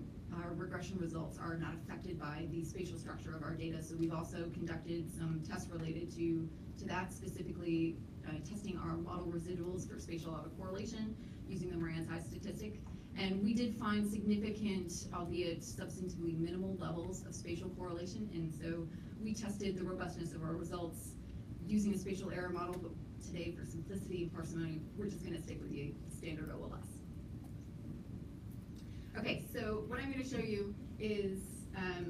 regression results are not affected by the spatial structure of our data. So we've also conducted some tests related to that, specifically testing our model residuals for spatial autocorrelation using the Moran-Size statistic. And we did find significant, albeit substantively minimal, levels of spatial correlation. And so we tested the robustness of our results using a spatial error model, but today, for simplicity and parsimony, we're just going to stick with the standard OLS. Okay, so what I'm going to show you is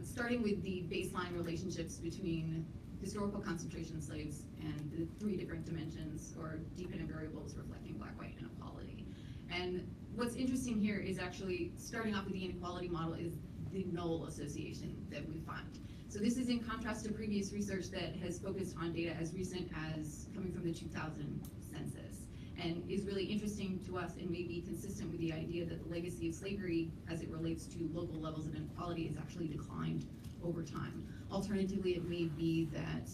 starting with the baseline relationships between historical concentration of slaves and the 3 different dimensions or dependent variables reflecting Black-white inequality. And what's interesting here is actually starting off with the inequality model is the null association that we find. So this is in contrast to previous research that has focused on data as recent as coming from the 2000 census, and is really interesting to us and may be consistent with the idea that the legacy of slavery as it relates to local levels of inequality has actually declined over time. Alternatively, it may be that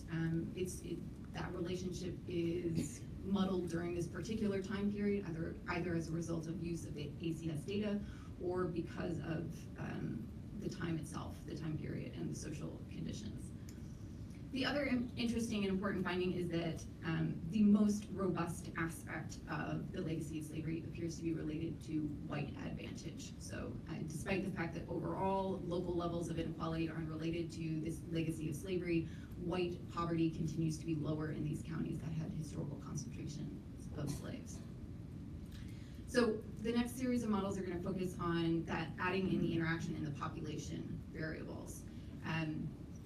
that relationship is muddled during this particular time period, either as a result of use of the ACS data or because of the time itself, the time period, and the social conditions. The other interesting and important finding is that the most robust aspect of the legacy of slavery appears to be related to white advantage. So despite the fact that overall local levels of inequality are unrelated to this legacy of slavery, white poverty continues to be lower in these counties that had historical concentration of slaves. So the next series of models are going to focus on that, adding in the interaction in the population variables.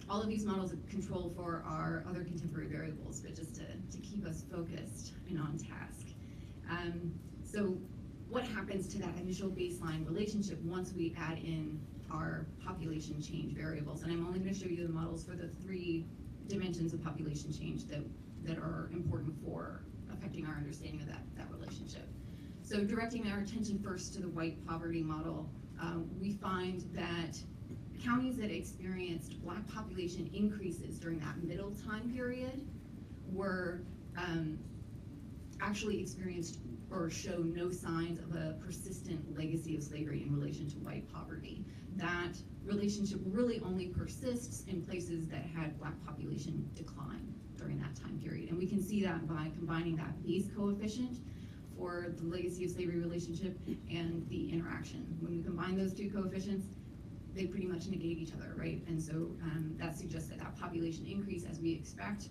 All of these models control for our other contemporary variables, but just to keep us focused and on task. So what happens to that initial baseline relationship once we add in our population change variables? And I'm only going to show you the models for the 3 dimensions of population change that are important for affecting our understanding of that relationship. So directing our attention first to the white poverty model, we find that counties that experienced Black population increases during that middle time period were actually experienced or show no signs of a persistent legacy of slavery in relation to white poverty. That relationship really only persists in places that had Black population decline during that time period. And we can see that by combining that base coefficient for the legacy of slavery relationship and the interaction. When we combine those 2 coefficients, they pretty much negate each other, right? And so that suggests that population increase, as we expect,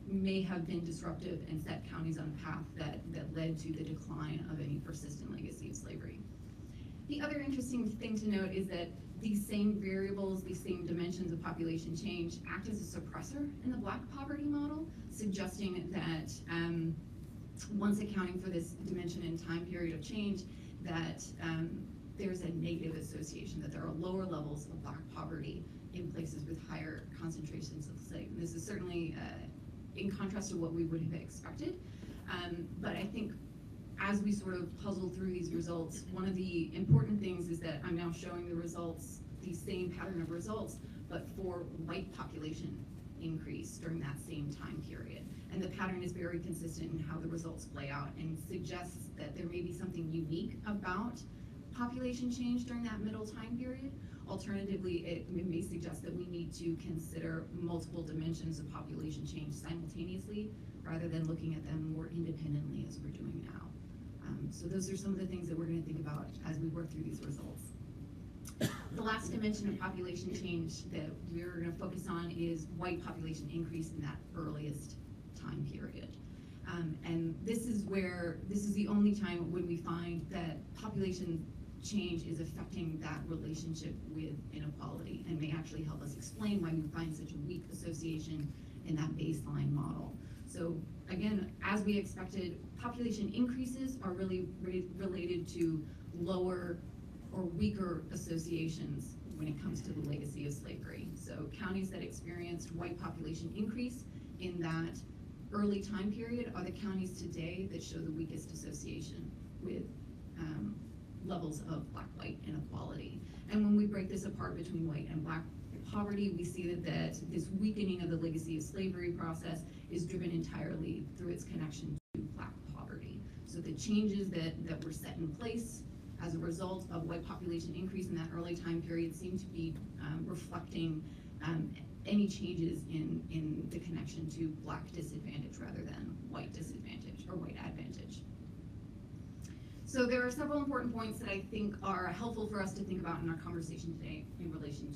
may have been disruptive and set counties on a path that led to the decline of any persistent legacy of slavery. The other interesting thing to note is that these same variables, these same dimensions of population change act as a suppressor in the Black poverty model, suggesting that once accounting for this dimension and time period of change, that there's a negative association, that there are lower levels of Black poverty in places with higher concentrations of slaves. And this is certainly in contrast to what we would have expected. But I think as we sort of puzzle through these results, one of the important things is that I'm now showing the results, the same pattern of results, but for white population increase during that same time period. And the pattern is very consistent in how the results play out and suggests that there may be something unique about population change during that middle time period. Alternatively, it may suggest that we need to consider multiple dimensions of population change simultaneously, rather than looking at them more independently as we're doing now. So those are some of the things that we're going to think about as we work through these results. The last dimension of population change that we're going to focus on is white population increase in that earliest time period. And this is the only time when we find that population change is affecting that relationship with inequality, and may actually help us explain why we find such a weak association in that baseline model. So again, as we expected, population increases are really related to lower or weaker associations when it comes to the legacy of slavery. So counties that experienced white population increase in that early time period are the counties today that show the weakest association with levels of Black-white inequality. And when we break this apart between white and Black poverty, we see that this weakening of the legacy of slavery process is driven entirely through its connection to Black poverty. So the changes that were set in place as a result of white population increase in that early time period seem to be reflecting any changes in the connection to Black disadvantage rather than white disadvantage or white advantage. So there are several important points that I think are helpful for us to think about in our conversation today in relation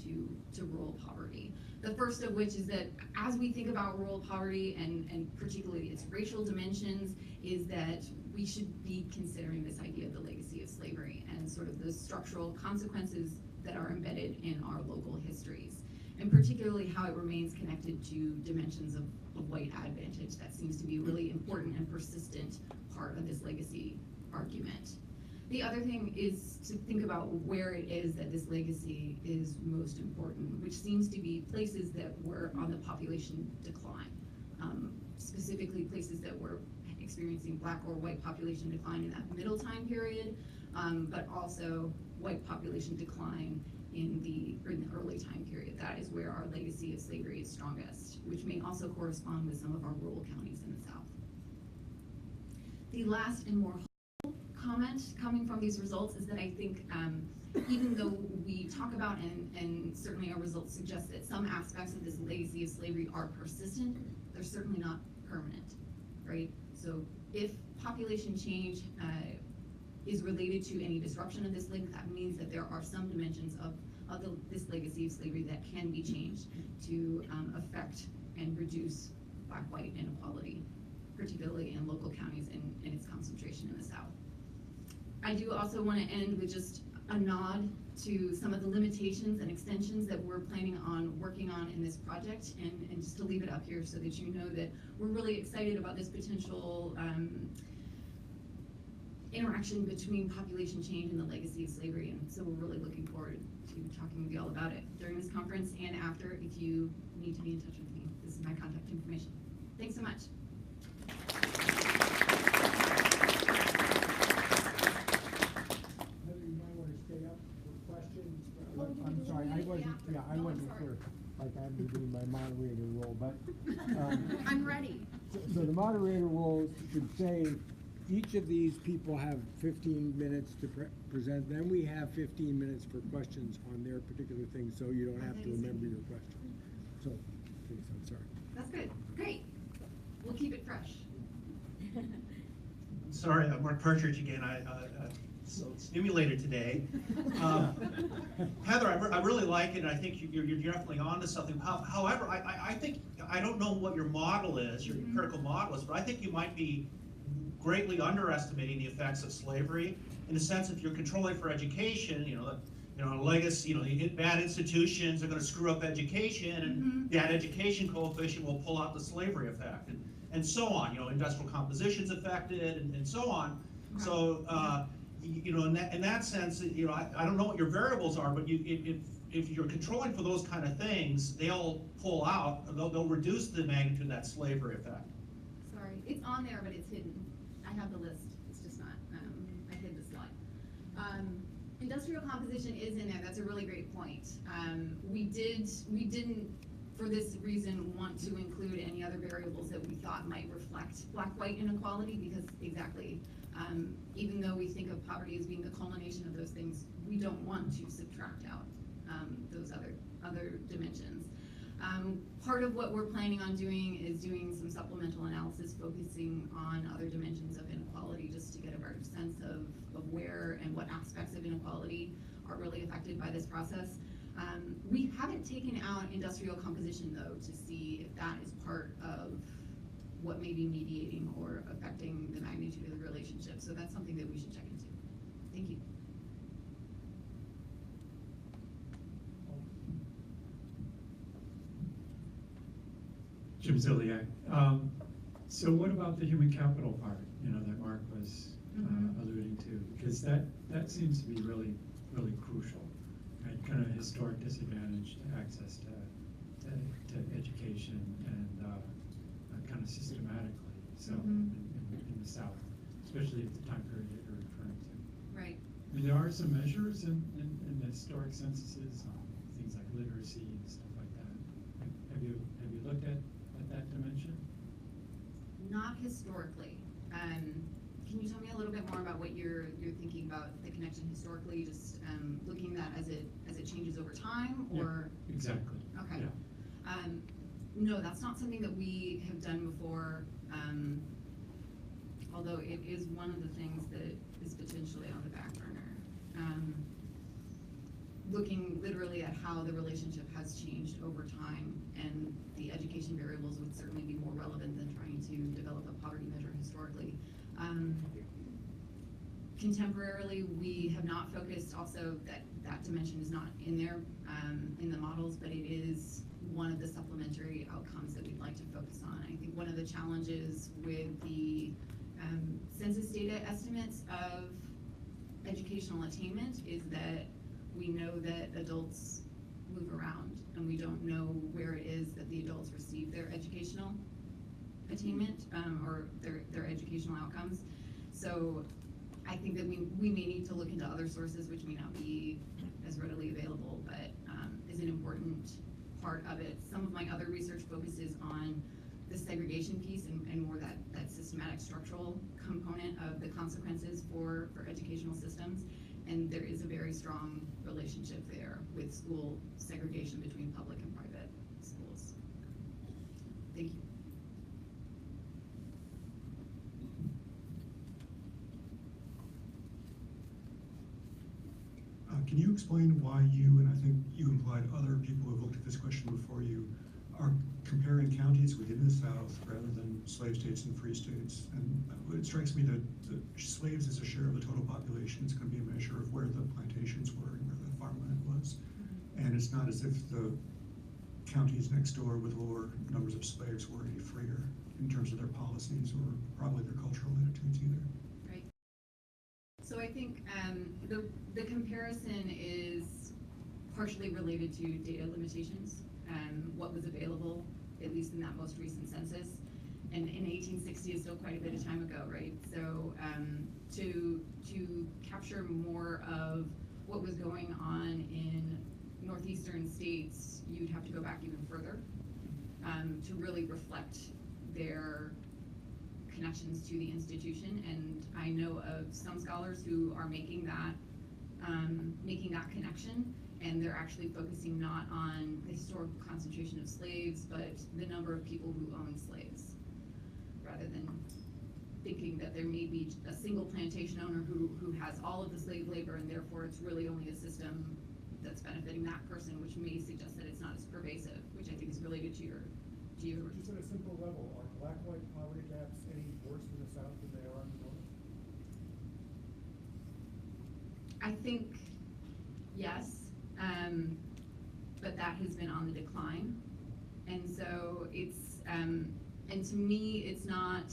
to rural poverty. The first of which is that as we think about rural poverty and particularly its racial dimensions, is that we should be considering this idea of the legacy of slavery and sort of the structural consequences that are embedded in our local histories, and particularly how it remains connected to dimensions of white advantage. That seems to be a really important and persistent part of this legacy argument. The other thing is to think about where it is that this legacy is most important, which seems to be places that were on the population decline, specifically places that were experiencing Black or white population decline in that middle time period, but also white population decline in the early time period. That is where our legacy of slavery is strongest, which may also correspond with some of our rural counties in the South. The last and more hopeful comment coming from these results is that I think even though we talk about and certainly our results suggest that some aspects of this legacy of slavery are persistent, they're certainly not permanent, right? So if population change is related to any disruption of this link, that means that there are some dimensions of this legacy of slavery that can be changed to affect and reduce Black-white inequality, particularly in local counties and its concentration in the South. I do also want to end with just a nod to some of the limitations and extensions that we're planning on working on in this project, and just to leave it up here so that you know that we're really excited about this potential interaction between population change and the legacy of slavery, and so we're really looking forward to talking with you all about it during this conference and after. If you need to be in touch with me, this is my contact information. Thanks so much. You might want to stay up for questions. I'm sorry, I wasn't clear. Like I'm doing my moderator role, but I'm ready. So the moderator role should say each of these people have 15 minutes to present. Then we have 15 minutes for questions on their particular thing, so you don't have to remember your question. So, please, I'm sorry. That's good. Great. We'll keep it fresh. Sorry, Mark Partridge again. I'm so stimulated today. Heather, I really like it, and I think you're definitely onto something. However, I think, I don't know what your model is, your critical model is, but I think you might be greatly underestimating the effects of slavery, in the sense if you're controlling for education, you know, you know, legacy, you know, you get bad institutions are gonna screw up education, and that education coefficient will pull out the slavery effect, and so on, you know, industrial composition's affected, and so on. Okay. So, you know, in that sense, you know, I don't know what your variables are, but if you're controlling for those kind of things, they'll pull out, they'll reduce the magnitude of that slavery effect. Sorry, it's on there, but it's hidden. I have the list, it's just not, I hid the slide. Industrial composition is in there, that's a really great point. We didn't, for this reason, want to include any other variables that we thought might reflect black-white inequality, because exactly, even though we think of poverty as being the culmination of those things, we don't want to subtract out those other dimensions. Part of what we're planning on doing is doing some supplemental analysis focusing on other dimensions of inequality, just to get a better sense of where and what aspects of inequality are really affected by this process. We haven't taken out industrial composition, though, to see if that is part of what may be mediating or affecting the magnitude of the relationship. So that's something that we should check into. Thank you. Jim Ziliak. So what about the human capital part, you know, that Mark was alluding to? Because that seems to be really, really crucial, right? Kind of historic disadvantage to access to education and kind of systematically, so in the South, especially at the time period that you're referring to. Right. I mean, there are some measures in the historic censuses on things like literacy and stuff like that. Have you looked at that dimension? Not historically. Can you tell me a little bit more about what you're thinking about the connection historically? Just looking at as it changes over time, or yeah, exactly. Okay. Yeah. No, that's not something that we have done before. Although it is one of the things that is potentially on the back burner. Looking literally at how the relationship has changed over time, and the education variables would certainly be more relevant than trying to develop a poverty measure historically. Contemporarily, we have not focused also that dimension is not in there in the models, but it is one of the supplementary outcomes that we'd like to focus on. I think one of the challenges with the census data estimates of educational attainment is that we know that adults move around, and we don't know where it is that the adults receive their educational attainment or their educational outcomes. So I think that we may need to look into other sources which may not be as readily available, but is an important part of it. Some of my other research focuses on the segregation piece and more that systematic structural component of the consequences for educational systems. And there is a very strong relationship there with school segregation between public and private schools. Thank you. Can you explain why you, and I think you implied other people who have looked at this question before you, are comparing counties within the South rather than slave states and free states? And it strikes me that the slaves as a share of the total population is going to be a measure of where the plantations were and where the farmland was. And it's not as if the counties next door with lower numbers of slaves were any freer in terms of their policies or probably their cultural attitudes either. Right. So I think the comparison is partially related to data limitations. What was available, at least in that most recent census. And in 1860 is still quite a bit of time ago, right? So to capture more of what was going on in northeastern states, you'd have to go back even further to really reflect their connections to the institution. And I know of some scholars who are making that connection, and they're actually focusing not on the historical concentration of slaves, but the number of people who own slaves, rather than thinking that there may be a single plantation owner who has all of the slave labor, and therefore it's really only a system that's benefiting that person, which may suggest that it's not as pervasive, which I think is related to your Just at a simple level, are black-white poverty gaps any worse in the South than they are in the North? I think yes, but that has been on the decline. And so it's, and to me, it's not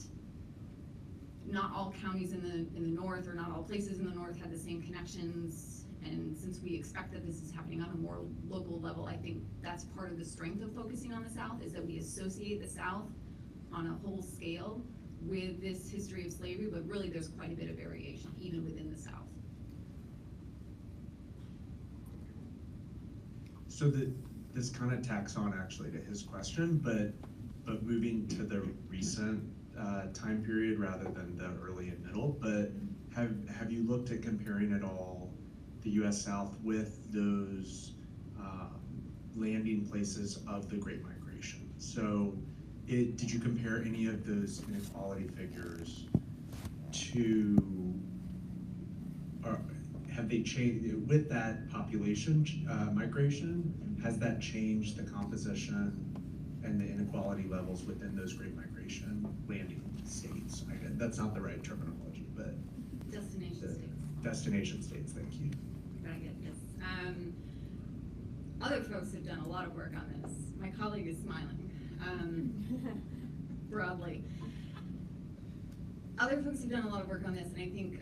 all counties in the north, or not all places in the north had the same connections. And since we expect that this is happening on a more local level, I think that's part of the strength of focusing on the South, is that we associate the South on a whole scale with this history of slavery, but really there's quite a bit of variation even within the South. So this kind of tacks on actually to his question, but moving to the recent time period rather than the early and middle. But have you looked at comparing at all the U.S. South with those landing places of the Great Migration? So did you compare any of those inequality figures to, or have they changed with that population migration? Has that changed the composition and the inequality levels within those Great Migration landing states? I guess that's not the right terminology, but Destination states. Destination states, thank you. Very good, yes. Other folks have done a lot of work on this. My colleague is smiling, broadly. Other folks have done a lot of work on this, and I think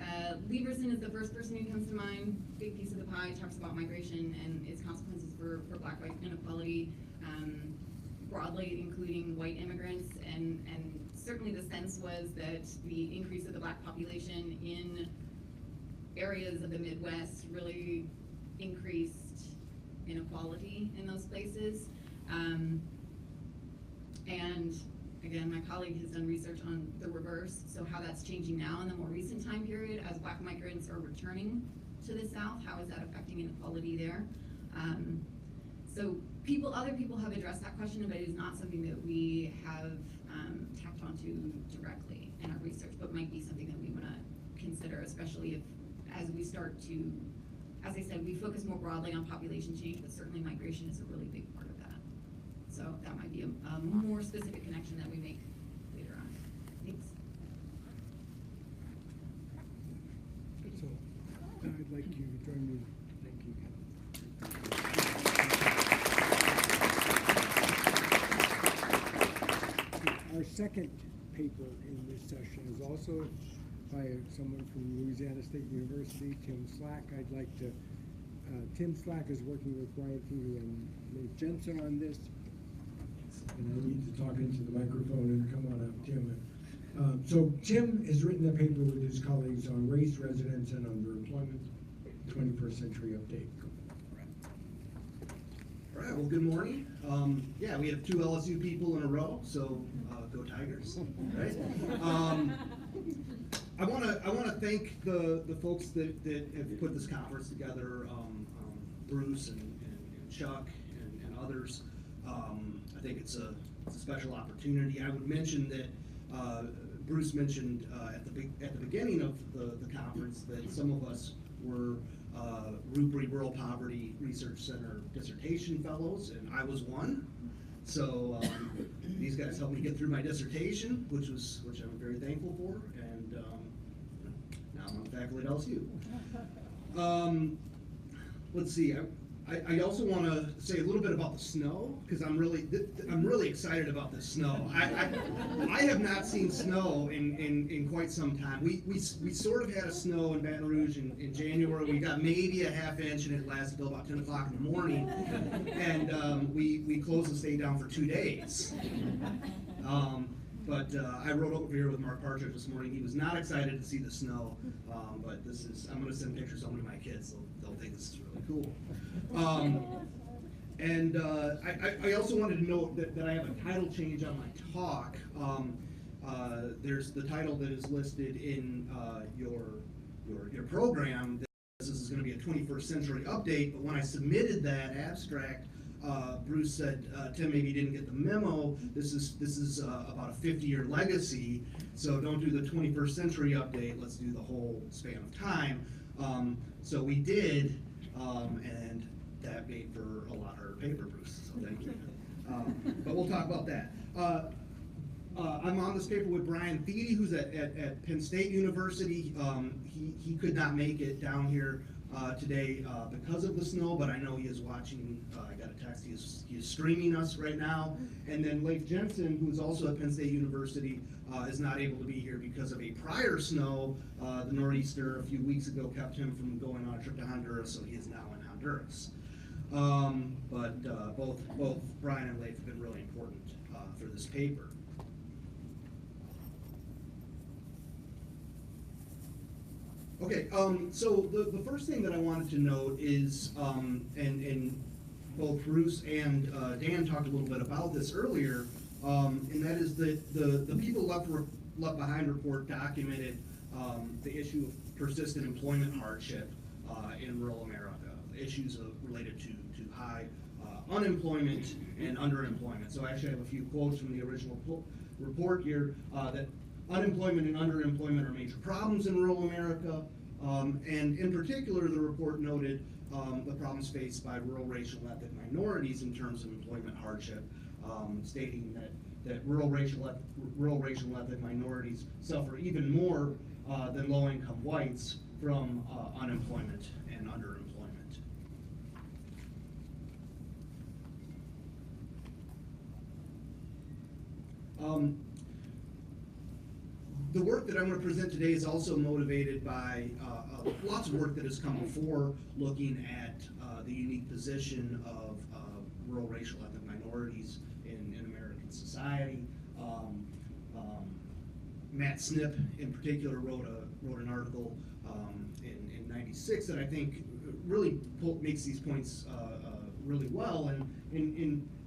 Lieberson is the first person who comes to mind. Big piece of the pie, talks about migration and its consequences for black-white inequality, broadly including white immigrants, and certainly the sense was that the increase of the black population in areas of the Midwest really increased inequality in those places. And again, my colleague has done research on the reverse, so how that's changing now in the more recent time period as black migrants are returning to the South. How is that affecting inequality there? So other people have addressed that question, but it is not something that we have tapped onto directly in our research, but might be something that we want to consider, especially if, as we start to, as I said, we focus more broadly on population change, but certainly migration is a really big part of that. So that might be a more specific connection that we make later on. Thanks. So, I'd like you to join me. Thank you, Kenneth. Our second paper in this session is also by someone from Louisiana State University, Tim Slack. I'd like to, Tim Slack is working with Brian Feely and Nate Jensen on this. And I need to talk into the microphone and come on up, Tim. So Tim has written a paper with his colleagues on race, residence, and underemployment, 21st century update. All right, well, good morning. Yeah, we have two LSU people in a row, so go Tigers, right? I want to thank the folks that have put this conference together, Bruce and Chuck and others. I think it's a special opportunity. I would mention that Bruce mentioned at the beginning of the conference that some of us were RUPRI Rural Poverty Research Center dissertation fellows, and I was one. So these guys helped me get through my dissertation, which I'm very thankful for, and now I'm on faculty at LSU. Let's see. I also want to say a little bit about the snow, because I'm really excited about the snow. I have not seen snow in quite some time. We sort of had a snow in Baton Rouge in January. We got maybe a half inch, and it lasted till about 10 o'clock in the morning. And we closed the state down for 2 days. But I rode over here with Mark Partridge this morning. He was not excited to see the snow, but I'm going to send pictures home to my kids, so they'll think this is really cool. I also wanted to note that I have a title change on my talk. There's the title that is listed in your program. This is going to be a 21st century update, but when I submitted that abstract, Bruce said, Tim, maybe you didn't get the memo. This is about a 50-year legacy, so don't do the 21st century update. Let's do the whole span of time. So we did, and that made for a lot harder paper, Bruce. So thank you. But we'll talk about that. I'm on this paper with Brian Feely, who's at Penn State University. He could not make it down here today because of the snow, but I know he is watching. I got a text, he is streaming us right now. And then Leif Jensen, who's also at Penn State University, is not able to be here because of a prior snow. The nor'easter a few weeks ago kept him from going on a trip to Honduras, so he is now in Honduras. But both Brian and Leif have been really important for this paper. Okay, so the first thing that I wanted to note is, and both Bruce and Dan talked a little bit about this earlier, and that is that the People Left Behind report documented the issue of persistent employment hardship in rural America, issues related to high unemployment and underemployment. So actually I have a few quotes from the original report here, that unemployment and underemployment are major problems in rural America, and in particular the report noted the problems faced by rural racial and ethnic minorities in terms of employment hardship, stating that rural racial and ethnic minorities suffer even more than low-income whites from unemployment and underemployment. The work that I'm going to present today is also motivated by lots of work that has come before looking at the unique position of rural racial ethnic minorities in American society. Matt Snip, in particular, wrote an article in '96 that I think really makes these points really well. And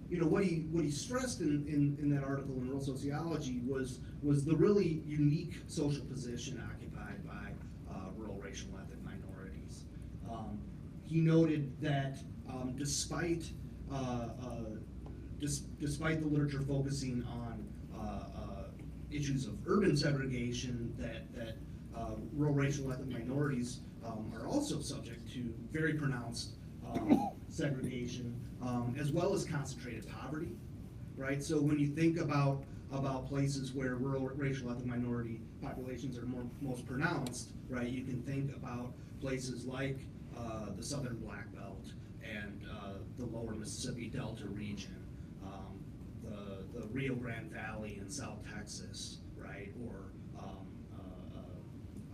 you know what he stressed in that article in Rural Sociology was the really unique social position occupied by rural racial and ethnic minorities. He noted that despite the literature focusing on issues of urban segregation, that rural racial and ethnic minorities are also subject to very pronounced segregation, as well as concentrated poverty, right? So when you think about places where rural racial ethnic minority populations are most pronounced, right? You can think about places like the Southern Black Belt and the lower Mississippi Delta region, the Rio Grande Valley in South Texas, right? Or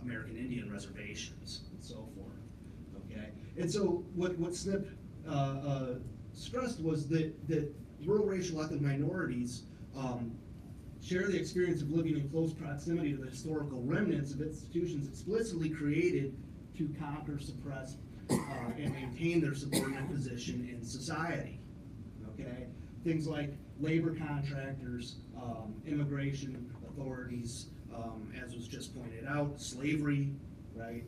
American Indian reservations and so forth, okay? And so what Snip stressed was that rural racial ethnic minorities share the experience of living in close proximity to the historical remnants of institutions explicitly created to conquer, suppress, and maintain their subordinate position in society, okay? Things like labor contractors, immigration authorities, as was just pointed out, slavery, right?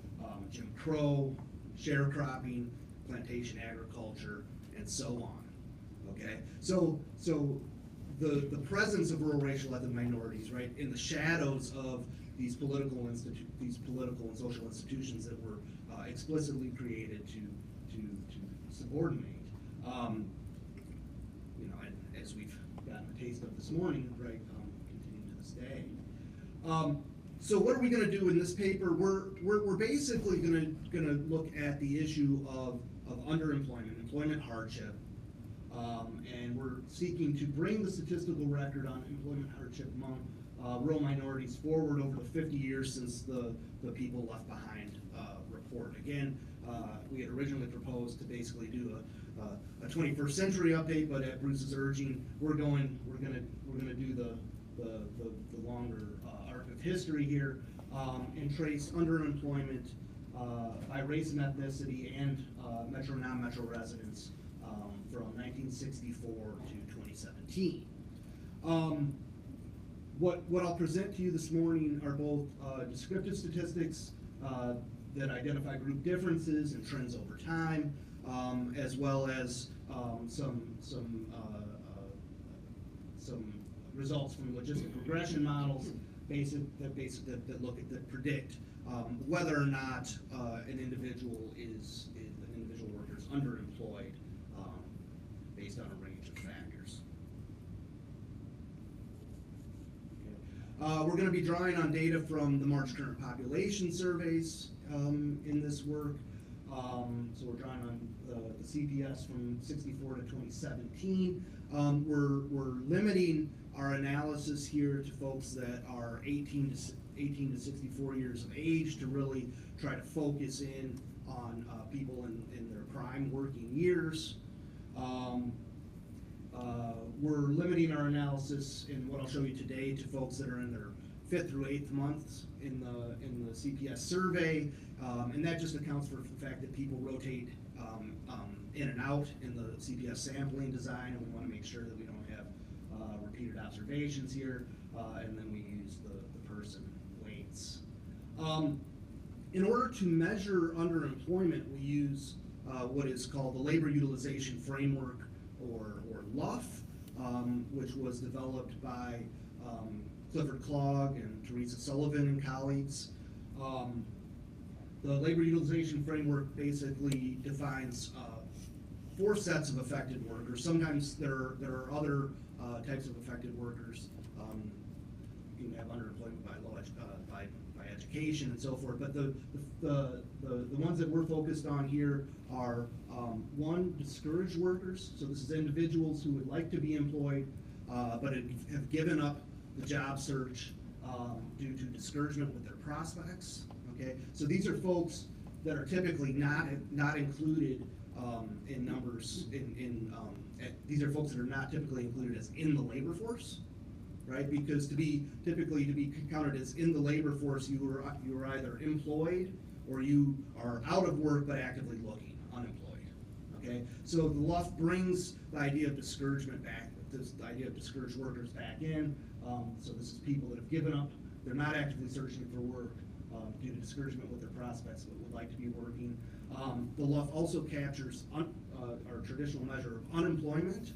Jim Crow, sharecropping, plantation agriculture, and so on, okay? So the presence of rural racial ethnic minorities, right, in the shadows of these political and social institutions that were explicitly created to subordinate, you know, and as we've gotten a taste of this morning, right, continuing to this day. So what are we going to do in this paper? We're basically going to look at the issue of underemployment, employment hardship, and we're seeking to bring the statistical record on employment hardship among rural minorities forward over the 50 years since the People Left Behind report. Again, we had originally proposed to basically do a 21st century update, but at Bruce's urging, we're gonna do the longer arc of history here, and trace underemployment by race and ethnicity and metro and non-metro residents from 1964 to 2017. What I'll present to you this morning are both descriptive statistics that identify group differences and trends over time, as well as some results from logistic regression models that look at, that predict whether or not an individual worker is underemployed based on a range of factors. Okay. We're going to be drawing on data from the March Current Population Surveys in this work, So we're drawing on the CPS from 64 to 2017. We're limiting our analysis here to folks that are 18 to 64 years of age to really try to focus in on people in their prime working years. We're limiting our analysis in what I'll show you today to folks that are in their 5th through 8th months in the CPS survey, and that just accounts for the fact that people rotate in and out in the CPS sampling design, and we want to make sure that we don't have repeated observations here, and then we use the person weights. In order to measure underemployment, we use what is called the Labor Utilization Framework, or LUF, which was developed by Clifford Clogg and Teresa Sullivan and colleagues. The Labor Utilization Framework basically defines 4 sets of affected workers. Sometimes there are other types of affected workers. You can have underemployment by education and so forth, but the ones that we're focused on here are 1, discouraged workers. So this is individuals who would like to be employed, but have given up the job search due to discouragement with their prospects. Okay, so these are folks that are typically not included in numbers. These are folks that are not typically included as in the labor force, right? Because to be counted as in the labor force, you are either employed or you are out of work but actively looking, unemployed. Okay, so the LUF brings the idea of discouragement back. The idea of discouraged workers back in. So this is people that have given up. They're not actively searching for work due to discouragement with their prospects, but would like to be working. The LUF also captures our traditional measure of unemployment.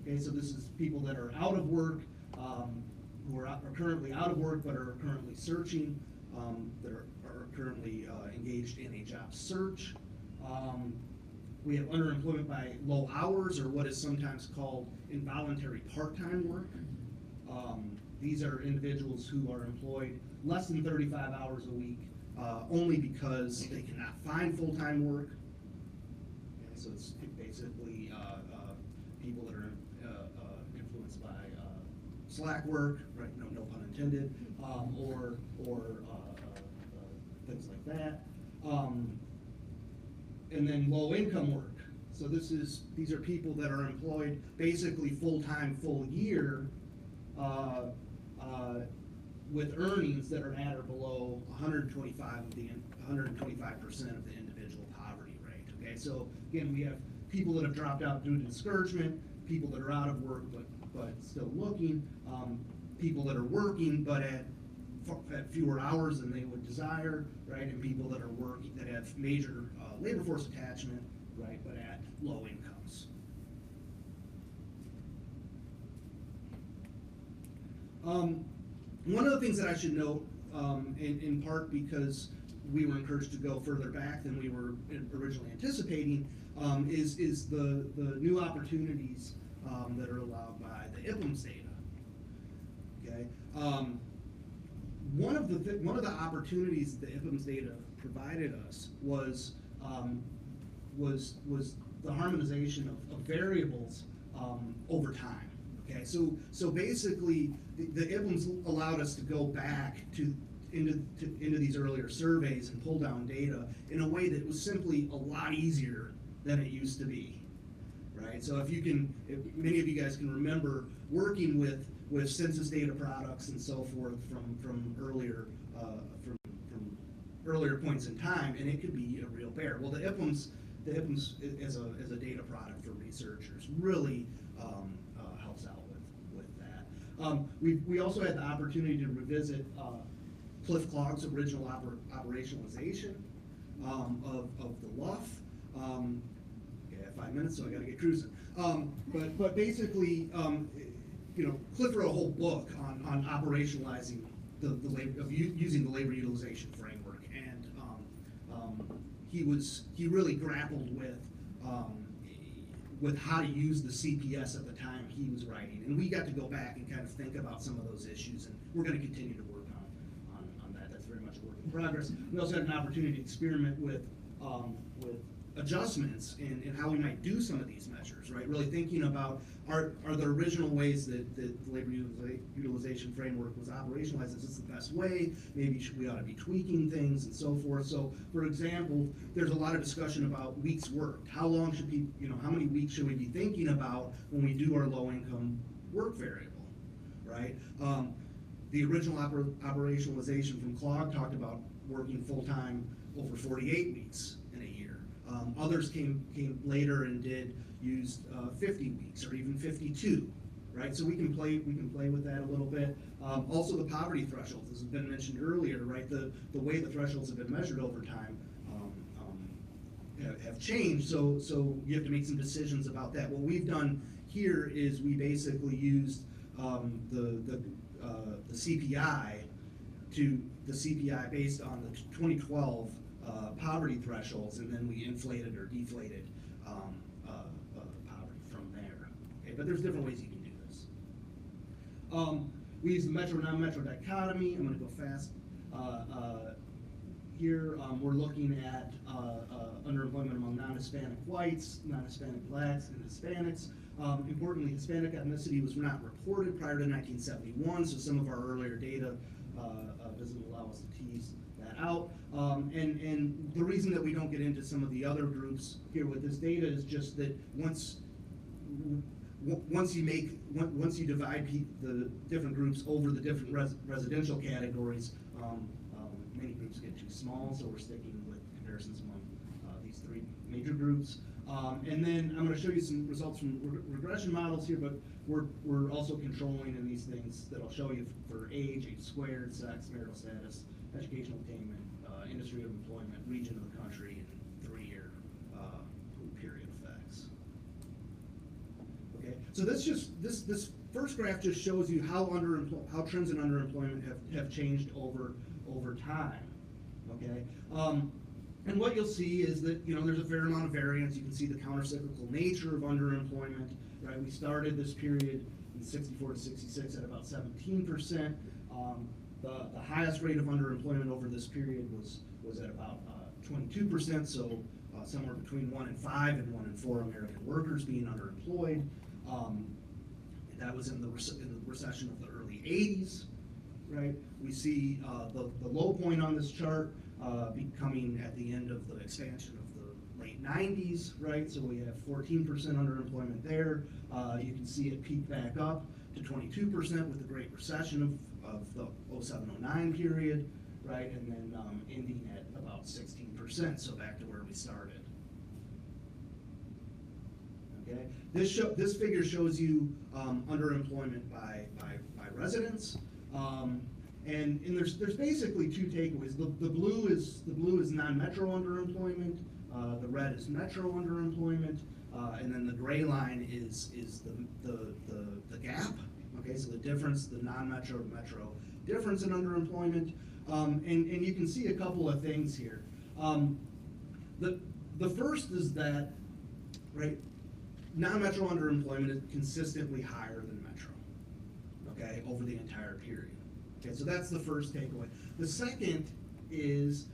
Okay, so this is people that are out of work, who are currently out of work but are currently searching, that are currently engaged in a job search. We have underemployment by low hours, or what is sometimes called involuntary part-time work. These are individuals who are employed less than 35 hours a week, only because they cannot find full-time work. Okay, so it's basically people that are influenced by slack work, right? No pun intended, or things like that. And then low-income work. So these are people that are employed basically full-time, full year, with earnings that are at or below 125% of the individual poverty rate. Okay, so again, we have people that have dropped out due to discouragement, people that are out of work but still looking, people that are working but at fewer hours than they would desire, right, and people that are working that have major labor force attachment, right, but at low incomes. One of the things that I should note, in part because we were encouraged to go further back than we were originally anticipating, is the new opportunities that are allowed by the IPMS data. Okay, one of the opportunities the IPMS data provided us was the harmonization of variables over time. Okay, so basically the IPMS allowed us to go back into these earlier surveys and pull down data in a way that was simply a lot easier than it used to be, right? So if many of you guys can remember working with census data products and so forth from earlier points in time, and it could be a real bear. Well, the IPMS as a data product for researchers really helps out with that. We also had the opportunity to revisit Cliff Clogg's original operationalization of the LUF. Okay, I have 5 minutes, so I got to get cruising. But basically, Cliff wrote a whole book on operationalizing using the labor utilization framework, and he really grappled with how to use the CPS at the time he was writing, and we got to go back and kind of think about some of those issues, and we're going to continue to work on that. That's very much a work in progress. We also had an opportunity to experiment with with adjustments in how we might do some of these measures, right? Really thinking about, are the original ways that the labor utilization framework was operationalized, is this the best way? Maybe we ought to be tweaking things and so forth. So, for example, there's a lot of discussion about weeks worked. How long should people, how many weeks should we be thinking about when we do our low-income work variable, right? The original operationalization from CLOG talked about working full-time over 48 weeks in a year. Others came later and used 50 weeks or even 52, right? So we can play with that a little bit. Also the poverty thresholds, as has been mentioned earlier, right? The way the thresholds have been measured over time have changed, so you have to make some decisions about that. What we've done here is we basically used the CPI based on the 2012 poverty thresholds, and then we inflated or deflated poverty from there. Okay, but there's different ways you can do this. We use the metro non-metro dichotomy. I'm going to go fast. Here we're looking at underemployment among non-Hispanic whites, non-Hispanic blacks, and Hispanics. Importantly, Hispanic ethnicity was not reported prior to 1971, so some of our earlier data doesn't allow us to tease that out. And the reason that we don't get into some of the other groups here with this data is just that once you divide the different groups over the different residential categories, many groups get too small, so we're sticking with comparisons among these three major groups. And then I'm going to show you some results from regression models here, but we're also controlling in these things that I'll show you for age squared, sex, marital status, educational attainment, industry of employment, region of the country, and 3-year period effects. Okay, so this first graph just shows you how trends in underemployment have changed over time. Okay. And what you'll see is that, there's a fair amount of variance. You can see the countercyclical nature of underemployment, right? We started this period in 64 to 66 at about 17%. The highest rate of underemployment over this period was at about 22%, so somewhere between 1 in 5 and 1 in 4 American workers being underemployed. That was in the recession of the early 80s, right? We see the low point on this chart becoming at the end of the expansion of the late 90s, right? So we have 14% underemployment there. You can see it peak back up to 22% with the Great Recession of the 07-09 period, right? And then ending at about 16%, so back to where we started. Okay, this figure shows you underemployment by residents. And there's basically two takeaways. The blue is non-metro underemployment. The red is metro underemployment, and then the gray line is the gap. Okay, so the difference, the non-metro to metro difference in underemployment, and you can see a couple of things here. The first is that, right, non-metro underemployment is consistently higher than metro. Okay, over the entire period. Okay, so that's the first takeaway. The second is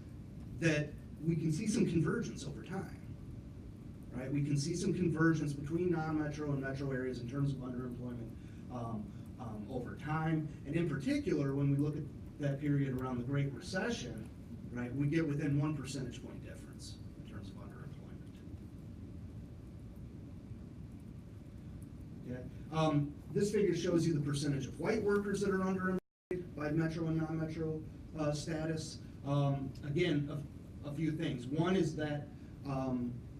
that we can see some convergence over time, right? We can see some convergence between non-metro and metro areas in terms of underemployment over time. And in particular, when we look at that period around the Great Recession, right, we get within 1 percentage point difference in terms of underemployment. Okay. This figure shows you the percentage of white workers that are underemployed by metro and non-metro status. Again, a few things. One is that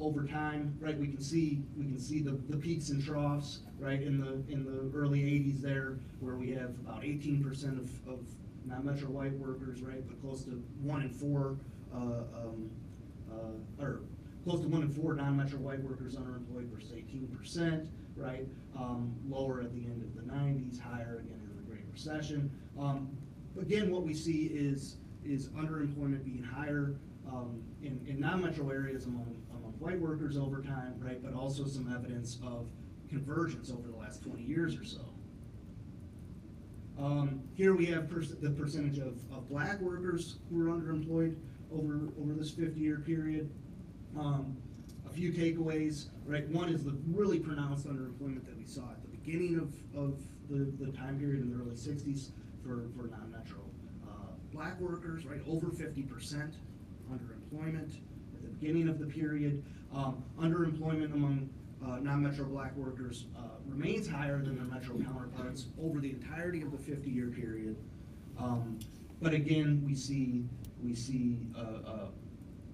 over time, right, we can see the peaks and troughs, right, in the early 80s there, where we have about 18% of non-metro white workers, right, but close to 1 in 4 or close to 1 in 4 non-metro white workers underemployed versus 18%, right? Lower at the end of the 90s, higher again in the Great Recession. Again, what we see is underemployment being higher in non-metro areas among white workers over time, right? But also some evidence of convergence over the last 20 years or so. Here we have the percentage of black workers who are underemployed over this 50-year period. A few takeaways, right? One is the really pronounced underemployment that we saw at the beginning of the time period in the early 60s for non-metro black workers, right? Over 50% underemployment at the beginning of the period. Underemployment among non-metro black workers remains higher than their metro counterparts over the entirety of the 50-year period. But again, we see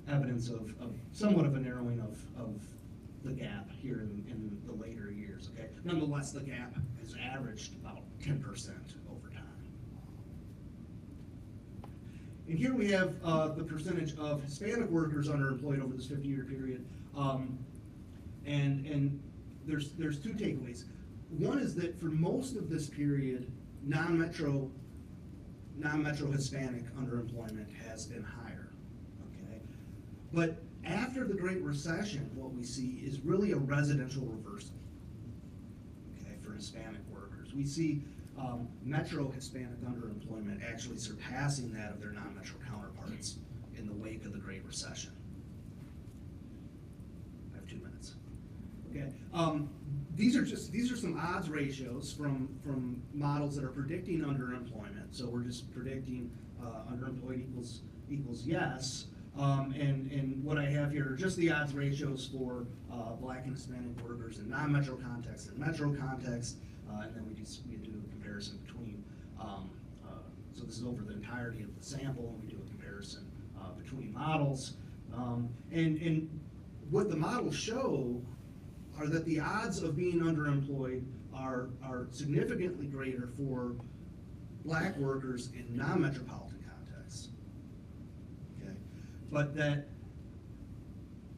evidence of somewhat of a narrowing of the gap here in the later years, okay? Nonetheless, the gap has averaged about 10% over time. And here we have the percentage of Hispanic workers underemployed over this 50-year period. And there's two takeaways. One is that for most of this period, non-metro Hispanic underemployment has been higher, okay? But after the Great Recession, what we see is really a residential reversal, okay, for Hispanic workers. We see metro Hispanic underemployment actually surpassing that of their non-metro counterparts in the wake of the Great Recession. I have 2 minutes. Okay. These are some odds ratios from models that are predicting underemployment. So we're just predicting underemployed equals yes. And what I have here are just the odds ratios for black and Hispanic workers in non-metro context and metro context, and then we do a comparison between. So this is over the entirety of the sample, and we do a comparison between models. And what the models show are that the odds of being underemployed are significantly greater for black workers in non-metropolitan contexts, okay? But that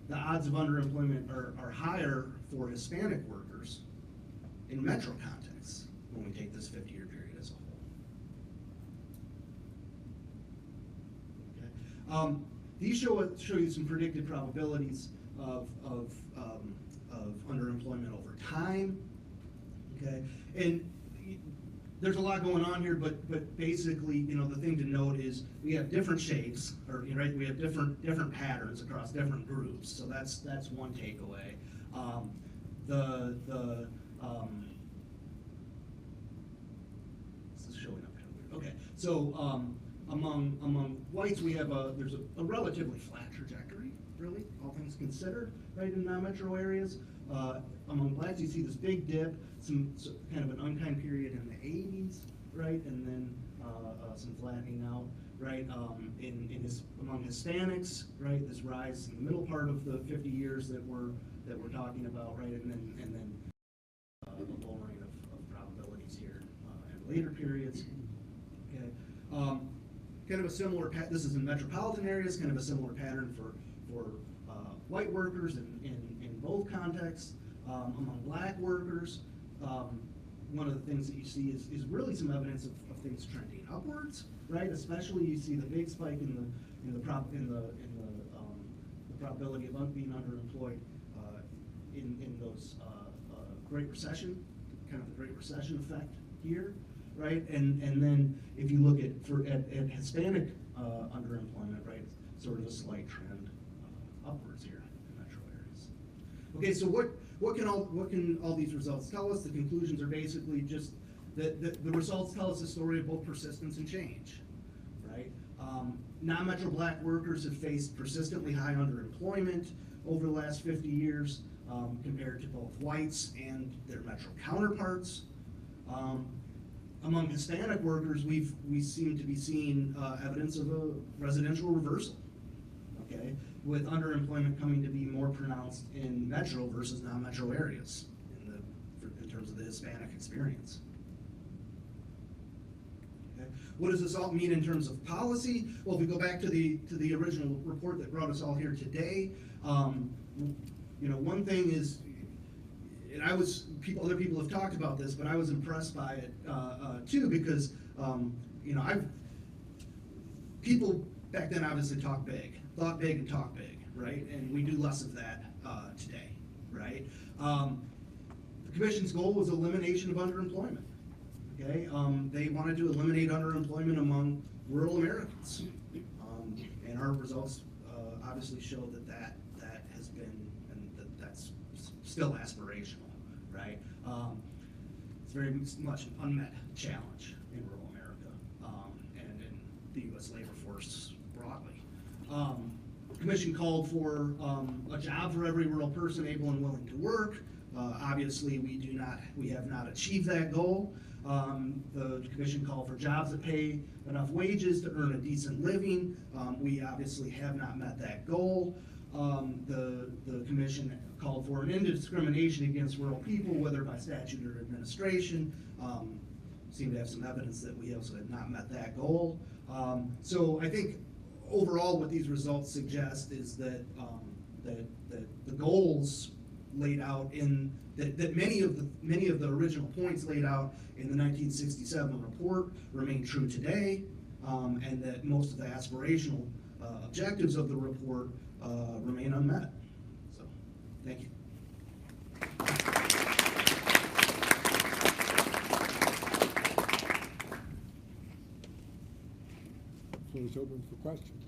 the odds of underemployment are higher for Hispanic workers in metro contexts when we take this 50-year period as a whole. Okay. These show you some predicted probabilities of underemployment over time, okay? And there's a lot going on here, but basically, you know, the thing to note is we have different shapes, or right, we have different patterns across different groups. So that's one takeaway. This is showing up kind of weird. Okay, so among whites we have there's a relatively flat trajectory, really, all things considered, right, in non-metro areas. Among blacks, you see this big dip, some kind of an unkind period in the 80s, right, and then some flattening out, right. Among Hispanics, right, this rise in the middle part of the 50 years that we're talking about, right, and then the lowering of probabilities here in later periods. Okay, kind of a similar this is in metropolitan areas, kind of a similar pattern for white workers in both contexts. Among black workers, one of the things that you see is really some evidence of things trending upwards, right? Especially you see the big spike in the probability of being underemployed in those Great Recession, kind of the Great Recession effect here, right? And then if you look at Hispanic underemployment, right, sort of a slight trend upwards here in metro areas. Okay, so what can all these results tell us? The conclusions are basically just that the results tell us a story of both persistence and change, right? Non-metro black workers have faced persistently high underemployment over the last 50 years compared to both whites and their metro counterparts. Among Hispanic workers, we seem to be seeing evidence of a residential reversal, okay, with underemployment coming to be more pronounced in metro versus non-metro areas in terms of the Hispanic experience. Okay. What does this all mean in terms of policy? Well, if we go back to the original report that brought us all here today, you know, one thing is, and other people have talked about this, but I was impressed by it too, because you know, people back then obviously thought big and talk big, right? And we do less of that today, right? The Commission's goal was elimination of underemployment. Okay, they wanted to eliminate underemployment among rural Americans, and our results obviously show that still aspirational, right? It's very much an unmet challenge in rural America, and in the U.S. labor force broadly. The Commission called for a job for every rural person able and willing to work. Obviously, we have not achieved that goal. The Commission called for jobs that pay enough wages to earn a decent living. We obviously have not met that goal. The Commission called for an end to discrimination against rural people, whether by statute or administration. Seem to have some evidence that we also have not met that goal. So I think overall what these results suggest is that the goals laid out in that many of the original points laid out in the 1967 report remain true today, and that most of the aspirational objectives of the report remain unmet. So, thank you. Floor is open for questions.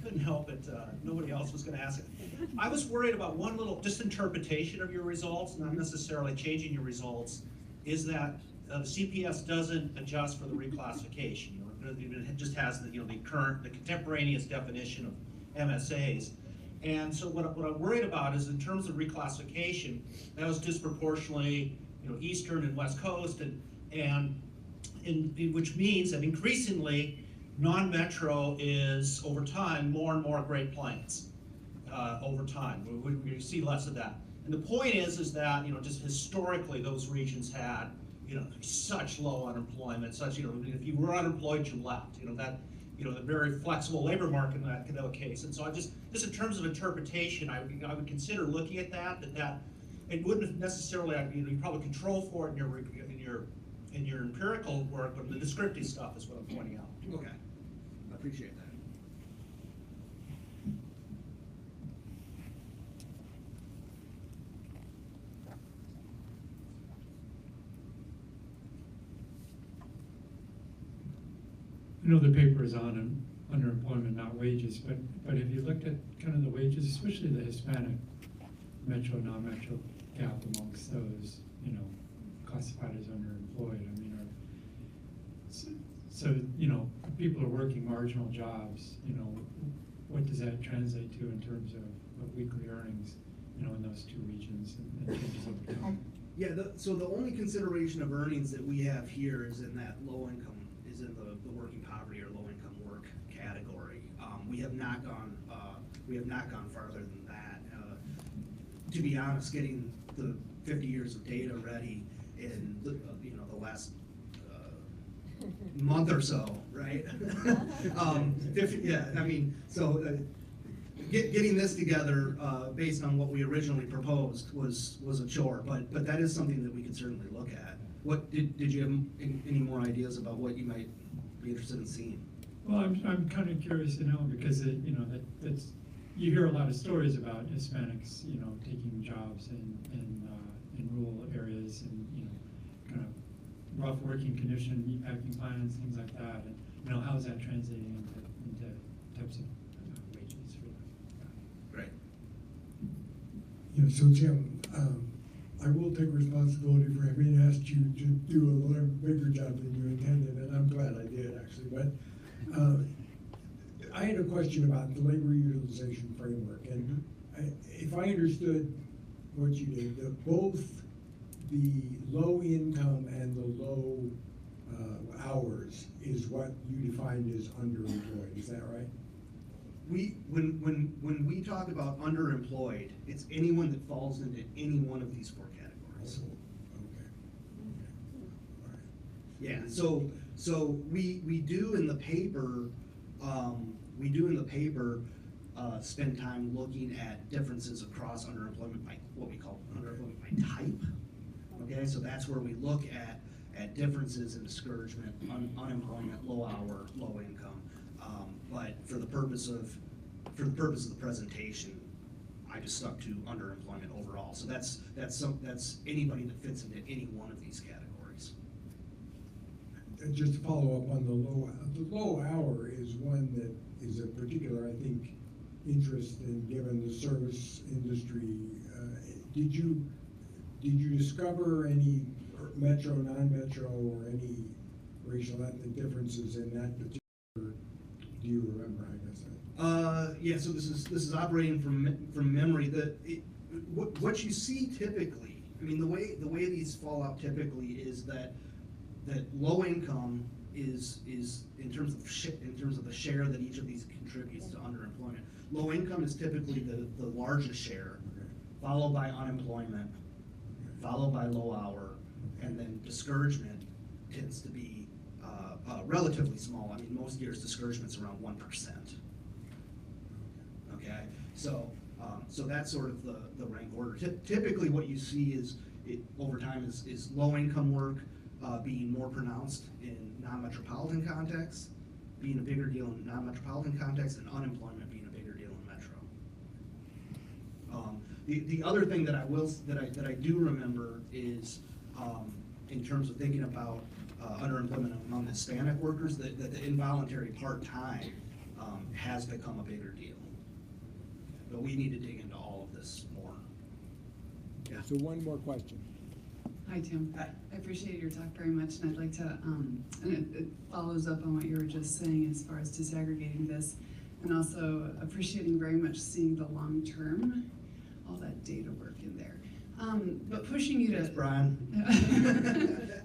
Couldn't help it, nobody else was gonna ask it. I was worried about one little, just interpretation of your results, not necessarily changing your results, is that the CPS doesn't adjust for the reclassification. It just has the contemporaneous definition of MSAs. And so what I'm worried about is in terms of reclassification, that was disproportionately, Eastern and West Coast, and which means that increasingly non-metro is over time more and more Great Plains. Over time, we see less of that. And the point is that just historically those regions had such low unemployment, such if you were unemployed you left. The very flexible labor market in that case. And so I just in terms of interpretation, I would consider looking at that it wouldn't necessarily you probably control for it in your empirical work, but the descriptive stuff is what I'm pointing out. Okay, I appreciate that. I know the paper is on underemployment, not wages, but have you looked at kind of the wages, especially the Hispanic metro, non-metro gap amongst those, classified as underemployed? I mean, people are working marginal jobs, what does that translate to in terms of weekly earnings, in those two regions and changes over time? Yeah, so the only consideration of earnings that we have here is in that low income, is in the working poverty or low income work category. We have not gone farther than that. To be honest, getting the 50 years of data ready in the last month or so, right? Getting this together based on what we originally proposed was a chore, but that is something that we can certainly look at. What did you have any more ideas about what you might be interested in seeing? Well, I'm kind of curious to know because that's you hear a lot of stories about Hispanics, taking jobs in rural areas and kind of rough working condition, meatpacking plants, things like that, and how is that translating into types of wages for them? Great. So Jim, I will take responsibility for having asked you to do a little bigger job than you intended, and I'm glad I did actually. But I had a question about the labor utilization framework, and if I understood what you did, both the low income and the low hours is what you defined as underemployed. Is that right? When we talk about underemployed, it's anyone that falls into any one of these four categories. Okay. All right. Yeah. So we do in the paper. Spend time looking at differences across underemployment by what we call underemployment by type. Okay, so that's where we look at differences in discouragement, unemployment, low hour, low income. But for the purpose of the presentation, I just stuck to underemployment overall. So that's anybody that fits into any one of these categories. And just to follow up on the low hour is one that is of particular, I think, interest in given the service industry. Did you discover any metro, non-metro, or any racial ethnic differences in that particular? Do you remember? I guess. Yeah. So this is operating from memory. What you see typically, I mean, the way these fall out typically is that low income is in terms of the share that each of these contributes to underemployment. Low income is typically the largest share, followed by unemployment, followed by low hour, and then discouragement tends to be relatively small. I mean, most years discouragement's around 1%. Okay, so that's sort of the rank order. Typically, what you see is over time is low income work being more pronounced in non-metropolitan contexts, being a bigger deal in non-metropolitan contexts, and unemployment being a bigger deal in metro. The other thing that I do remember is in terms of thinking about underemployment among Hispanic workers, that the involuntary part-time has become a bigger deal. But we need to dig into all of this more. Yeah. So one more question. Hi, Tim. I appreciate your talk very much, and I'd like to, and it follows up on what you were just saying as far as disaggregating this, and also appreciating very much seeing the long term, all that data work in there. But pushing you to— Thanks, Brian.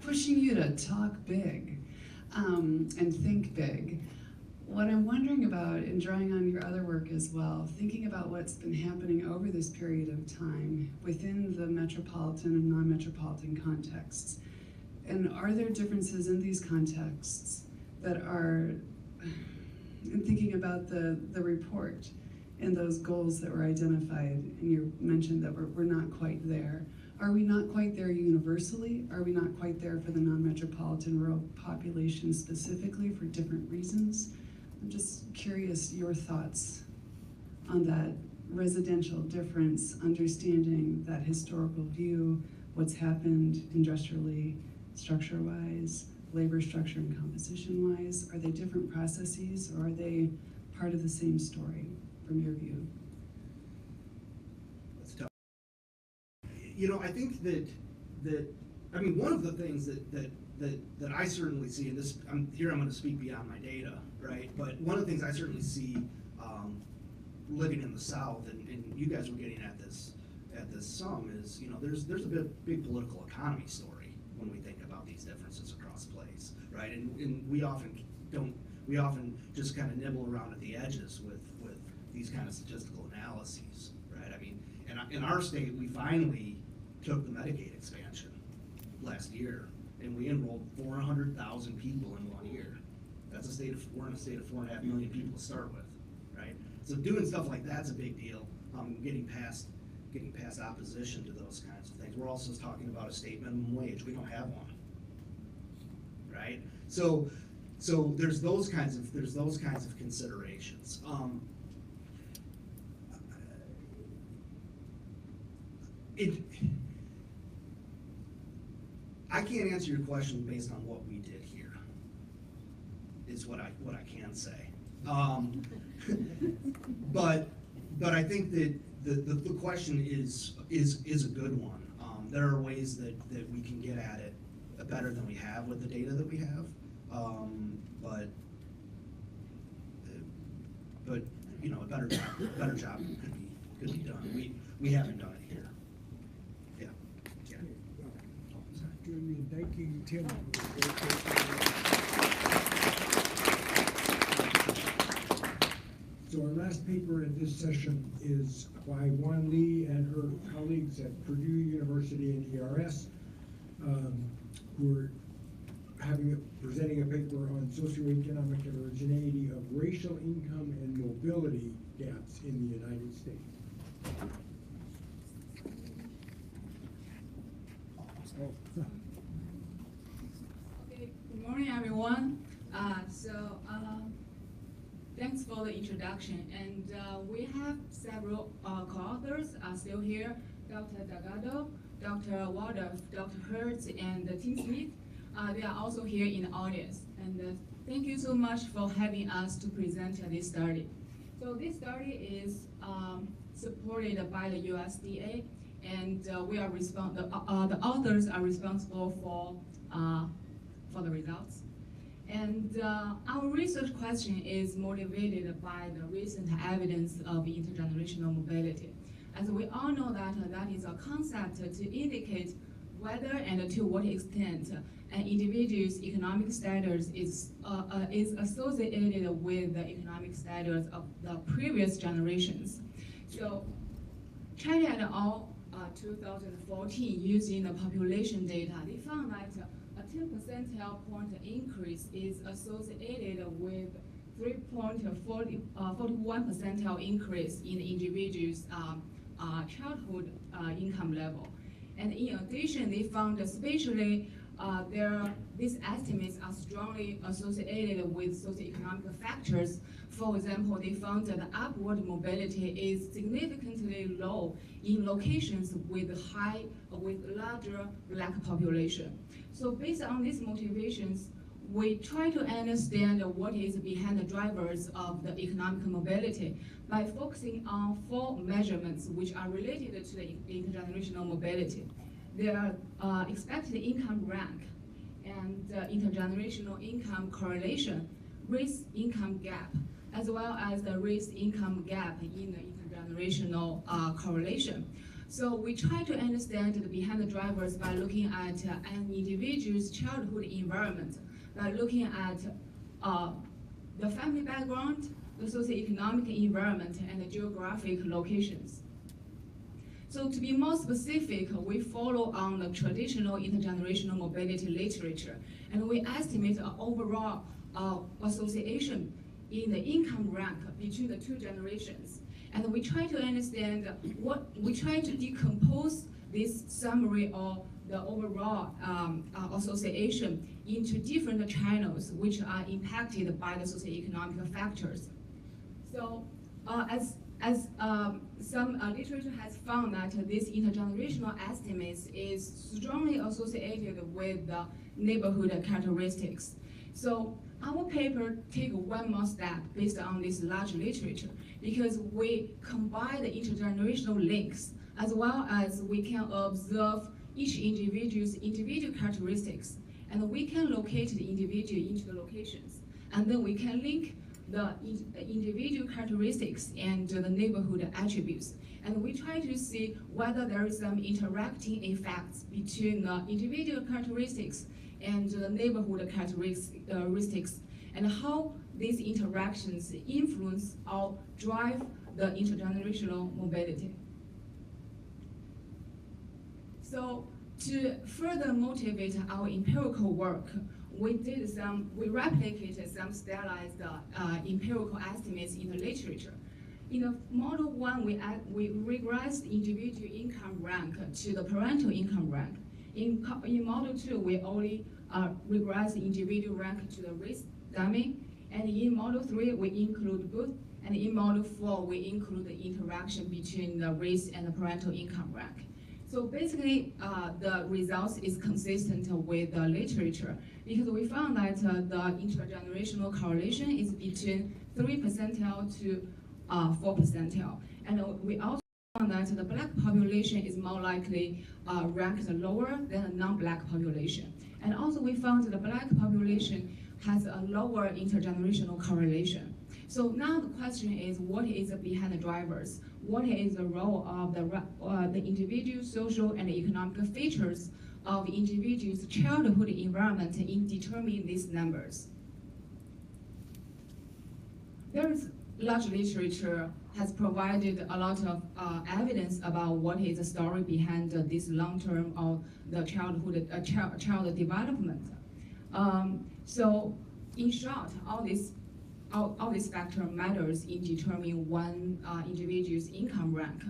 pushing you to talk big and think big. What I'm wondering about, and drawing on your other work as well, thinking about what's been happening over this period of time within the metropolitan and non-metropolitan contexts. And are there differences in these contexts that are, in thinking about the report and those goals that were identified, and you mentioned that we're not quite there. Are we not quite there universally? Are we not quite there for the non-metropolitan rural population specifically for different reasons? I'm just curious your thoughts on that residential difference, understanding that historical view, what's happened industrially, structure-wise, labor structure and composition-wise. Are they different processes, or are they part of the same story from your view? That's tough. You know, I think that I mean, one of the things that I certainly see, and this, I'm going to speak beyond my data, right? But one of the things I certainly see living in the South, and you guys were getting at this some, is, you know, there's a big political economy story when we think about these differences across place, right? And we often just kind of nibble around at the edges with these kind of statistical analyses, right? I mean, in our state, we finally took the Medicaid expansion last year, and we enrolled 400,000 people in 1 year. That's we're in a state of 4.5 million people to start with, right? So doing stuff like that's a big deal. Getting past opposition to those kinds of things. We're also talking about a state minimum wage. We don't have one, right? So there's those kinds of considerations. I can't answer your question based on what we did here, is what I can say. But I think that the question is a good one. There are ways that we can get at it better than we have with the data that we have. But you know, a better job could be done. We haven't done it here. Yeah. Join me in thanking Tim. So our last paper in this session is by Wan Lee and her colleagues at Purdue University and ERS, who are presenting a paper on socioeconomic heterogeneity of racial income and mobility gaps in the United States. Okay, good morning, everyone. thanks for the introduction. And we have several co-authors still here, Dr. Delgado, Dr. Waldorf, Dr. Hertz, and Tim Smith. They are also here in the audience. And thank you so much for having us to present this study. So this study is supported by the USDA, and the authors are responsible for the results. And our research question is motivated by the recent evidence of intergenerational mobility. As we all know that is a concept to indicate whether and to what extent an individual's economic status is associated with the economic status of the previous generations. So China et al. 2014, using the population data, they found that a 10 percentile point increase is associated with 3.41 percentile increase in the individual's childhood income level. And in addition, they found especially these estimates are strongly associated with socioeconomic factors. For example, they found that the upward mobility is significantly low in locations with larger Black population. So based on these motivations, we try to understand what is behind the drivers of the economic mobility by focusing on 4 measurements which are related to the intergenerational mobility. They are expected income rank and intergenerational income correlation, race income gap, as well as the race income gap in the intergenerational correlation. So we try to understand behind the drivers by looking at an individual's childhood environment, by looking at the family background, the socioeconomic environment, and the geographic locations. So to be more specific, we follow on the traditional intergenerational mobility literature, and we estimate an overall association in the income rank between the 2 generations. And we try to understand we try to decompose this summary of the overall association into different channels which are impacted by the socioeconomic factors. So as some literature has found that this intergenerational estimates is strongly associated with the neighborhood characteristics. So our paper take one more step based on this large literature, because we combine the intergenerational links as well as we can observe each individual's individual characteristics, and we can locate the individual into the locations, and then we can link the individual characteristics and the neighborhood attributes. And we try to see whether there is some interacting effects between the individual characteristics and the neighborhood characteristics, and how these interactions influence or drive the intergenerational mobility. So to further motivate our empirical work, we replicated some stylized empirical estimates in the literature. In the model 1, we regressed individual income rank to the parental income rank. In model 2, we only regress individual rank to the race dummy. And in model 3, we include both. And in model 4, we include the interaction between the race and the parental income rank. So basically, the results is consistent with the literature, because we found that the intergenerational correlation is between 3 percentile to 4 percentile. And we also found that the Black population is more likely ranked lower than the non-Black population. And also we found that the Black population has a lower intergenerational correlation. So now the question is, what is behind the drivers? What is the role of the individual social and economic features of the individual's childhood environment in determining these numbers? There is large literature has provided a lot of evidence about what is the story behind this long-term of the child development. So in short, all these factors matters in determining one individual's income rank.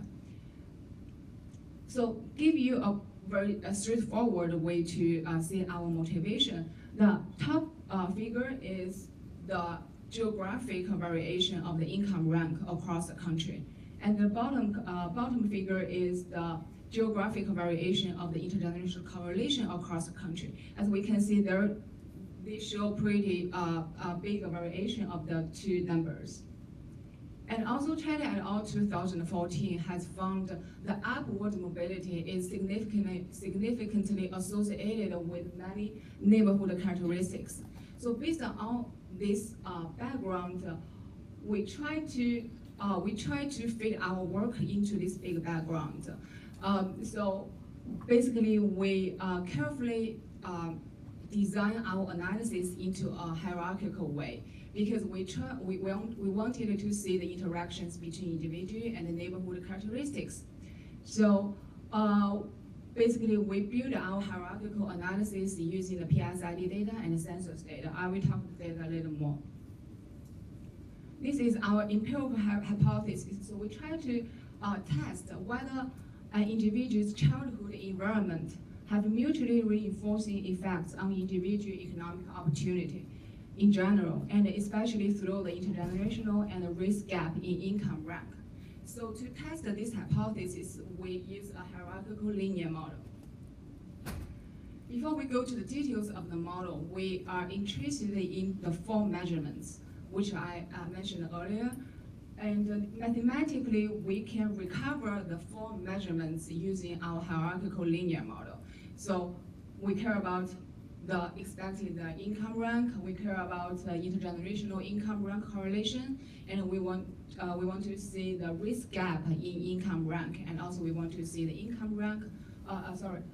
So give you a very straightforward way to see our motivation. The top figure is the geographic variation of the income rank across the country. And the bottom figure is the geographic variation of the intergenerational correlation across the country. As we can see there, they show pretty big variation of the two numbers. And also China et al. 2014 has found the upward mobility is significantly associated with many neighborhood characteristics. So based on this background, we try to fit our work into this big background. So basically, we carefully design our analysis into a hierarchical way, because we wanted to see the interactions between individual and the neighborhood characteristics. So basically, we build our hierarchical analysis using the PSID data and the census data. I will talk about that a little more. This is our empirical hypothesis. So we try to test whether an individual's childhood environment have mutually reinforcing effects on individual economic opportunity in general, and especially through the intergenerational and the race gap in income rank. So to test this hypothesis, we use a hierarchical linear model. Before we go to the details of the model, we are interested in the form measurements, which I mentioned earlier. And mathematically, we can recover the form measurements using our hierarchical linear model. So we care about the expected income rank, we care about intergenerational income rank correlation, and we want to see the risk gap in income rank, and also we want to see the income rank,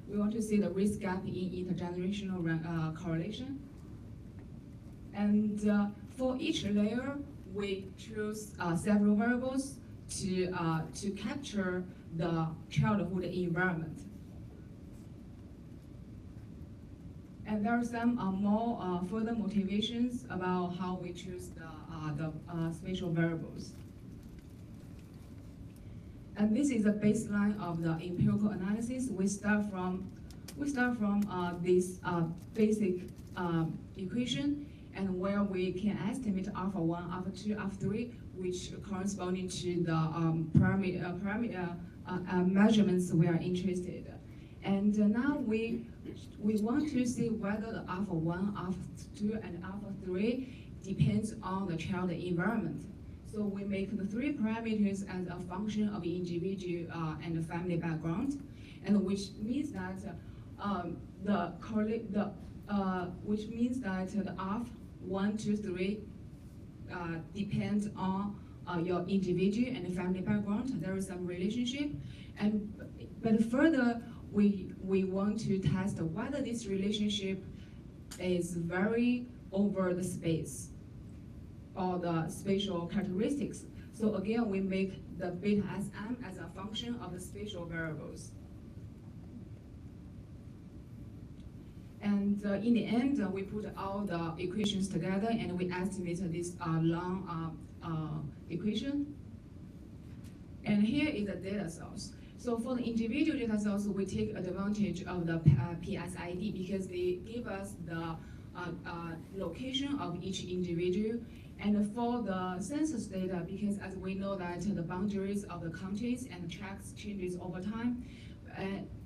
we want to see the risk gap in intergenerational rank, correlation. And for each layer, we choose several variables to capture the childhood environment. And there are some more further motivations about how we choose the spatial variables. And this is a baseline of the empirical analysis. We start from this basic equation, and where we can estimate alpha 1, alpha 2, alpha 3, which corresponding to the parameter measurements we are interested in. And now we want to see whether the alpha 1, alpha 2, and alpha 3 depends on the child environment. So we make the three parameters as a function of individual and family background, and which means that the alpha 1, 2, 3 depends on your individual and family background. There is some relationship, but further we want to test whether this relationship is vary over the space or the spatial characteristics. So again, we make the beta Sm as a function of the spatial variables. And in the end, we put all the equations together and we estimate this long equation. And here is the data source. So for the individual data source, we take advantage of the PSID because they give us the location of each individual. And for the census data, because as we know that the boundaries of the counties and the tracts changes over time,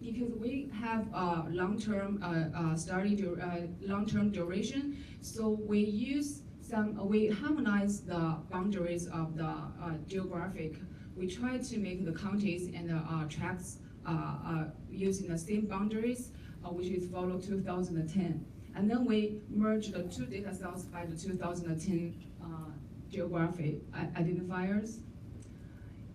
because we have long-term long-term duration, so we harmonize the boundaries of the geographic. We try to make the counties and the tracts using the same boundaries, which is follow 2010. And then we merge the two data sets by the 2010 geographic identifiers.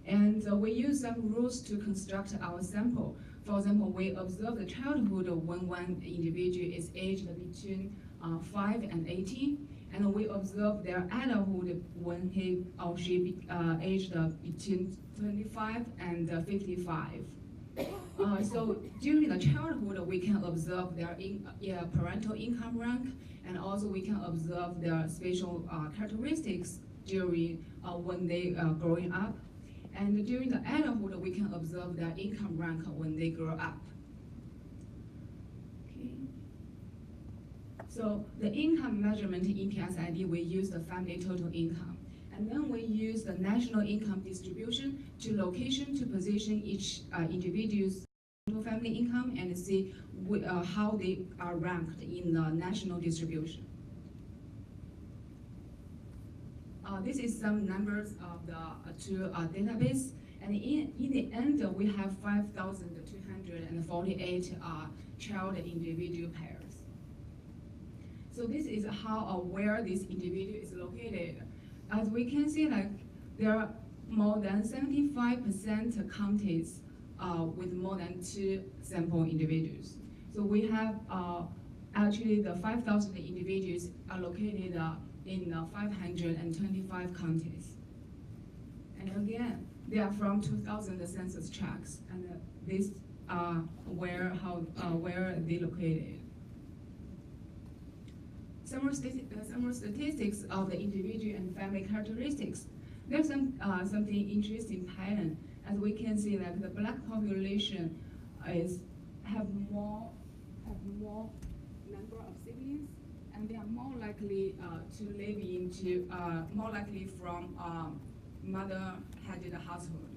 And we use some rules to construct our sample. For example, we observe the childhood when one individual is aged between 5 and 18, and we observe their adulthood when he or she aged between 25 and 55. So during the childhood, we can observe their parental income rank, and also we can observe their spatial characteristics during when they are growing up. And during the adulthood, we can observe their income rank when they grow up. Okay. So the income measurement in PSID, we use the family total income. And then we use the national income distribution to location to position each individual's total family income and see how they are ranked in the national distribution. This is some numbers of the two database. And in the end, we have 5,248 child individual pairs. So this is how where this individual is located. As we can see, like there are more than 75% counties with more than 2 sample individuals. So we have actually the 5,000 individuals are located in 525 counties. And again, they are from 2000 census tracts, and this where they located. Some statistics of the individual and family characteristics. There's something interesting pattern. As we can see, that the Black population have more number of siblings, and they are more likely to live into more likely from mother-headed household.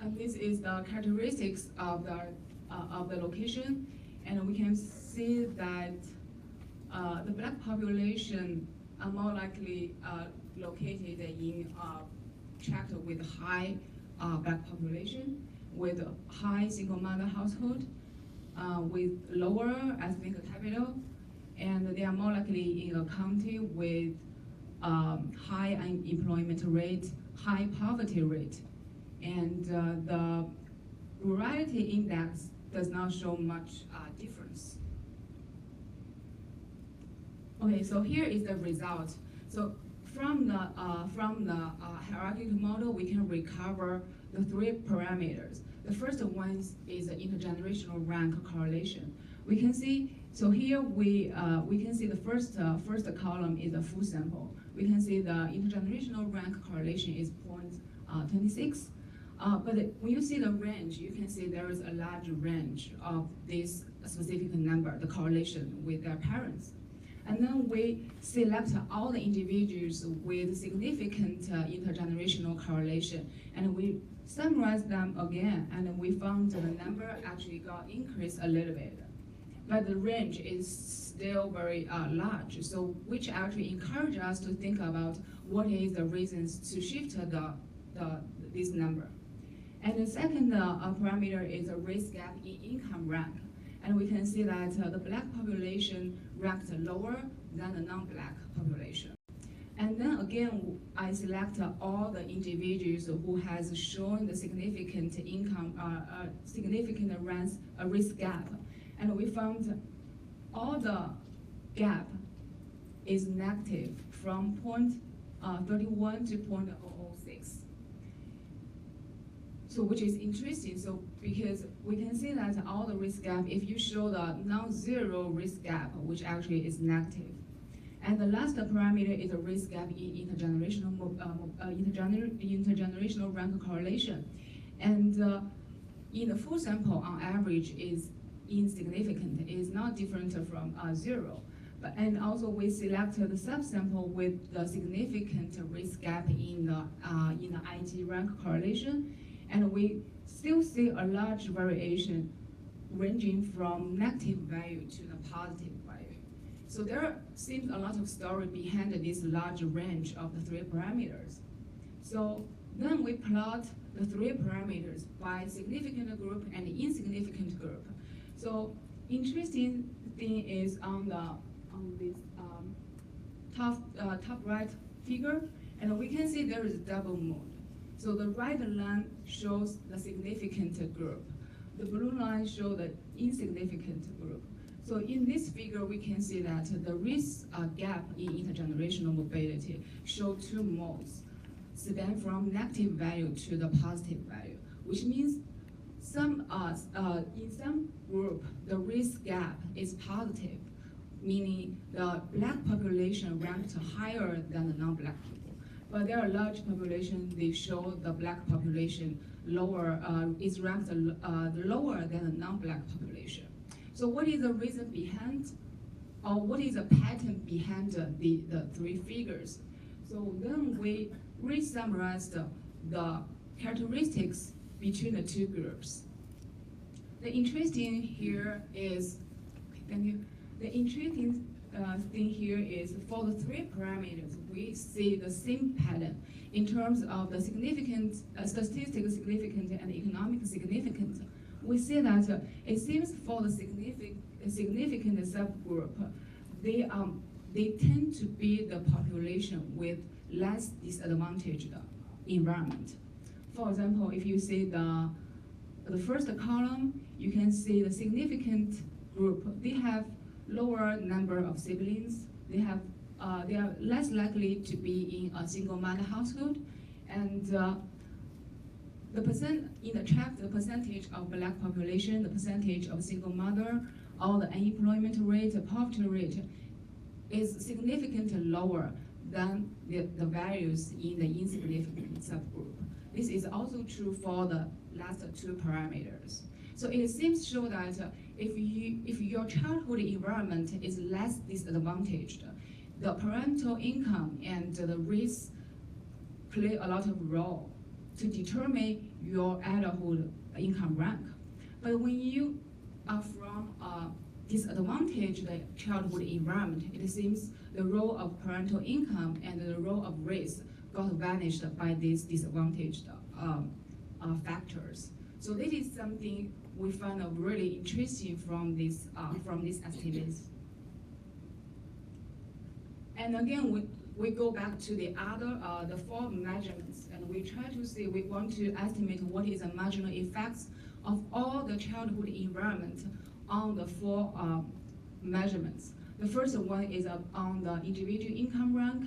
And this is the characteristics of the location, and we can see that the Black population are more likely located in tract with high Black population, with high single mother household, with lower ethnic capital, and they are more likely in a county with high unemployment rate, high poverty rate, and the rurality index does not show much difference. Okay, so here is the result. So from the hierarchical model, we can recover the 3 parameters. The first one is the intergenerational rank correlation. We can see, so here we can see the first column is a full sample. We can see the intergenerational rank correlation is 0.26. But when you see the range, you can see there is a large range of this specific number, the correlation with their parents. And then we select all the individuals with significant intergenerational correlation, and we summarize them again, and we found the number actually got increased a little bit. But the range is still very large, so which actually encourage us to think about what is the reasons to shift this number. And the second parameter is a race gap in income rank. And we can see that the Black population ranked lower than the non-Black population. And then again, I select all the individuals who has shown the significant income, significant risk gap. And we found all the gap is negative from 0.31 to 0.006. So which is interesting, so because we can see that all the risk gap, if you show the non-zero risk gap, which actually is negative. And the last parameter is a risk gap in intergenerational rank correlation. And in the full sample, on average, is insignificant. It is not different from 0. And also we selected the subsample with the significant risk gap in the IT rank correlation. And we still see a large variation ranging from negative value to the positive value. So there seems a lot of story behind this large range of the 3 parameters. So then we plot the 3 parameters by significant group and insignificant group. So interesting thing is on this top right figure, and we can see there is double mode. So the right line shows the significant group. The blue line shows the insignificant group. So in this figure, we can see that the risk gap in intergenerational mobility show 2 modes, span from negative value to the positive value, which means in some group, the risk gap is positive, meaning the Black population ranked higher than the non-Black people. But there are large populations, they show the Black population lower, is ranked lower than the non-Black population. So what is the reason behind, or what is the pattern behind the three figures? So then we re-summarized the characteristics between the two groups. The interesting here is, thank you. The interesting thing here is for the three parameters, we see the same pattern in terms of the significant, statistical significance and economic significance. We see that it seems for the significant subgroup, they tend to be the population with less disadvantaged environment. For example, if you see the first column, you can see the significant group. They have lower number of siblings. They are less likely to be in a single mother household, and the percentage of black population, the percentage of single mother, or the unemployment rate, the poverty rate is significantly lower than the values in the insignificant subgroup. This is also true for the last two parameters. So it seems to show that if your childhood environment is less disadvantaged, the parental income and the race play a lot of role to determine your adulthood income rank. But when you are from a disadvantaged childhood environment, it seems the role of parental income and the role of race got vanished by these disadvantaged factors. So this is something we find really interesting from these estimates. And again, we go back to the other, the four measurements, and we try to see, we want to estimate what is the marginal effects of all the childhood environment on the four measurements. The first one is on the individual income rank,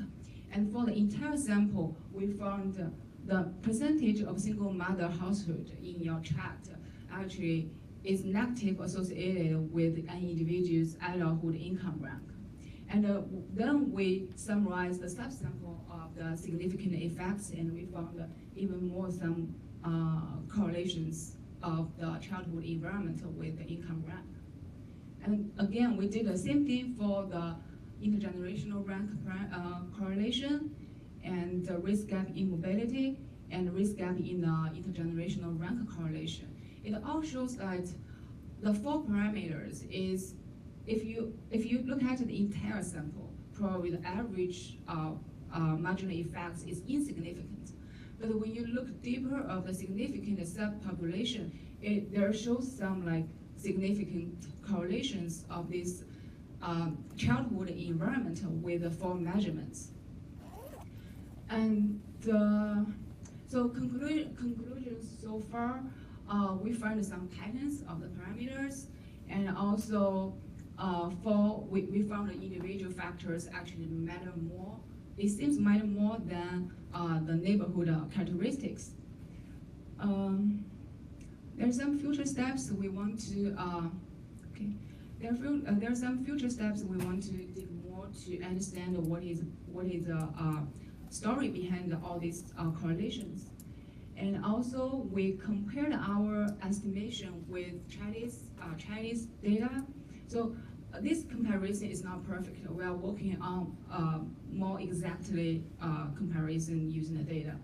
and for the entire sample, we found the percentage of single mother household in your chart actually is negative associated with an individual's adulthood income rank. And then we summarized the subsample of the significant effects, and we found even more some correlations of the childhood environment with the income rank. And again, we did the same thing for the intergenerational rank correlation, and the risk gap in mobility, and risk gap in the intergenerational rank correlation. It all shows that the four parameters is, if you look at the entire sample, probably the average marginal effects is insignificant. But when you look deeper of the significant subpopulation, there shows some like significant correlations of this childhood environment with the four measurements. And so conclusions so far, we find some patterns of the parameters, and also we found the individual factors actually matter more. It seems matter more than the neighborhood characteristics. There are some future steps we want to. There are some future steps we want to dig more to understand what is the story behind all these correlations. And also, we compared our estimation with Chinese data. So this comparison is not perfect. We are working on more exactly comparison using the data.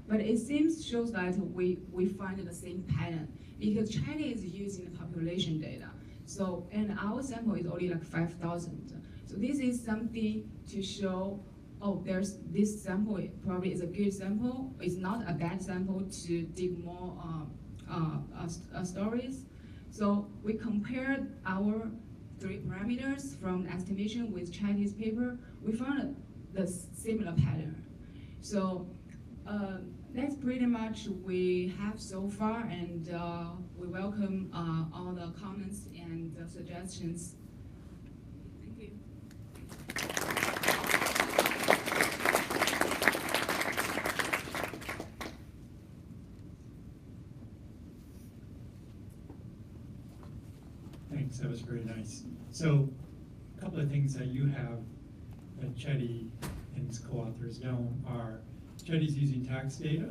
But it shows that we find the same pattern, because China is using the population data. So, and our sample is only like 5,000. So this is something to show, oh, this sample probably is a good sample. It's not a bad sample to dig more stories. So we compared our three parameters from the estimation with Chinese paper. We found the similar pattern. So that's pretty much we have so far, and we welcome all the comments and suggestions. Thank you. Thanks, that was very nice. So a couple of things that you have that Chetty and his co-authors don't are, Chetty's using tax data,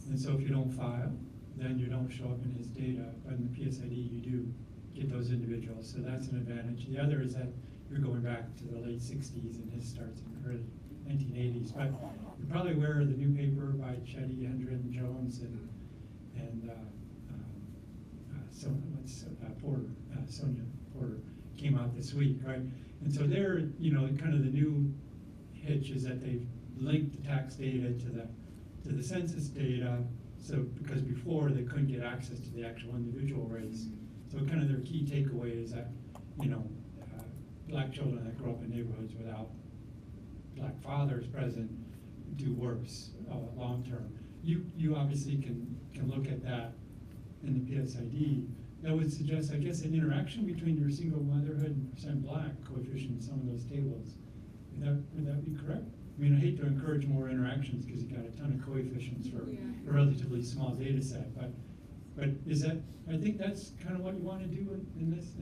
and so if you don't file, then you don't show up in his data, but in the PSID you do get those those individuals, so that's an advantage. The other is that you're going back to the late 60s and his starts in the early 1980s. But you're probably aware of the new paper by Chetty, Hendren, Jones, and Sonia Porter came out this week, right? And so they're, kind of the new hitch is that they've linked the tax data to the census data. So because before they couldn't get access to the actual individual rates. So kind of their key takeaway is that, black children that grow up in neighborhoods without black fathers present do worse long term. You obviously can look at that in the PSID. That would suggest, I guess, an interaction between your single motherhood and percent black coefficient in some of those tables. Would that be correct? I mean, I hate to encourage more interactions because you got a ton of coefficients for a relatively small data set, but is that, I think that's kind of what you want to do in this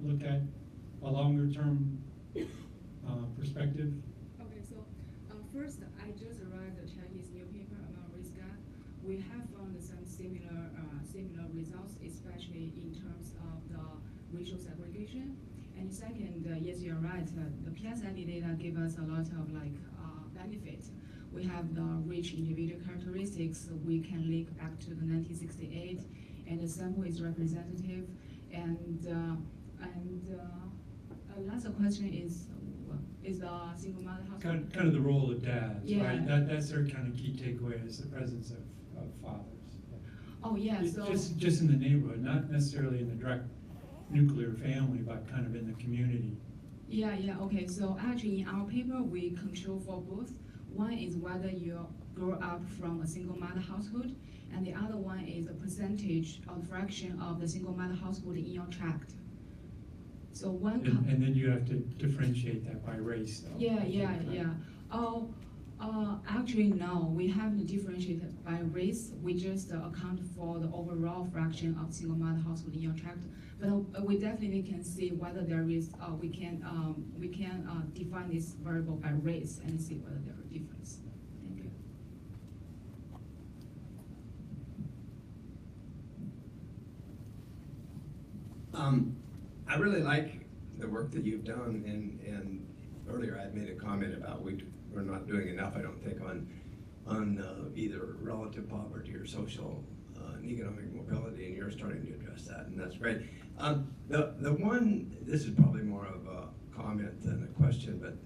look at a longer term perspective. Okay, so first, I just read the Chinese new paper about race gap. We have found some similar results, especially in terms of the racial segregation. And second, yes, you're right. The PSID data give us a lot of benefit. We have the rich individual characteristics. We can link back to the 1968, and the sample is representative. And last question is the single mother household. Kind of the role of dads, yeah. Right? That's their kind of key takeaway is the presence of fathers. Oh yeah, so just in the neighborhood, not necessarily in the direct nuclear family, but kind of in the community. Yeah, okay. So actually, in our paper, we control for both. One is whether you grow up from a single mother household, and the other one is the percentage or fraction of the single mother household in your tract. So and then you have to differentiate that by race, though. Yeah. Actually, no, we haven't differentiated by race. We just account for the overall fraction of single mother household in your tract. But we definitely can see whether there is, we can define this variable by race and see whether there are differences. Thank you. I really like the work that you've done, and earlier I had made a comment about we're not doing enough, I don't think, on either relative poverty or social and economic mobility, and you're starting to address that, and that's great. The one, this is probably more of a comment than a question, but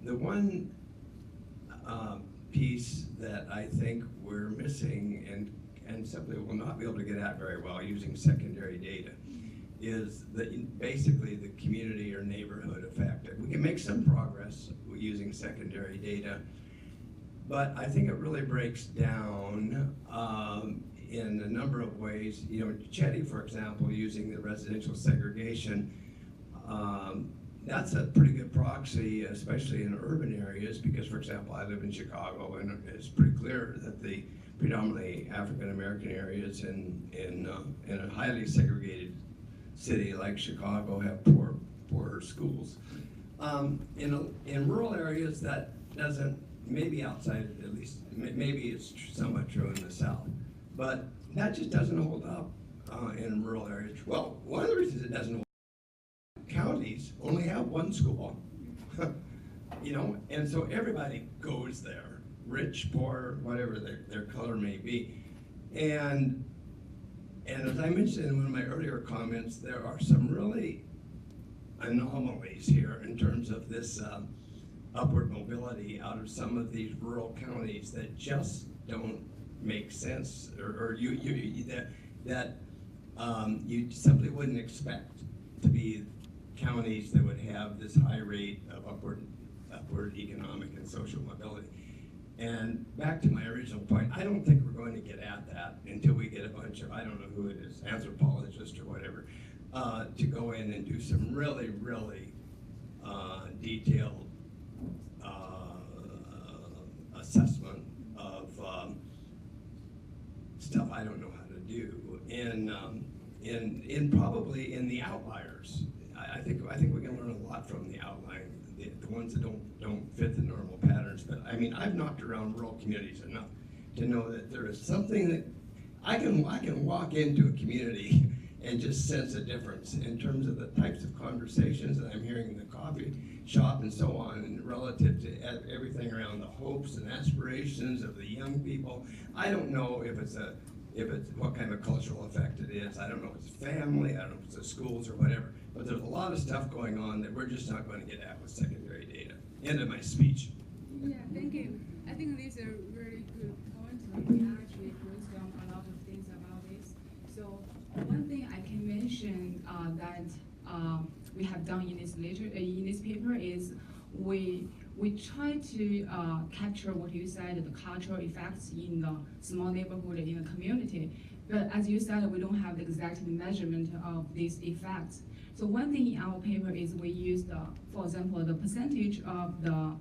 the one piece that I think we're missing and simply will not be able to get at very well using secondary data is basically the community or neighborhood effect. We can make some progress using secondary data, but I think it really breaks down in a number of ways. Chetty, for example, using the residential segregation, that's a pretty good proxy, especially in urban areas, because, for example, I live in Chicago, and it's pretty clear that the predominantly African-American areas in a highly segregated city like Chicago have poor schools. In rural areas, that doesn't, maybe outside at least, maybe it's somewhat true in the South, but that just doesn't hold up in rural areas. Well, one of the reasons it doesn't hold up, counties only have one school, and so everybody goes there, rich, poor, whatever their color may be. And as I mentioned in one of my earlier comments, there are some really anomalies here in terms of this upward mobility out of some of these rural counties that just don't make sense, or you simply wouldn't expect to be counties that would have this high rate of upward economic and social mobility. And back to my original point, I don't think we're going to get at that until we get a bunch of, I don't know who it is, anthropologists or whatever, to go in and do some really, really detailed assessment of stuff I don't know how to do in probably in the outliers. I think we can learn a lot from the outlier, the ones that don't fit the normal patterns. But I mean, I've knocked around rural communities enough to know that there is something that I can walk into a community and just sense a difference in terms of the types of conversations that I'm hearing in the coffee shop and so on, and relative to everything around the hopes and aspirations of the young people. I don't know if it's what kind of cultural effect it is. I don't know if it's family, I don't know if it's the schools or whatever, but there's a lot of stuff going on that we're just not going to get at with secondary data. End of my speech. Yeah, thank you. I think these are really good points. We actually brainstorm a lot of things about this. So one thing I can mention that we have done in this paper is we try to capture what you said, the cultural effects in the small neighborhood, in the community. But as you said, we don't have the exact measurement of these effects. So one thing in our paper is we use for example, the percentage of the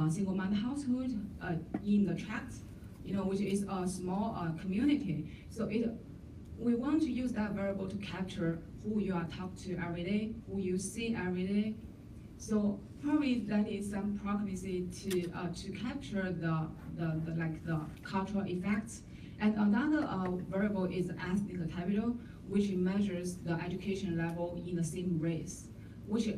single mother household in the tract, which is a small community. So we want to use that variable to capture who you are talking to every day, who you see every day. So probably that is some proximity to capture the cultural effects. And another variable is ethnic capital, which measures the education level in the same race, which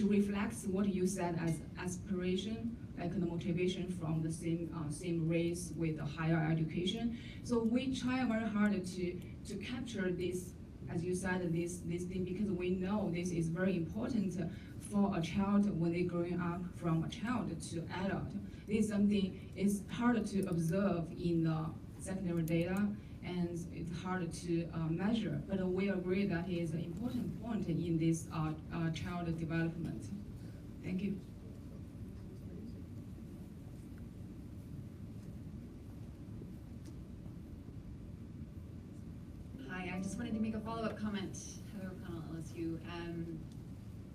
reflects what you said as aspiration, like the motivation from the same race with a higher education. So we try very hard to capture this, as you said, this thing, because we know this is very important for a child when they're growing up from a child to adult. This is something is hard to observe in the secondary data, and it's hard to measure, but we agree that it is an important point in this child development. Thank you. Hi, I just wanted to make a follow-up comment, Heather O'Connell, LSU.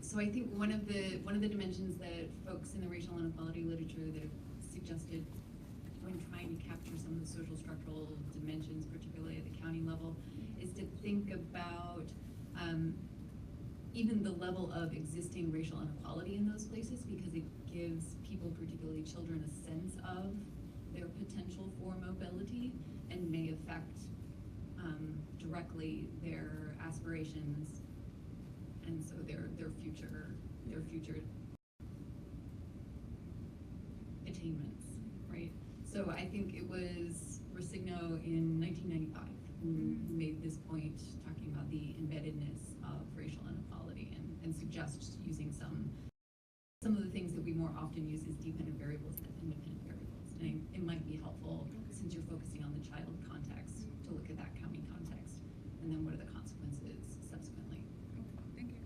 So I think one of the dimensions that folks in the racial inequality literature that have suggested when trying to capture some of the social structural dimensions, particularly at the county level, is to think about even the level of existing racial inequality in those places, because it gives people, particularly children, a sense of their potential for mobility and may affect directly their aspirations, and so their future attainments, right? So I think it was Rosigno in 1995 who made this point, talking about the embeddedness of racial inequality, and suggests using some of the things that we more often use as dependent variables than independent variables. And it might be helpful, since you're focusing on the child context, to look at that county context, and then what are the consequences subsequently. Thank you.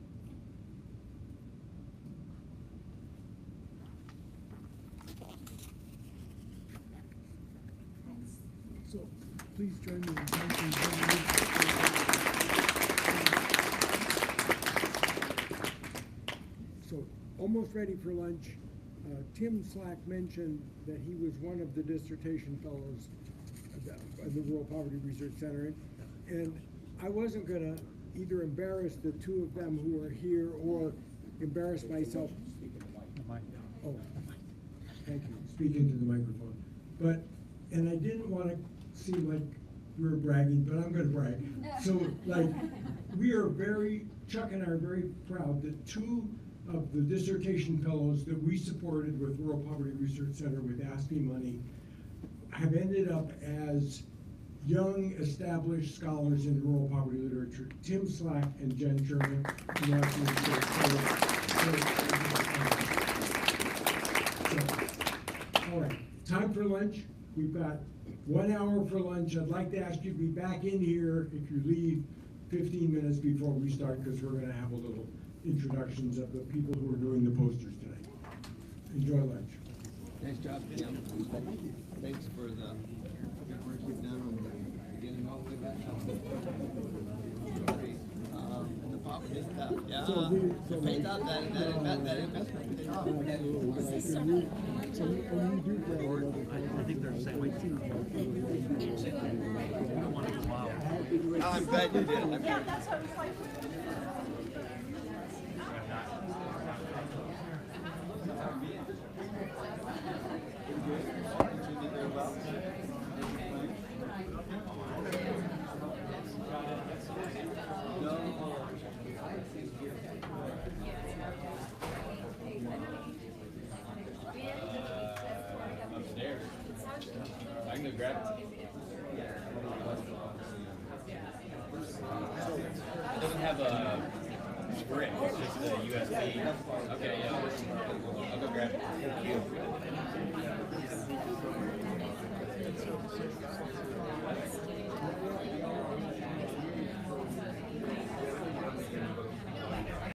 So please join me in thanking So almost ready for lunch. Tim Slack mentioned that he was one of the dissertation fellows at the Rural Poverty Research Center, and I wasn't going to either embarrass the two of them who are here or embarrass myself. Oh, thank you. Speak into the microphone. And I didn't want to seem like we were bragging, but I'm going to brag. So, Chuck and I are very proud that two of the dissertation fellows that we supported with Rural Poverty Research Center with ASPE money have ended up as young, established scholars in rural poverty literature, Tim Slack and Jen Sherman. All right, time for lunch. We've got 1 hour for lunch. I'd like to ask you to be back in here if you leave 15 minutes before we start, because we're going to have a little introductions of the people who are doing the posters tonight. Enjoy lunch. Nice job, Tim. Thanks for the good work you've done on getting all the way back up. The poverty is tough. Yeah, it paid off that investment paid off. I think they're the same way too. I'm glad you did. Yeah, that's what I was like. No, Upstairs. I can go grab it. It doesn't have a brick, it's just a USB. Okay, yeah. I'll go grab it. Thank you.